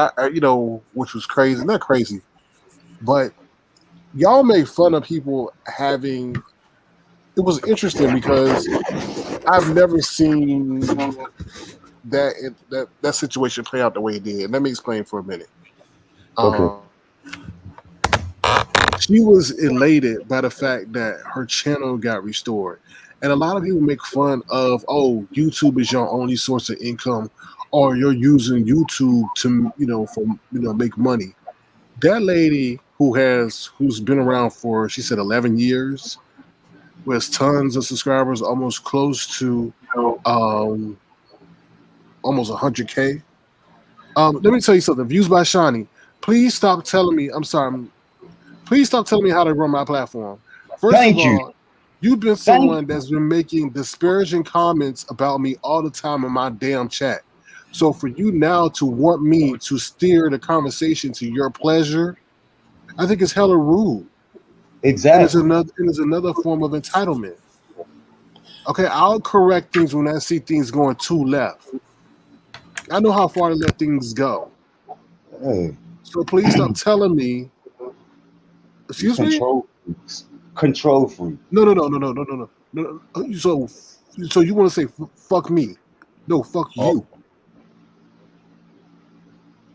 which was crazy. Not crazy, but y'all make fun of people having. It was interesting because I've never seen that situation play out the way it did. Let me explain for a minute. Okay. She was elated by the fact that her channel got restored. And a lot of people make fun of, oh, YouTube is your only source of income, or you're using YouTube to, make money. That lady who's been around for, she said, 11 years, who has tons of subscribers, almost close to almost 100K. Let me tell you something. Views by Shawnee. Please stop telling me. I'm sorry. Please stop telling me how to run my platform. First of all, you've been someone that's been making disparaging comments about me all the time in my damn chat. So for you now to want me to steer the conversation to your pleasure, I think it's hella rude. Exactly. And it's another form of entitlement. Okay, I'll correct things when I see things going too left. I know how far to let things go. Hey. So please stop telling me. Excuse me? Control freak. No. So you want to say fuck me? No, fuck you.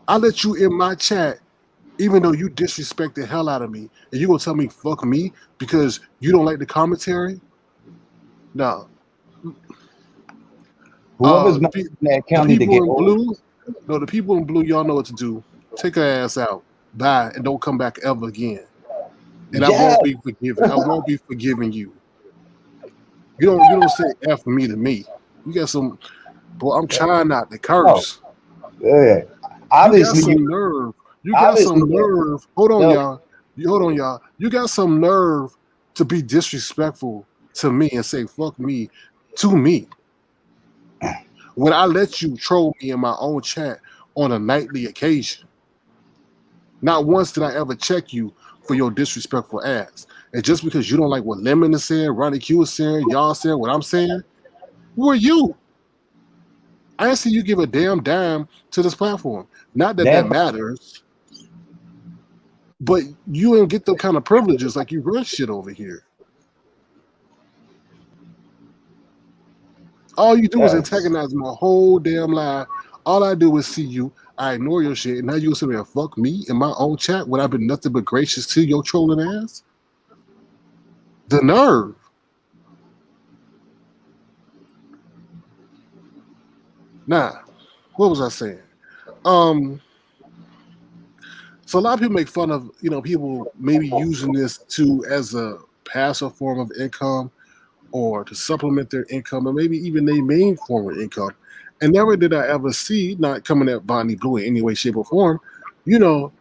I let you in my chat, even though you disrespect the hell out of me, and you gonna tell me fuck me because you don't like the commentary? No. Whoever's The that county to people get in old. blue. No, the people in blue. Y'all know what to do. Take her ass out. Bye, and don't come back ever again. And I won't be forgiven. I won't be forgiving you. You don't say F me to me. You got some. Boy, I'm trying not to curse. Yeah. You got Obviously, some nerve. You got some nerve. Hold on, y'all. You got some nerve to be disrespectful to me and say fuck me to me. When I let you troll me in my own chat on a nightly occasion. Not once did I ever check you for your disrespectful ass. And just because you don't like what Lemon is saying, Ronnie Q is saying, y'all saying what I'm saying, who are you? I didn't see you give a damn dime to this platform. Not that matters, but you don't get the kind of privileges like you run shit over here. All you do is antagonize my whole damn life. All I do is see you. I ignore your shit, and now you sit there and fuck me in my own chat when I've been nothing but gracious to your trolling ass. The nerve. Nah, what was I saying? So a lot of people make fun of, people maybe using this as a passive form of income or to supplement their income or maybe even their main form of income. And never did I ever see, not coming at Bonnie Blue in any way, shape, or form, you know,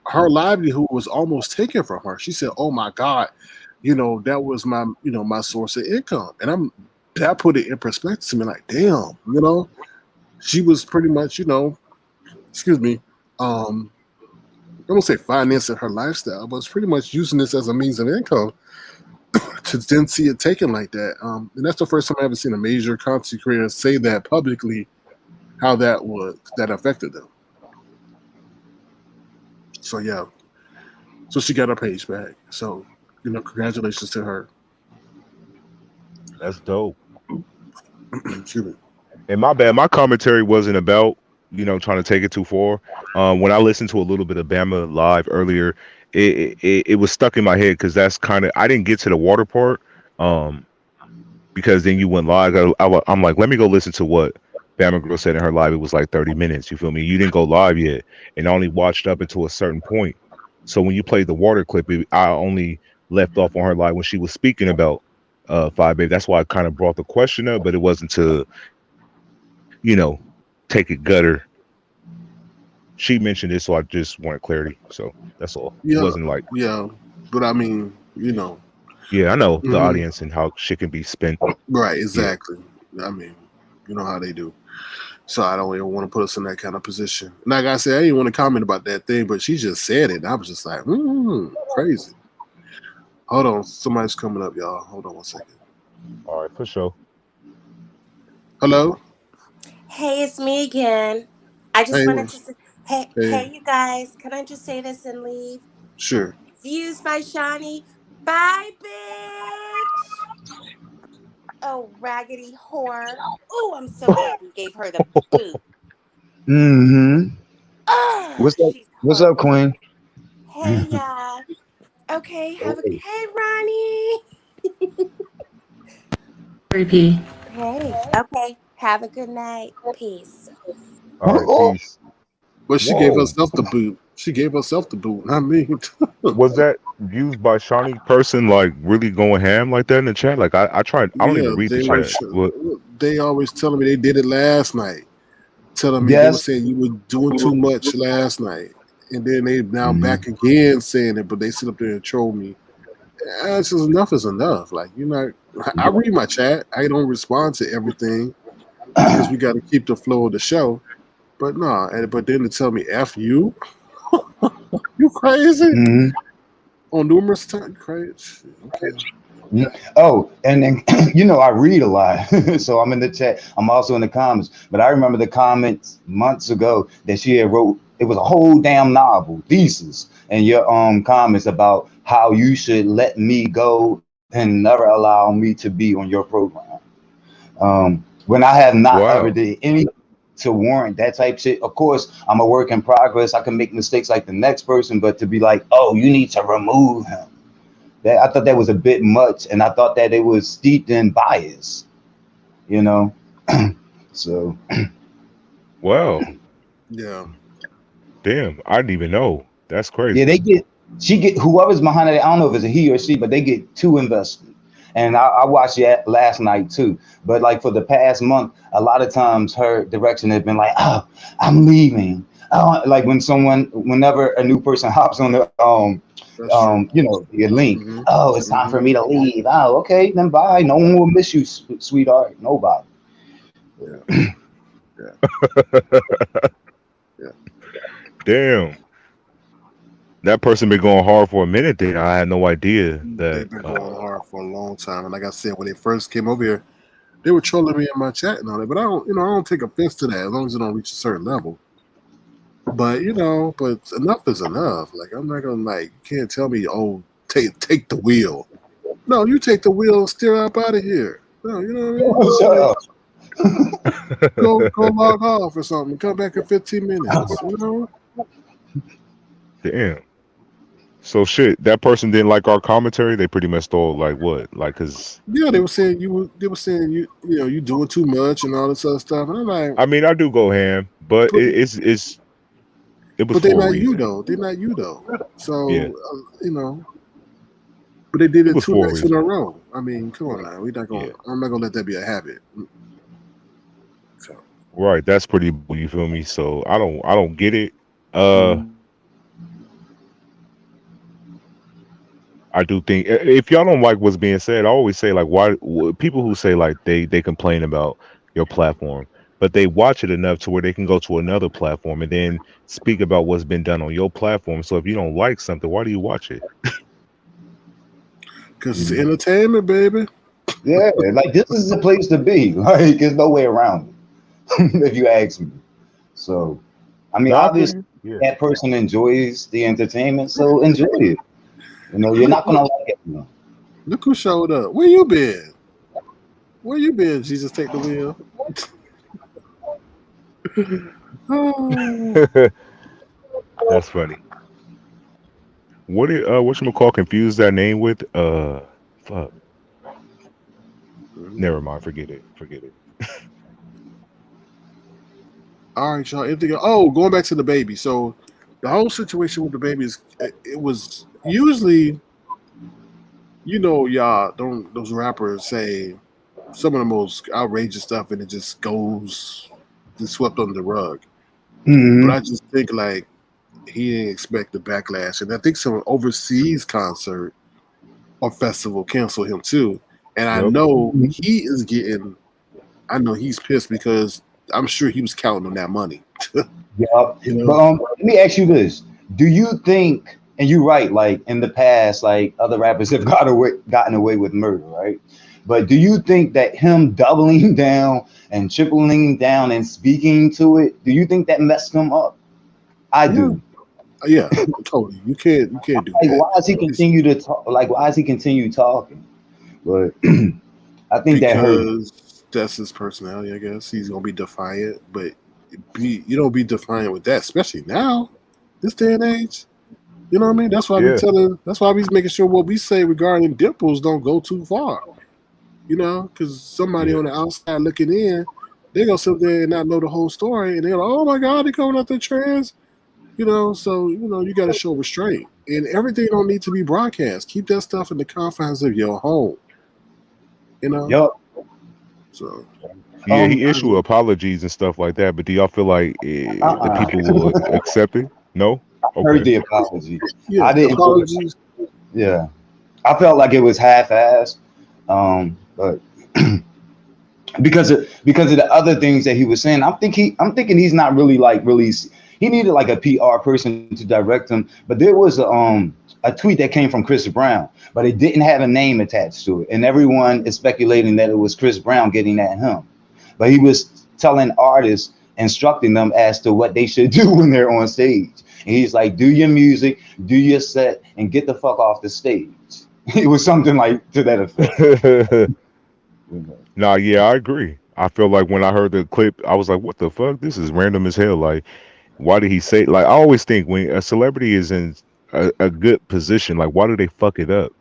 her livelihood was almost taken from her. She said, "Oh my God, that was my, my source of income." And that put it in perspective to me, like, damn, she was pretty much, excuse me, I won't say financing her lifestyle, but it's pretty much using this as a means of income to then see it taken like that. And that's the first time I ever seen a major content creator say that publicly, how that affected them. So yeah, So she got her page back. So, congratulations to her. That's dope. Excuse me. And my bad, my commentary wasn't about trying to take it too far. When I listened to a little bit of Bama live earlier, it was stuck in my head because that's kind of I didn't get to the water part. Because then you went live. I'm like, let me go listen to what Bama Girl said in her live. It was like 30 minutes. You feel me? You didn't go live yet, and I only watched up until a certain point. So when you played the water clip, I only left off on her live when she was speaking about Five Baby. That's why I kind of brought the question up, but it wasn't to take it gutter. She mentioned it, so I just wanted clarity. So that's all. It Yeah, wasn't like but I mean, yeah, I know the mhm. audience and how shit can be spent. Right, Yeah. exactly. I mean, you know how they do. So I don't even want to put us in that kind of position. Like I said, I didn't want to comment about that thing, but she just said it. And I was just like, crazy. Hold on, somebody's coming up, y'all. Hold on one second. All right, for sure. Hello. Hey, it's me again. I just Hey, wanted to say, hey, hey, hey, you guys, can I just say this and leave? sure. Views by Shawnee. Bye, bitch. Oh, raggedy whore. Oh, I'm so glad you gave her the boot. Mm-hmm. Oh, she's What's up, horrible. Queen? Hey, yeah. Okay, Oh. hey, Ronnie. Repeat. Hey, okay, have a good night. Peace. All right, peace. But she gave Whoa. herself the boot. She gave herself the boot. I mean, Was that used by Shawnee person like really going ham like that in the chat? Like I tried. I don't yeah, even read the chat. What? they always telling me they did it last night. Telling me they were Yes. saying you were doing too much last night, and then they now Mhm. back again saying it, but they sit up there and troll me. It's just enough is enough. Like I read my chat. I don't respond to everything because we got to keep the flow of the show. But no, but then to tell me "f you," you crazy Mhm. on numerous times, crazy. Okay. Oh, and then I read a lot, so I'm in the chat. I'm also in the comments. But I remember the comments months ago that she had wrote. It was a whole damn novel thesis, and your comments about how you should let me go and never allow me to be on your program. When I have not ever Wow. did any to warrant that type shit. Of course, I'm a work in progress. I can make mistakes like the next person, but to be like, oh, you need to remove him. That I thought that was a bit much, and I thought that it was steeped in bias. You know, so Wow. Yeah. Damn. I didn't even know. That's yeah, crazy. they get she get whoever's behind it. I don't know if it's a he or she, but they get too invested. And I watched it last night too. But like for the past month, a lot of times her direction has been like, "Oh, I'm leaving." Oh, like whenever a new person hops on the That's true. your link. Hmm. Oh, it's time Hmm. for me to leave. Oh, okay, then bye. No one will miss you, sweetheart. Nobody. Yeah. Yeah. Yeah. Damn. That person been going hard for a minute. Then I had no idea that. They've been going hard for a long time, and like I said, when they first came over here, they were trolling me in my chat and all that. But I don't take offense to that as long as it don't reach a certain level. But but enough is enough. Like I'm not gonna you can't tell me, oh, take the wheel. No, you take the wheel and steer up out of here. No, you know what I mean? Just Shut up. go log off or something. Come back in 15 minutes. Damn. So shit. That person didn't like our commentary. They pretty much thought like what? Like cause. Yeah, they were saying you doing too much and all this other stuff. And I'm like, I mean, I do go ham, but but it was but they're for a not you reason. though. They're not you though. Yeah. So but they did It it was two for a nights in reason. a row. I mean, come on Right. now. Yeah. I'm not gonna let that be a habit. So Right. That's pretty. You feel me? So I don't get it. Uh. I do think if y'all don't like what's being said, I always say like why people who say like they complain about your platform, but they watch it enough to where they can go to another platform and then speak about what's been done on your platform. So if you don't like something, why do you watch it? because it's entertainment, baby. Yeah, like this is the place to be. Like there's no way around it, if you ask me. So, I mean, No, I feel obviously, you. that person enjoys the entertainment, so enjoy it. You know, you're not gonna like it. You know? Look who showed up. Where you been? Where you been? Jesus, take the wheel. Oh. That's funny. What did whatchamacall confuse that name with? Fuck. Never mind. Forget it. Forget it. All right, y'all. Anything else? Oh, going back to the baby. So the whole situation with the baby is it was usually, y'all don't those rappers say some of the most outrageous stuff and it just goes just swept under the rug. But I just think like he didn't expect the backlash. And I think some overseas concert or festival canceled him too. And I Yep. know he's pissed because I'm sure he was counting on that money. Yup. You know? But let me ask you this: do you think? And you're right. Like in the past, like other rappers have gotten away with murder, right? But do you think that him doubling down and tripling down and speaking to it, do you think that messed him up? I do. Yeah, totally. You can't do Like, that. why does he continue to talk? Like, why does he continue talking? But I think that hurt. Because that's his personality, I guess. He's gonna be defiant, but you don't be defiant with that, especially now, this day and age. You know what I mean? That's why Yeah. that's why he's making sure what we say regarding dimples don't go too far. Because somebody on the outside looking in, they gonna sit there and not know the whole story, and they're like, "Oh my God, they coming out there trans." So you got to show restraint, and everything don't need to be broadcast. Keep that stuff in the confines of your home. Yup. So. Yeah, he issued apologies and stuff like that. But do y'all feel like the people will accept it? No. I heard the apology. Yeah, I didn't. apologies. Yeah, I felt like it was half-assed, but because of the other things that he was saying, I'm thinking he's not really he needed like a PR person to direct him. But there was a tweet that came from Chris Brown, but it didn't have a name attached to it, and everyone is speculating that it was Chris Brown getting at him. But he was telling artists, instructing them as to what they should do when they're on stage. And he's like, do your music, do your set, and get the fuck off the stage. It was something like to that effect. Nah, yeah, I agree. I feel like when I heard the clip, I was like, what the fuck? This is random as hell. Like, why did he say, like, I always think when a celebrity is in a good position, like, why do they fuck it up?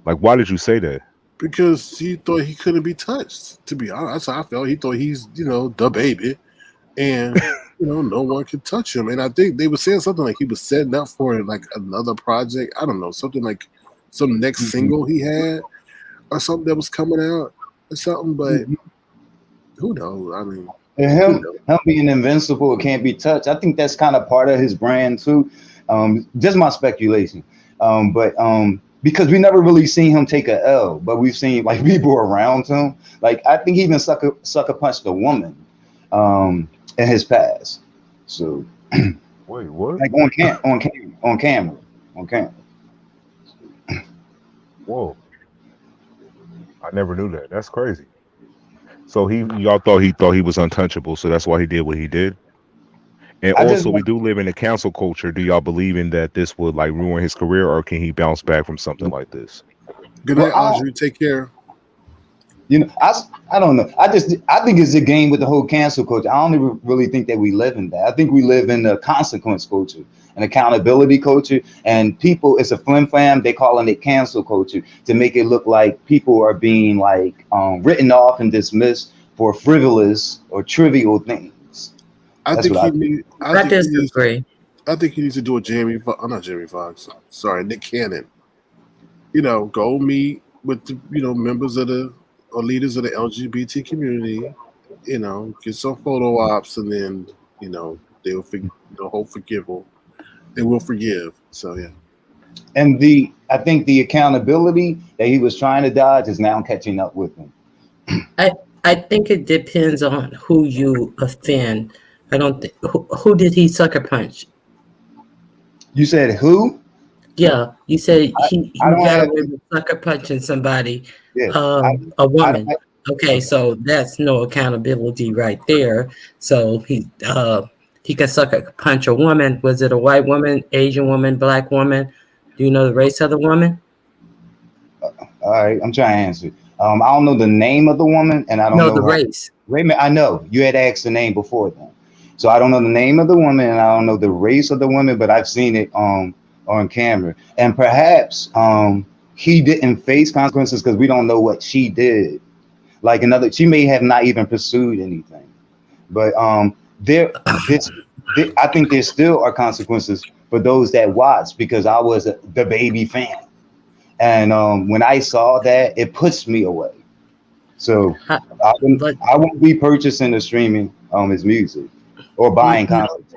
Like, why did you say that? Because he thought he couldn't be touched. To be honest, that's how I felt. He thought he's, the baby, and no one could touch him. And I think they were saying something like he was setting up for like another project. I don't know, something like some next single he had, or something that was coming out, or something. But who knows? I mean, and him being invincible, it can't be touched. I think that's kind of part of his brand too. Just my speculation, but because we never really seen him take a L, but we've seen like people around him. Like I think he even sucker punched a woman in his past. So wait, what? Like on camera. Whoa. I never knew that. That's crazy. So y'all thought he was untouchable, so that's why he did what he did. And also, we do live in a cancel culture. Do y'all believe in that this would like ruin his career, or can he bounce back from something like this? Good night, Audrey. Take care. I don't know. I think it's a game with the whole cancel culture. I don't even really think that we live in that. I think we live in the consequence culture, an accountability culture, and people. It's a flim flam. They calling it cancel culture to make it look like people are being like written off and dismissed for frivolous or trivial things. I think he needs to do a not Jamie Foxx. Sorry, Nick Cannon. Go meet with the members of or leaders of the LGBT community. Get some photo ops, and then they'll hope forgive. They will forgive. So yeah. And I think the accountability that he was trying to dodge is now catching up with him. I think it depends on who you offend. I don't think who did he sucker punch? You said who? Yeah, you said he got away with sucker punching somebody, a woman. Okay, so that's no accountability right there. So he he can sucker punch a woman. Was it a white woman, Asian woman, black woman? Do you know the race of the woman? All right, I'm trying to answer. I don't know the name of the woman, and I don't No, know the her. race. Wait a minute, I know you had asked the name before then, so I don't know the name of the woman, and I don't know the race of the woman, but I've seen it on camera, and perhaps he didn't face consequences because we don't know what she did. Like another, she may have not even pursued anything, but this, I think there still are consequences for those that watch because I was the baby fan. And when I saw that, it pushed me away. So But I won't be purchasing or streaming his music or buying concerts.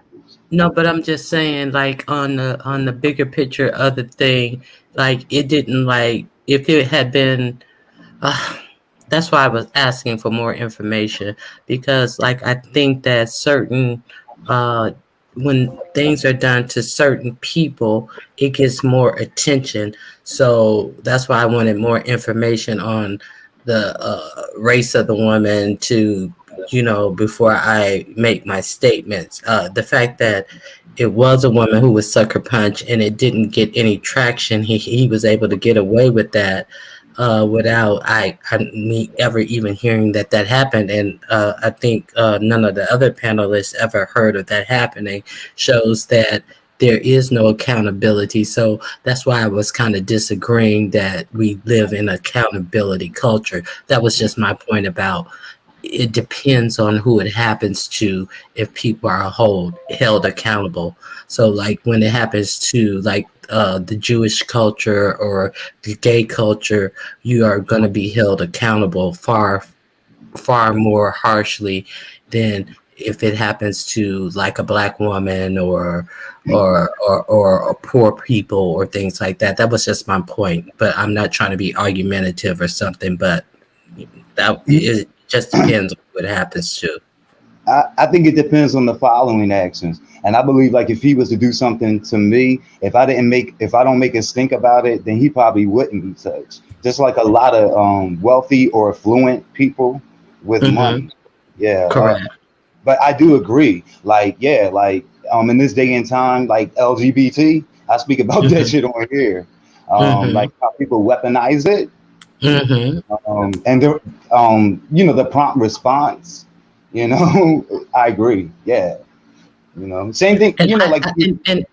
no, but I'm just saying, like on the bigger picture of the thing, like it didn't like if it had been. That's why I was asking for more information because, like, I think that certain when things are done to certain people, it gets more attention. So that's why I wanted more information on the race of the woman to, before I make my statements. The fact that it was a woman who was sucker punched and it didn't get any traction, he was able to get away with that without me ever even hearing that happened. And I think none of the other panelists ever heard of that happening. Shows that there is no accountability. So that's why I was kind of disagreeing that we live in accountability culture. That was just my point about it depends on who it happens to if people are held accountable. So like when it happens to like the Jewish culture or the gay culture, you are going to be held accountable far more harshly than if it happens to like a black woman or poor people or things like that. That was just my point, but I'm not trying to be argumentative or something, but that it just depends on what happens to. I think it depends on the following actions. And I believe like if he was to do something to me, if I don't make us think about it, then he probably wouldn't be touched. Just like a lot of wealthy or affluent people with money. Yeah. Correct. But I do agree. Like, yeah, like in this day and time, like LGBT, I speak about that shit on here. Like how people weaponize it. And the the prompt response, I agree. Yeah. Same thing, and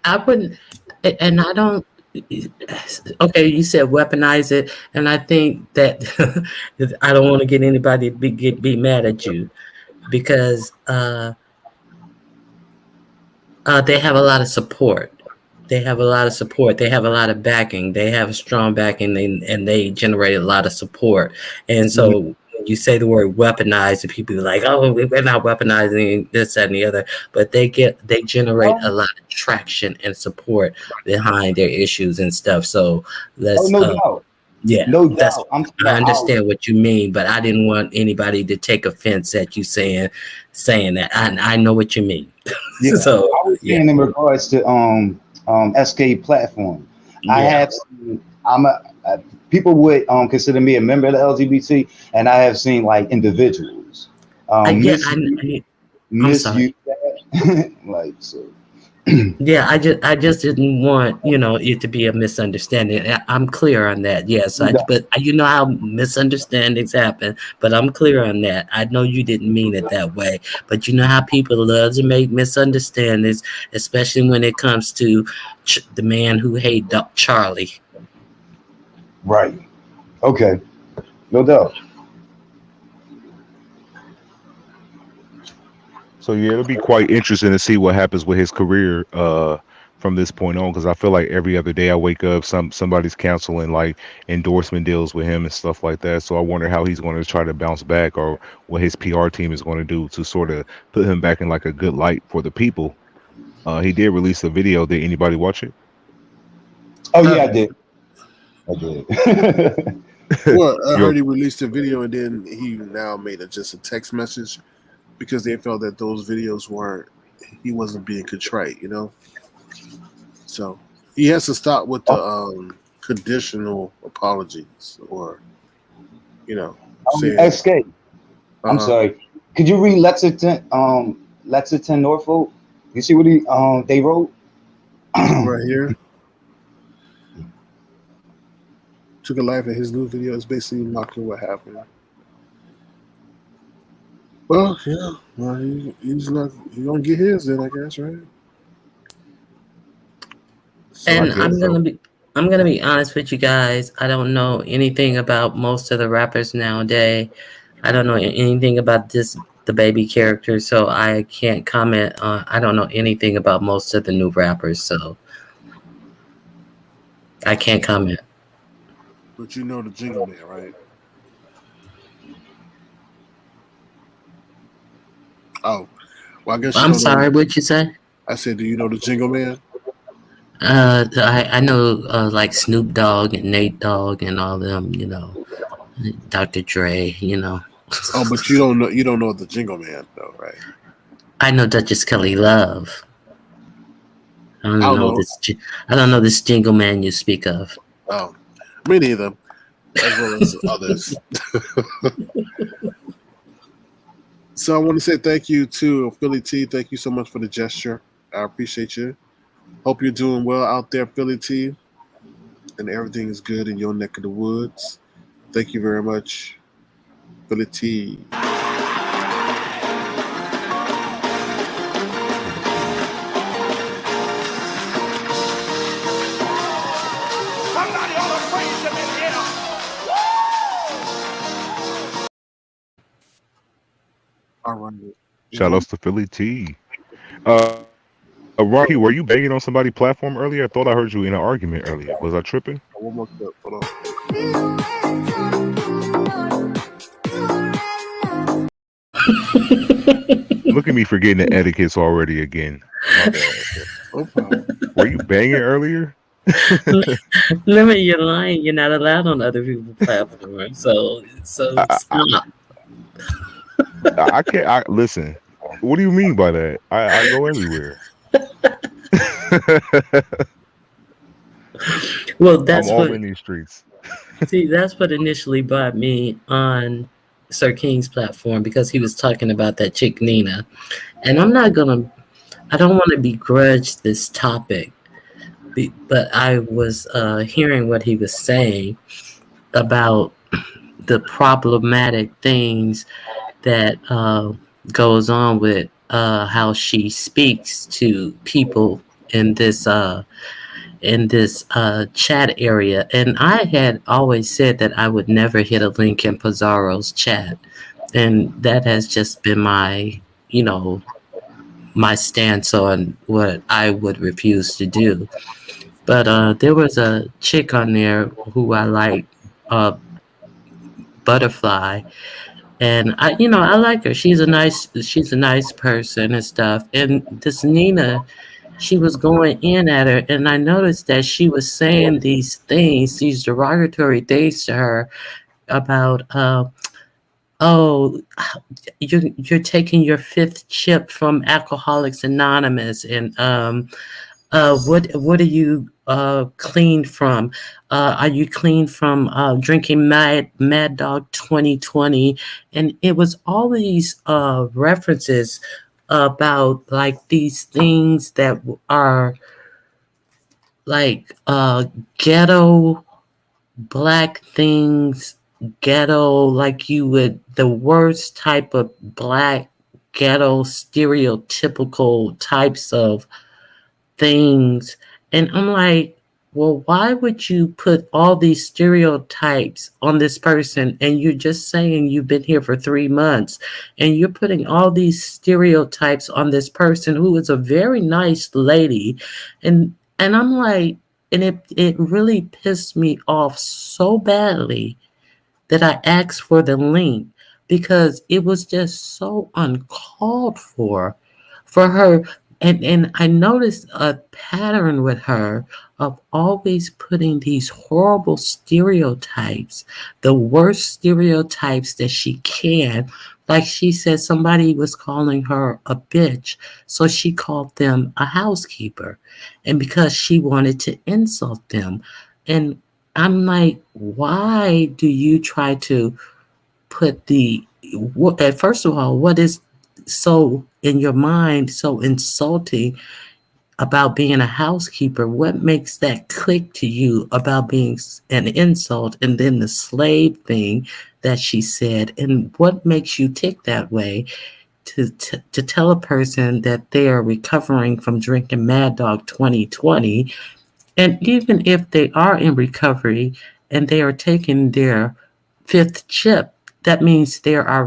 I wouldn't, and I don't. Okay, you said weaponize it, and I think that I don't want to get anybody to be mad at you because they have a lot of support. They have a lot of support. They have a lot of backing. They have strong backing, and they generate a lot of support. And so when you say the word weaponized, and people are like, "Oh, we're not weaponizing this, that, and the other," but they generate a lot of traction and support behind their issues and stuff. So let's, no doubt. yeah, No that's. doubt. I'm I understand what you mean, but I didn't want anybody to take offense at you saying that. I know what you mean. Yeah, So I was saying in regards to SK platform. I have seen, people would consider me a member of the LGBT, and I have seen like individuals misuse that. Like so. Yeah, I just didn't want it to be a misunderstanding. I'm clear on that. Yes, but you know how misunderstandings happen. But I'm clear on that. I know you didn't mean it that way. But you know how people love to make misunderstandings, especially when it comes to the man who hated Charlie. Right. Okay. No doubt. So yeah, it'll be quite interesting to see what happens with his career from this point on, because I feel like every other day I wake up, somebody's canceling like endorsement deals with him and stuff like that. So I wonder how he's going to try to bounce back, or what his PR team is going to do to sort of put him back in like a good light for the people. He did release a video. Did anybody watch it? Oh yeah, I did. I did. Well, I heard he released a video and then he now made just a text message because they felt that those videos he wasn't being contrite, So he has to stop with the conditional apologies, or saying. SK. I'm sorry. Could you read Lexington Norfolk? You see what they wrote? Right here. Took a life in his new video. It's basically mocking what happened. Well, yeah. Well, he's not. He gonna get his then, I guess, right? So I And guess I'm so. gonna be honest with you guys. I don't know anything about most of the rappers nowadays. I don't know anything about the baby character, so I can't comment on. I don't know anything about most of the new rappers, so I can't comment. But you know the Jingle Man, right? Oh, well, I guess you I'm don't know. sorry, what you say? I said, do you know the Jingle Man? I know like Snoop Dogg and Nate Dogg and all them, Dr. Dre, Oh, but you don't know. You don't know the Jingle Man, though, right? I know Duchess Kelly Love. I I don't don't know know. this. I don't know this Jingle Man you speak of. Oh, me neither. As well as others. So I want to say thank you to Philly T. Thank you so much for the gesture. I appreciate you. Hope you're doing well out there, Philly T, and everything is good in your neck of the woods. Thank you very much, Philly T. Somebody ought to praise him in here. All right. Shout outs to Philly T. Rocky, were you begging on somebody's platform earlier? I thought I heard you in an argument earlier. Was I tripping? One more clip. Hold Look at me forgetting the etiquettes already again. My bad. No problem. Were you banging earlier? Limit your line. You're not allowed on other people's platforms. So stop. I can't. Listen. What do you mean by that? I go everywhere. Well, that's I'm all what. in these streets. See, that's what initially brought me on Sir King's platform because he was talking about that chick Nina, and I don't want to begrudge this topic, but I was hearing what he was saying about the problematic things that goes on with how she speaks to people in this chat area. And I had always said that I would never hit a link in Pizarro's chat, and that has just been my my stance on what I would refuse to do. But there was a chick on there who I like, Butterfly, and I like her. She's a nice person and stuff. And this Nina, she was going in at her, and I noticed that she was saying these derogatory things to her about, oh, you're taking your fifth chip from Alcoholics Anonymous, and what are you clean from? Are you clean from drinking Mad Dog 2020? And it was all these references about like these things that are like ghetto black things, ghetto, like the worst type of black ghetto stereotypical types of things. And I'm like, well, why would you put all these stereotypes on this person? And you're just saying you've been here for 3 months, and you're putting all these stereotypes on this person who is a very nice lady. And I'm like, and it really pissed me off so badly that I asked for the link because it was just so uncalled for her. And I noticed a pattern with her of always putting these horrible stereotypes, the worst stereotypes that she can. Like she said, somebody was calling her a bitch, so she called them a housekeeper. And because she wanted to insult them. And I'm like, why do you try to put first of all, what is so in your mind so insulting about being a housekeeper? What makes that click to you about being an insult? And then the slave thing that she said, and what makes you tick that way to tell a person that they are recovering from drinking Mad Dog 2020, and even if they are in recovery and they are taking their fifth chip, that means they are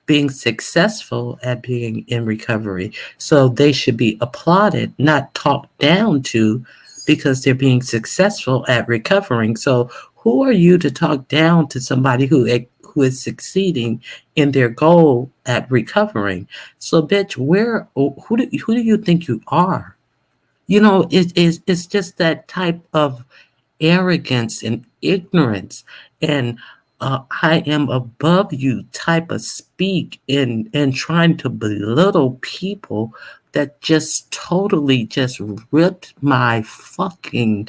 being successful at being in recovery. So they should be applauded, not talked down to, because they're being successful at recovering. So who are you to talk down to somebody who is succeeding in their goal at recovering? So, bitch, who do you think you are? You know, it's just that type of arrogance and ignorance and I am above you type of speak and trying to belittle people that just totally just ripped my fucking.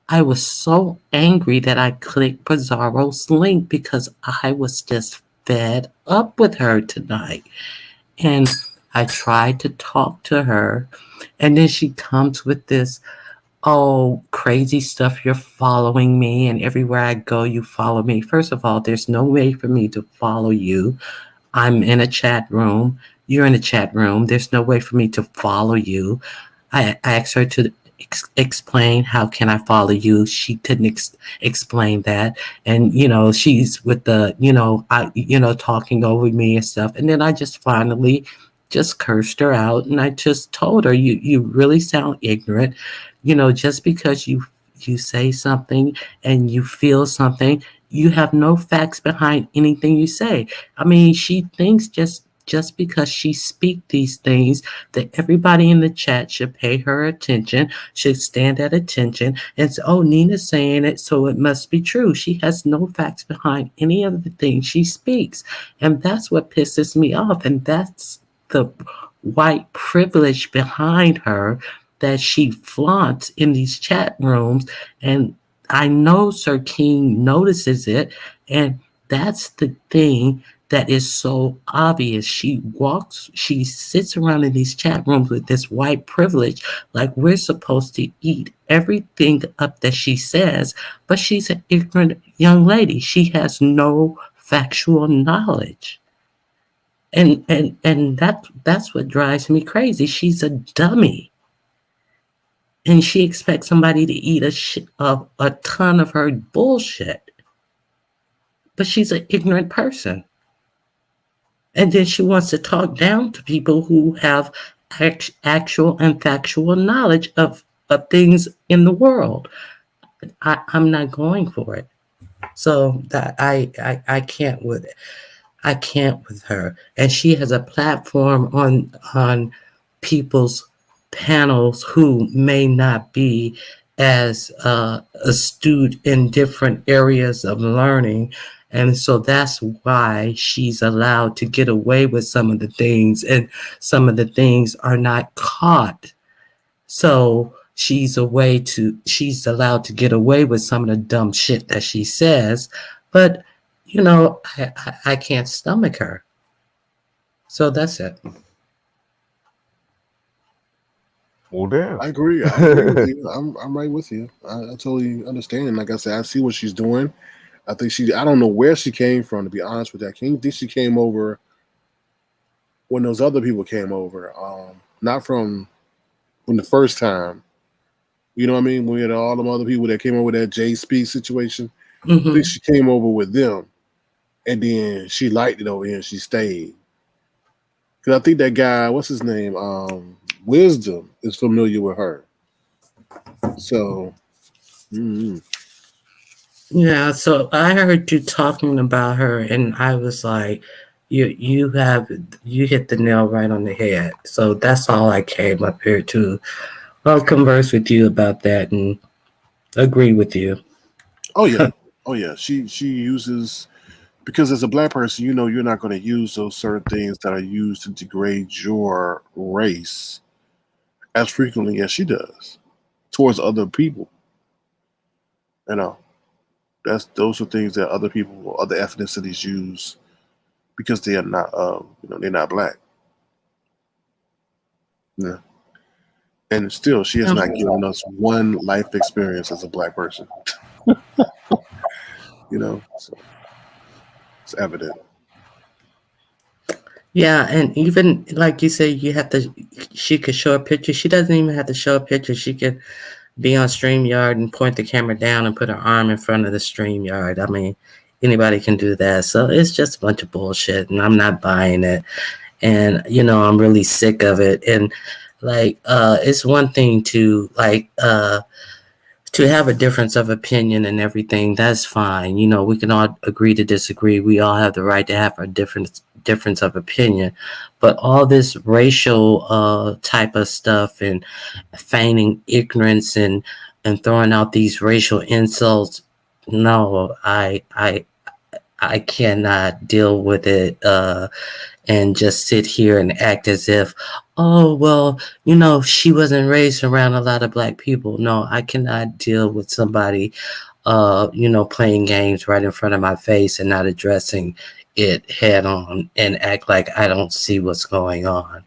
I was so angry that I clicked Pizarro's link because I was just fed up with her tonight. And I tried to talk to her, and then she comes with this, oh, crazy stuff. You're following me, and everywhere I go, you follow me. First of all, there's no way for me to follow you. I'm in a chat room. You're in a chat room. There's no way for me to follow you. I asked her to explain how can I follow you. She couldn't explain that, and she's with the talking over me and stuff. And then I just finally just cursed her out, and I just told her, you really sound ignorant. Just because you say something and you feel something, you have no facts behind anything you say. I mean, she thinks just because she speak these things that everybody in the chat should pay her attention, should stand at attention and say, oh, Nina's saying it, so it must be true. She has no facts behind any of the things she speaks. And that's what pisses me off. And that's the white privilege behind her that she flaunts in these chat rooms. And I know Sir King notices it. And that's the thing that is so obvious. She sits around in these chat rooms with this white privilege, like we're supposed to eat everything up that she says, but she's an ignorant young lady. She has no factual knowledge. And that's what drives me crazy. She's a dummy. And she expects somebody to eat a ton of her bullshit. But she's an ignorant person. And then she wants to talk down to people who have actual and factual knowledge of things in the world. I'm not going for it. So that I can't with it. I can't with her. And she has a platform on people's panels who may not be as astute in different areas of learning. And so that's why she's allowed to get away with some of the things, and some of the things are not caught. So she's allowed to get away with some of the dumb shit that she says. But, I can't stomach her. So that's it. Well, damn. I agree with you. I'm right with you. I totally understand. Like I said, I see what she's doing. I think I don't know where she came from, to be honest with you. I can't think she came over when those other people came over. Not from the first time. You know what I mean? We had all them other people that came over with that J Speed situation. Mm-hmm. I think she came over with them, and then she liked it over here and she stayed. Because I think that guy, what's his name? Wisdom is familiar with her. So, Yeah, so I heard you talking about her, and I was like, you hit the nail right on the head. So that's all I came up here to. I'll converse with you about that and agree with you. oh yeah, oh yeah. She uses, because as a black person, you're not going to use those certain things that are used to degrade your race as frequently as she does towards other people. You know, those are things that other people, other ethnicities use because they are not, they're not black. Yeah. And still, she has not given us one life experience as a black person. So it's evident. Yeah, and even like you say, she could show a picture. She doesn't even have to show a picture. She could be on StreamYard and point the camera down and put her arm in front of the StreamYard. I mean, anybody can do that. So it's just a bunch of bullshit, and I'm not buying it. And I'm really sick of it. And it's one thing to to have a difference of opinion and everything. That's fine. We can all agree to disagree. We all have the right to have a difference of opinion. But all this racial type of stuff and feigning ignorance and throwing out these racial insults, no, I cannot deal with it and just sit here and act as if, oh, well, she wasn't raised around a lot of black people. No, I cannot deal with somebody, playing games right in front of my face and not addressing it head on and act like I don't see what's going on.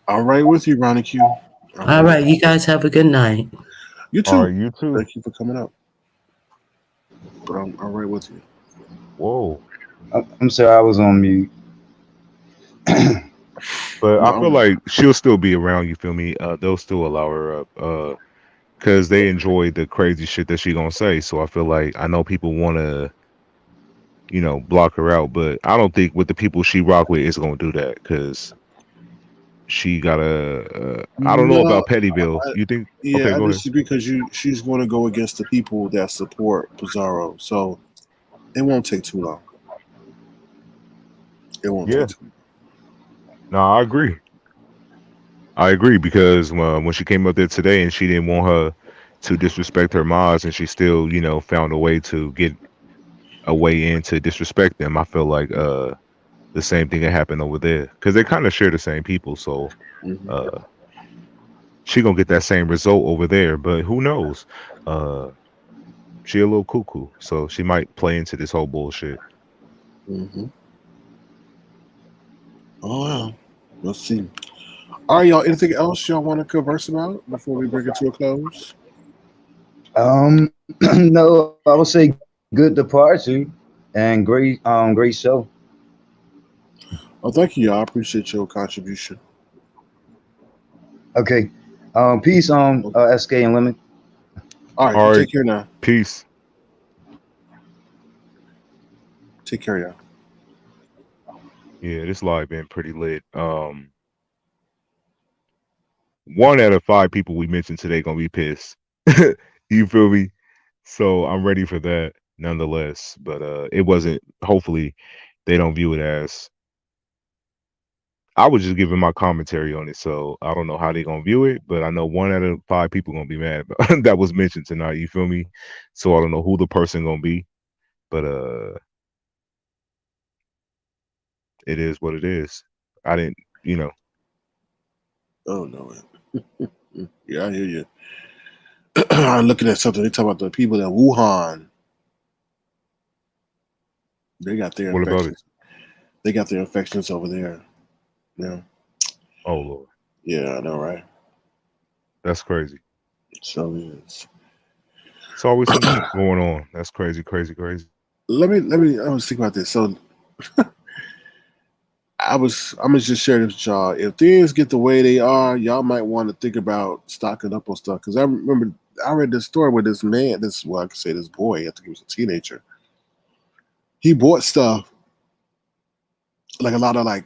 All right with you, Ronnie Q. All right, you guys have a good night. You too. All right, you too. Thank you for coming up. But I'm all right with you. Whoa. I'm sorry, I was on mute. But I feel like she'll still be around. You feel me? They'll still allow her up, because they enjoy the crazy shit that she gonna say. So I feel like I know people want to, block her out, but I don't think with the people she rock with is gonna do that because she got a. I don't know about Pettyville. You think? Yeah, Okay, I go ahead. disagree because she's going to go against the people that support Pizarro, so it won't take too long. It won't take too long. No, I agree. I agree because when she came up there today and she didn't want her to disrespect her mods and she still, found a way to get a way in to disrespect them. I feel like the same thing that happened over there because they kind of share the same people. So she gonna get that same result over there. But who knows? She a little cuckoo, so she might play into this whole bullshit. Mm-hmm. Oh, well. Let's see. All right, y'all. Anything else y'all want to converse about before we bring it to a close? No, I would say good departure and great show. Oh, thank you, y'all. I appreciate your contribution. Okay. Peace on SK and Lemon. All right, take care now. Peace. Take care, y'all. Yeah, this live been pretty lit. 1 out of 5 people we mentioned today gonna be pissed. You feel me? So I'm ready for that nonetheless. But it wasn't. Hopefully, they don't view it as. I was just giving my commentary on it, so I don't know how they gonna view it. But I know 1 out of 5 people gonna be mad about that was mentioned tonight. You feel me? So I don't know who the person gonna be, but it is what it is. I didn't, Oh no. Yeah, I hear you. I'm looking at something. They talk about the people in Wuhan. They got their What about it? infections. They got their infections over there. Yeah. Oh Lord. Yeah, I know, right? That's crazy. So is. It's always something going on. That's crazy. Let me. I was thinking about this. So I'm gonna just share this with y'all. If things get the way they are, y'all might want to think about stocking up on stuff. Because I remember I read this story where this man, I could say this boy, I think he was a teenager. He bought stuff like a lot of I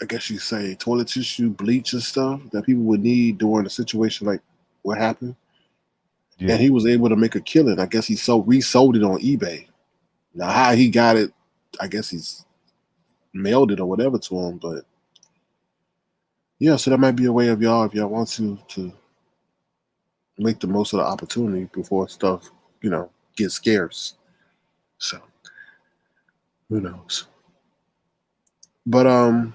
guess you say toilet tissue, bleach and stuff that people would need during a situation like what happened. Yeah. And he was able to make a killing. I guess he resold it on eBay. Now how he got it, I guess he's mailed it or whatever to him, but yeah, so that might be a way of y'all if y'all want to make the most of the opportunity before stuff, gets scarce. So who knows? But I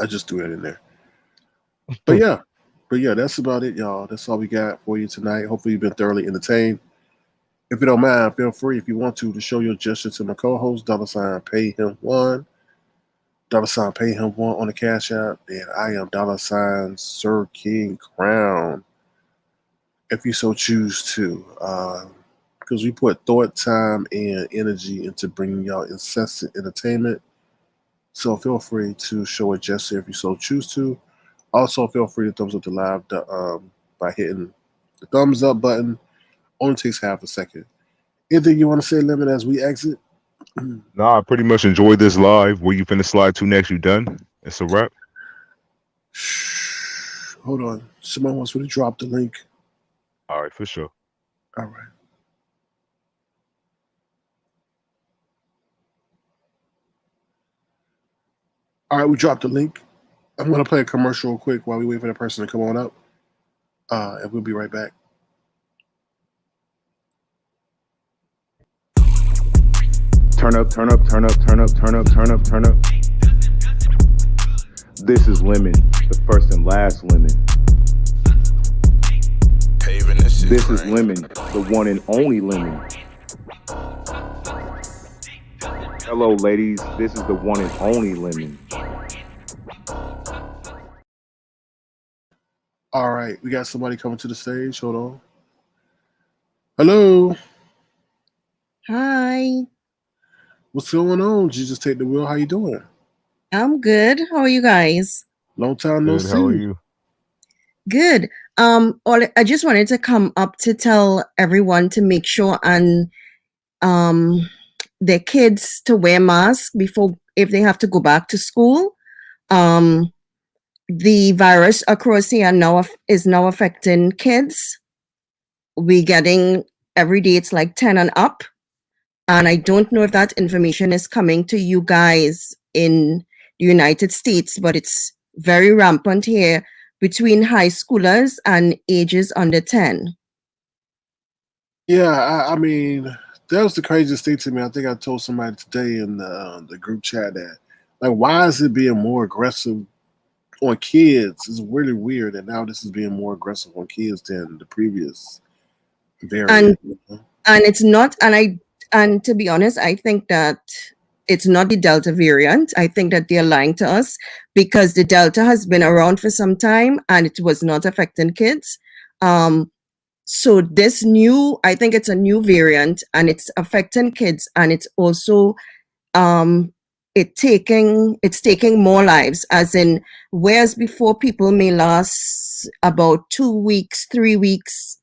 just threw it in there. But yeah, that's about it, y'all. That's all we got for you tonight. Hopefully you've been thoroughly entertained. If you don't mind, feel free if you want to show your gesture to my co-host, $pay him one, $pay him one on the Cash App, and I am Sir King Crown. If you so choose to, because we put thought, time, and energy into bringing y'all incessant entertainment. So feel free to show a gesture if you so choose to. Also, feel free to thumbs up the live by hitting the thumbs up button. Only takes half a second. Anything you want to say, Lemon, as we exit? Nah, I pretty much enjoyed this live. Where you finna slide to next? You done? It's a wrap. Hold on. Someone wants me to drop the link. All right, for sure. All right. All right, we dropped the link. I'm going to play a commercial real quick while we wait for the person to come on up. And we'll be right back. Turn up, turn up, turn up, turn up, turn up, turn up, turn up. This is Lemon, the first and last Lemon. This is Lemon, the one and only Lemon. Hello, ladies. This is the one and only Lemon. All right, we got somebody coming to the stage. Hold on. Hello. Hi. What's going on? Did you just take the wheel? How you doing? I'm good. How are you guys? Long time no see. How are you? Good. I just wanted to come up to tell everyone to make sure and their kids to wear masks before if they have to go back to school. The virus across here is now affecting kids. We getting every day it's like 10 and up. And I don't know if that information is coming to you guys in the United States, but it's very rampant here between high schoolers and ages under 10. Yeah, I mean, that was the craziest thing to me. I think I told somebody today in the group chat that, like, why is it being more aggressive on kids? It's really weird that now this is being more aggressive on kids than the previous variant. And it's not, and to be honest, I think that it's not the Delta variant. I think that they're lying to us because the Delta has been around for some time and it was not affecting kids. So this new, I think it's a new variant and it's affecting kids, and it's also it's taking more lives, as in whereas before people may last about 2 weeks, 3 weeks,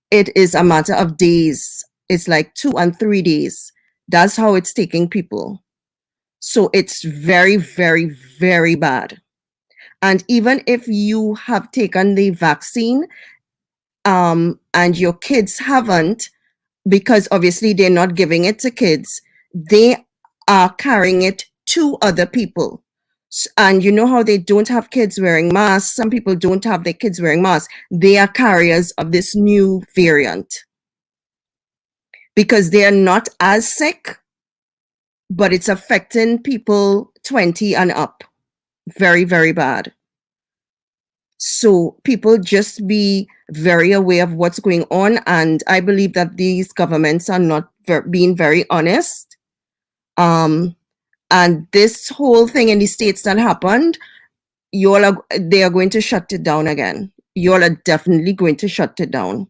it is a matter of days. It's like 2 and 3 days. That's how it's taking people. So it's very, very, very bad. And even if you have taken the vaccine, and your kids haven't, because obviously they're not giving it to kids, they are carrying it to other people. And you know how they don't have kids wearing masks? Some people don't have their kids wearing masks. They are carriers of this new variant because they are not as sick, but it's affecting people 20 and up. Very, very bad. So people just be very aware of what's going on. And I believe that these governments are not being very honest. And this whole thing in the States that happened, they are going to shut it down again. You all are definitely going to shut it down.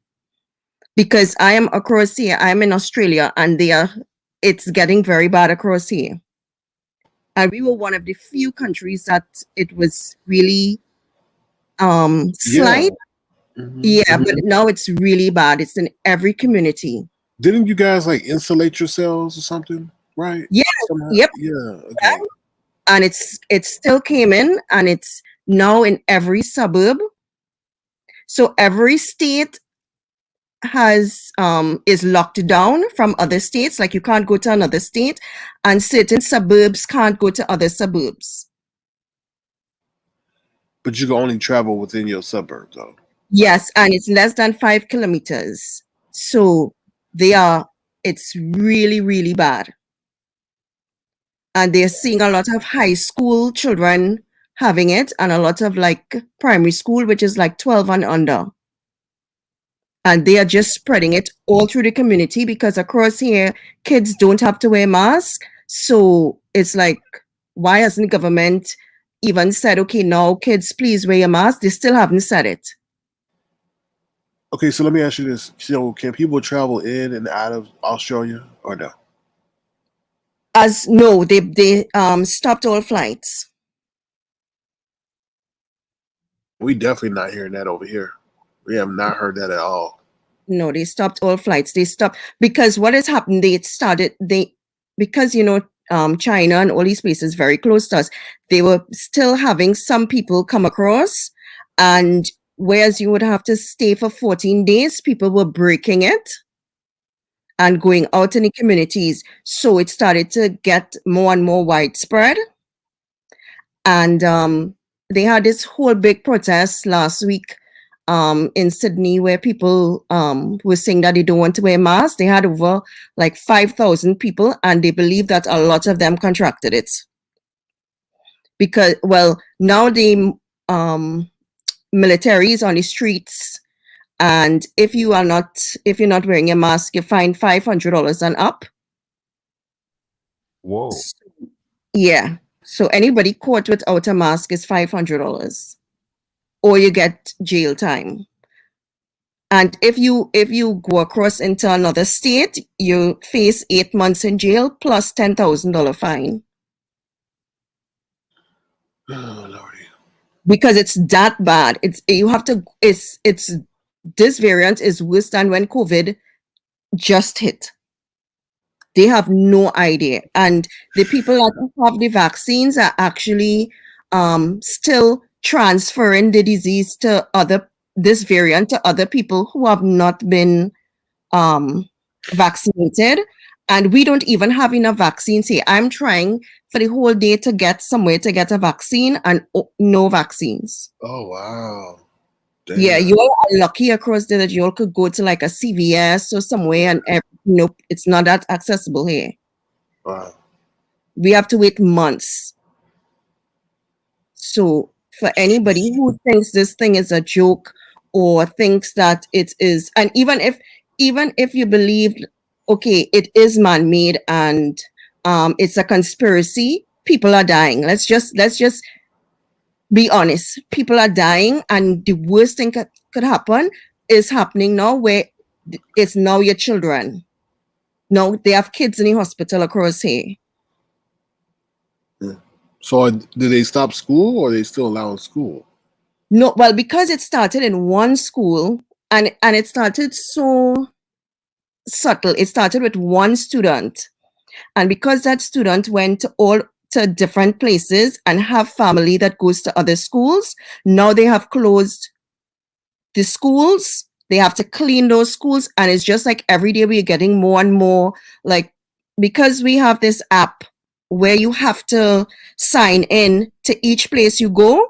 Because I am across here, I'm in Australia, and it's getting very bad across here. And we were one of the few countries that it was really slight. Yeah, but now it's really bad. It's in every community. Didn't you guys like insulate yourselves or something? Right? Yeah. Somehow? Yep. Yeah. Okay. Yeah. And it still came in, and it's now in every suburb. So every state is locked down from other states. Like you can't go to another state, and certain suburbs can't go to other suburbs. But you can only travel within your suburb, though. Yes, and it's less than 5 kilometers. So it's really, really bad. And they're seeing a lot of high school children having it, and a lot of like primary school, which is like 12 and under. and they are just spreading it all through the community because across here, kids don't have to wear masks. So it's like, why hasn't the government even said, okay, now kids, please wear your mask? They still haven't said it. Okay, so let me ask you this: so, can people travel in and out of Australia or no? As no, they stopped all flights. We definitely not hearing that over here. We have not heard that at all. No, they stopped all flights. They stopped because what has happened, because China and all these places very close to us, they were still having some people come across, and whereas you would have to stay for 14 days, people were breaking it and going out in the communities. So it started to get more and more widespread. And they had this whole big protest last week in Sydney where people were saying that they don't want to wear masks. They had over like 5,000 people, and they believe that a lot of them contracted it. Because, well, now the military is on the streets, and if you're not wearing a mask, you fine $500 and up. Whoa. Yeah. So anybody caught without a mask is $500, or you get jail time. And if you go across into another state, you face 8 months in jail plus $10,000 fine. Oh, Lordy. Because it's that bad. It's this variant is worse than when COVID just hit. They have no idea. And the people that have the vaccines are actually still transferring the disease to this variant to other people who have not been vaccinated. And we don't even have enough vaccines here. I'm trying for the whole day to get somewhere to get a vaccine, and no vaccines. Oh, wow. Damn. Yeah, you all are lucky across there that you all could go to like a CVS or somewhere, and nope, it's not that accessible here. Wow. We have to wait months. So for anybody who thinks this thing is a joke or thinks that it is, and even if you believe, okay, it is man-made and it's a conspiracy, people are dying. Let's just be honest. People are dying, and the worst thing could happen is happening now, where it's now your children. No, they have kids in the hospital across here. Yeah. So, did they stop school, or are they still allowing school? No, well, because it started in one school, and it started so subtle. It started with one student, and because that student went to different places and have family that goes to other schools, now they have closed the schools. They have to clean those schools, and it's just like every day we're getting more and more, like, because we have this app where you have to sign in to each place you go.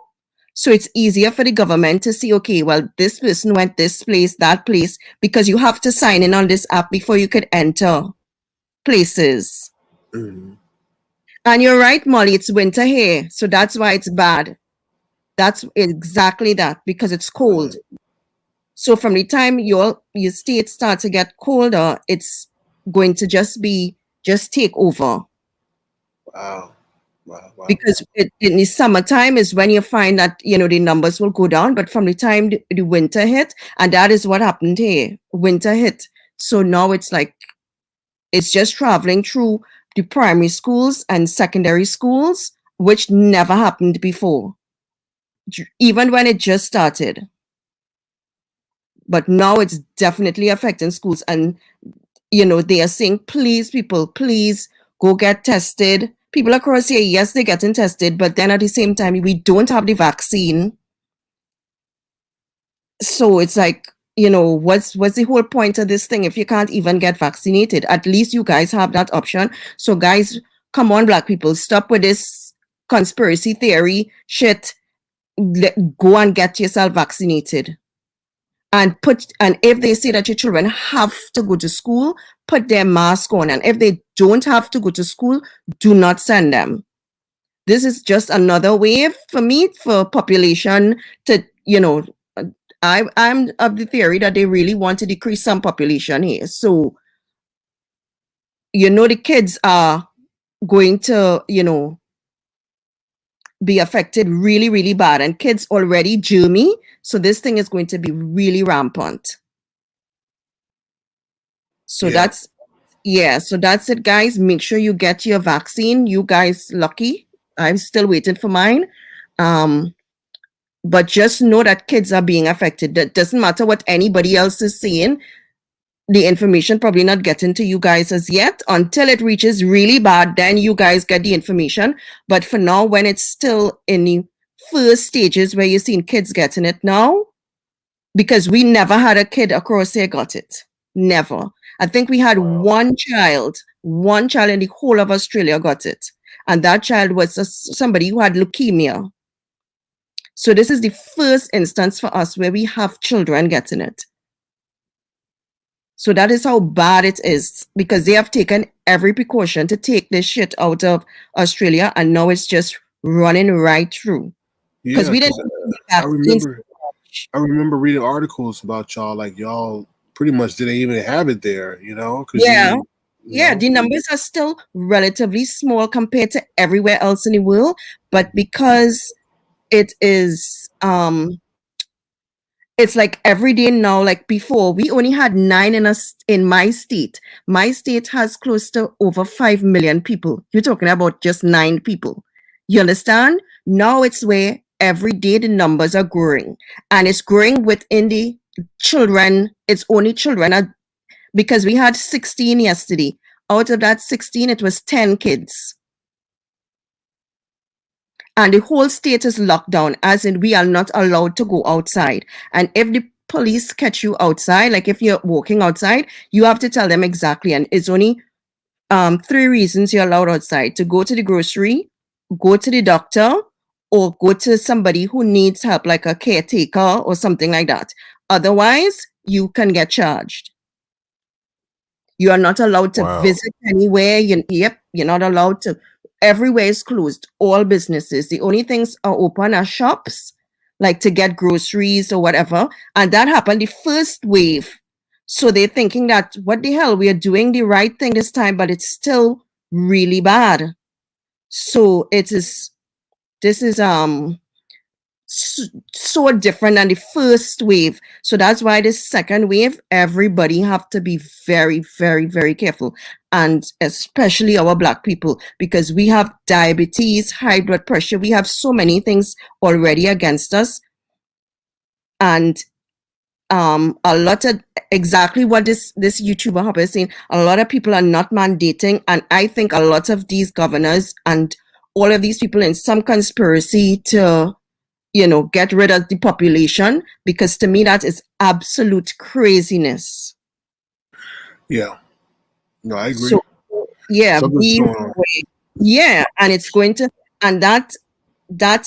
So it's easier for the government to see, okay, well, this person went this place, that place, because you have to sign in on this app before you could enter places. Mm-hmm. And you're right, Molly, it's winter here. So that's why it's bad. That's exactly that, because it's cold. So from the time your state starts to get colder, it's going to just take over. Wow. Wow. Because in the summertime is when you find that, the numbers will go down. But from the time the winter hit, and that is what happened here, winter hit. So now it's like, it's just traveling through the primary schools and secondary schools, which never happened before, even when it just started. But now it's definitely affecting schools. And, they are saying, please, people, please go get tested. People across here, yes, they're getting tested, but then at the same time, we don't have the vaccine. So it's like, what's the whole point of this thing if you can't even get vaccinated? At least you guys have that option. So guys, come on, Black people, stop with this conspiracy theory shit. Go and get yourself vaccinated. And if they say that your children have to go to school, put their mask on. And if they don't have to go to school, do not send them. This is just another way for me, for population to, I'm of the theory that they really want to decrease some population here. So, the kids are going to, be affected really, really bad. And kids already germy. So this thing is going to be really rampant. So that's it, guys. Make sure you get your vaccine. You guys lucky. I'm still waiting for mine. But just know that kids are being affected. That doesn't matter what anybody else is saying. The information probably not getting to you guys as yet. Until it reaches really bad, then you guys get the information. But for now, when it's still in the first stages where you're seeing kids getting it now, because we never had a kid across here got it. Never. I think we had one child in the whole of Australia got it. And that child was somebody who had leukemia. So this is the first instance for us where we have children getting it. So that is how bad it is, because they have taken every precaution to take this shit out of Australia, and now it's just running right through. Because we didn't. I remember reading articles about y'all, like y'all pretty much didn't even have it there, The numbers are still relatively small compared to everywhere else in the world, but because it is it's like every day now. Like before, we only had 9 in my state. My state has close to over 5 million people. You're talking about just 9 people. You understand? Now it's where every day the numbers are growing, and it's growing within the children. It's only children, because we had 16 yesterday. Out of that 16, it was 10 kids. And the whole state is locked down, as in we are not allowed to go outside. And if the police catch you outside, like if you're walking outside, you have to tell them exactly. And it's only 3 reasons you're allowed outside: to go to the grocery, go to the doctor, or go to somebody who needs help, like a caretaker or something like that. Otherwise, you can get charged. You are not allowed to visit anywhere. You're not allowed to. Everywhere is closed. All businesses. The only things are open are shops, like to get groceries or whatever. And that happened the first wave. So they're thinking that, what the hell, we are doing the right thing this time, but it's still really bad. So this is so different than the first wave. So that's why the second wave, everybody have to be very, very, very careful. And especially our Black people, because we have diabetes, high blood pressure. We have so many things already against us. And a lot of exactly what this YouTuber Hopper is saying, a lot of people are not mandating. And I think a lot of these governors and all of these people in some conspiracy to get rid of the population, because to me that is absolute craziness. Yeah. No, I agree. So, and it's going to, and that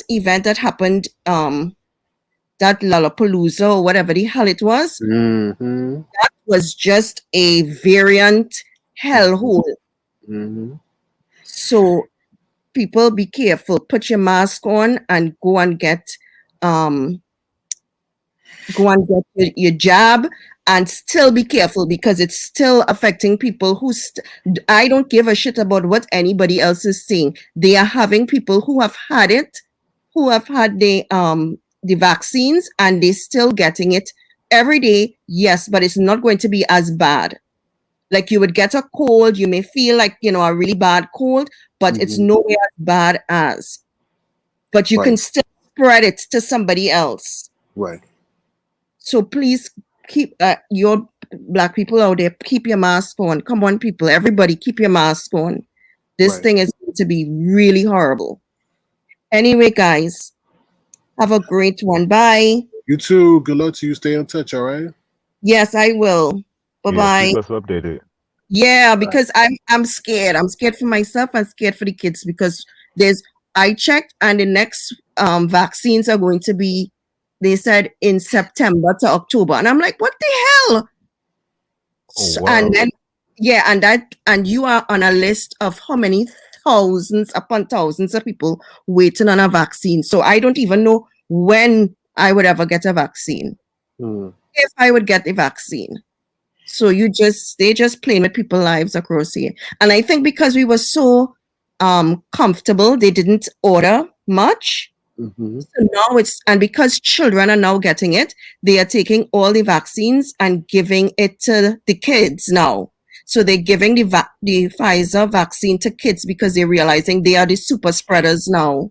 event that happened, that Lollapalooza or whatever the hell it was, that was just a variant hellhole. So people, be careful. Put your mask on and go and get your jab, and still be careful, because it's still affecting people who I don't give a shit about what anybody else is saying. They are having people who have had it, who have had the vaccines, and they're still getting it every day. Yes, but it's not going to be as bad. Like you would get a cold, you may feel like, a really bad cold, but it's nowhere as bad as. But you can still spread it to somebody else. Right. So please keep your Black people out there, keep your mask on. Come on, people, everybody, keep your mask on. This thing is going to be really horrible. Anyway, guys, have a great one. Bye. You too. Good luck to you. Stay in touch, all right? Yes, I will. Bye-bye. Keep us updated. Yeah, because I'm scared. I'm scared for myself. I'm scared for the kids, because I checked, and the next vaccines are going to be, they said, in September to October. And I'm like, what the hell? Oh, wow. And then, and you are on a list of how many thousands upon thousands of people waiting on a vaccine. So I don't even know when I would ever get a vaccine. if I would get the vaccine. So they just playing with people's lives across here. And I think because we were so comfortable, they didn't order much. So now and because children are now getting it, they are taking all the vaccines and giving it to the kids now. So they're giving the Pfizer vaccine to kids because they're realizing they are the super spreaders now.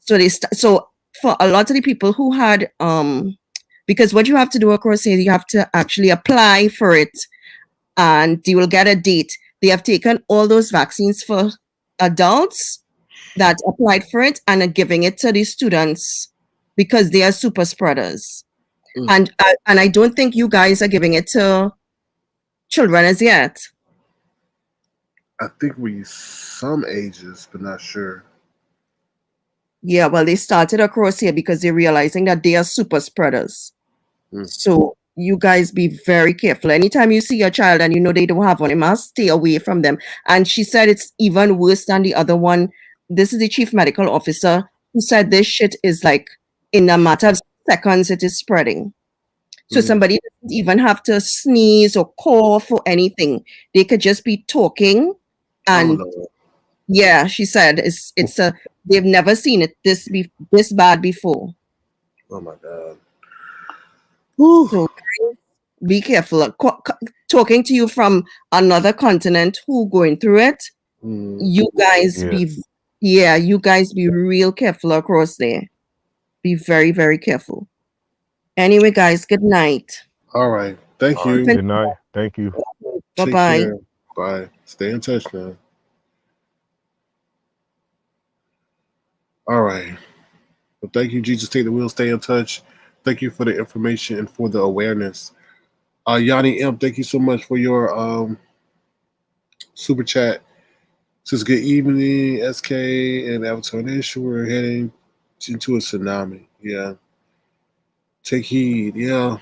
So for a lot of the people who had because what you have to do across here, you have to actually apply for it and you will get a date. They have taken all those vaccines for adults that applied for it and are giving it to the students because they are super spreaders. And I don't think you guys are giving it to children as yet. I think we some ages, but not sure. Yeah, well, they started across here because they're realizing that they are super spreaders. So you guys be very careful. Anytime you see a child and you know they don't have on, you must stay away from them. And she said it's even worse than the other one. This is the chief medical officer who said this shit is like in a matter of seconds, it is spreading. So somebody doesn't even have to sneeze or cough or anything. They could just be talking and yeah, she said it's a they've never seen it this bad before. Oh my God. So be careful. Talking to you from another continent who going through it, you guys you guys be real careful across there. Be very, very careful. Anyway, guys, good night. All right. Thank you. Good night. Thank you. Take Bye-bye. care. Bye. Stay in touch now. All right. Well, thank you, Jesus. Take the wheel. Stay in touch. Thank you for the information and for the awareness. Yanni M, thank you so much for your super chat. Says good evening, SK and Avatar Nation. We're heading into a tsunami. Yeah. Take heed. Yeah.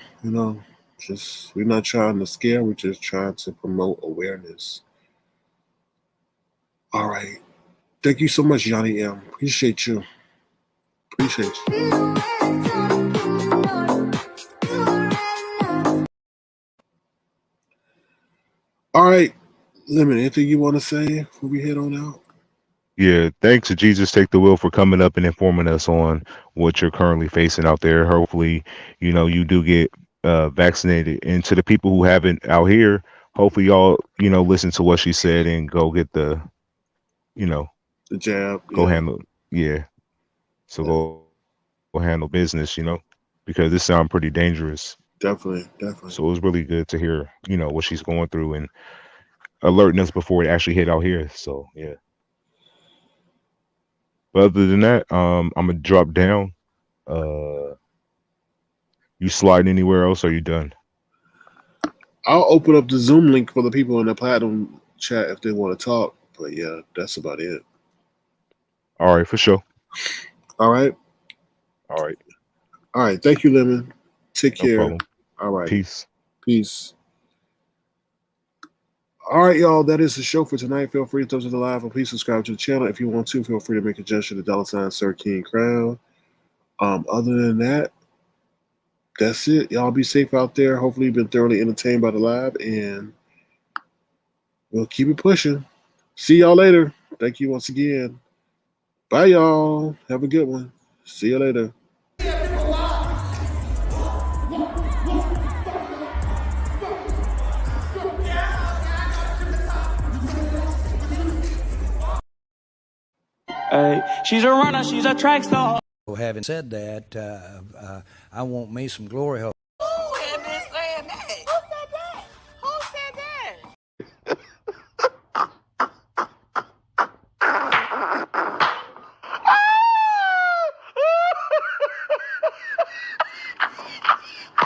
Just we're not trying to scare, we're just trying to promote awareness. All right. Thank you so much, Yanni M. Appreciate you. Appreciate you. All right. Lemon, anything you want to say before we head on out? Yeah, thanks to Jesus Take the Wheel for coming up and informing us on what you're currently facing out there. Hopefully, you do get vaccinated. And to the people who haven't out here, hopefully y'all, listen to what she said and go get the jab. Go handle. Yeah. So go handle business, because this sounds pretty dangerous. Definitely. So it was really good to hear, what she's going through and alerting us before it actually hit out here. So yeah. But other than that, I'm gonna drop down. You slide anywhere else? Or are you done? I'll open up the Zoom link for the people in the platinum chat if they want to talk. But yeah, that's about it. All right, for sure. All right. All right. All right. Thank you, Lemon. Take care. Problem. All right. Peace. Peace. All right, y'all. That is the show for tonight. Feel free to those of the live, and please subscribe to the channel if you want to. Feel free to make a gesture to $ Sir King Crown. Other than that, that's it. Y'all be safe out there. Hopefully, you've been thoroughly entertained by the live, and we'll keep it pushing. See y'all later. Thank you once again. Bye, y'all. Have a good one. See you later. She's a runner, she's a track star. Having said that, I want me some glory hole.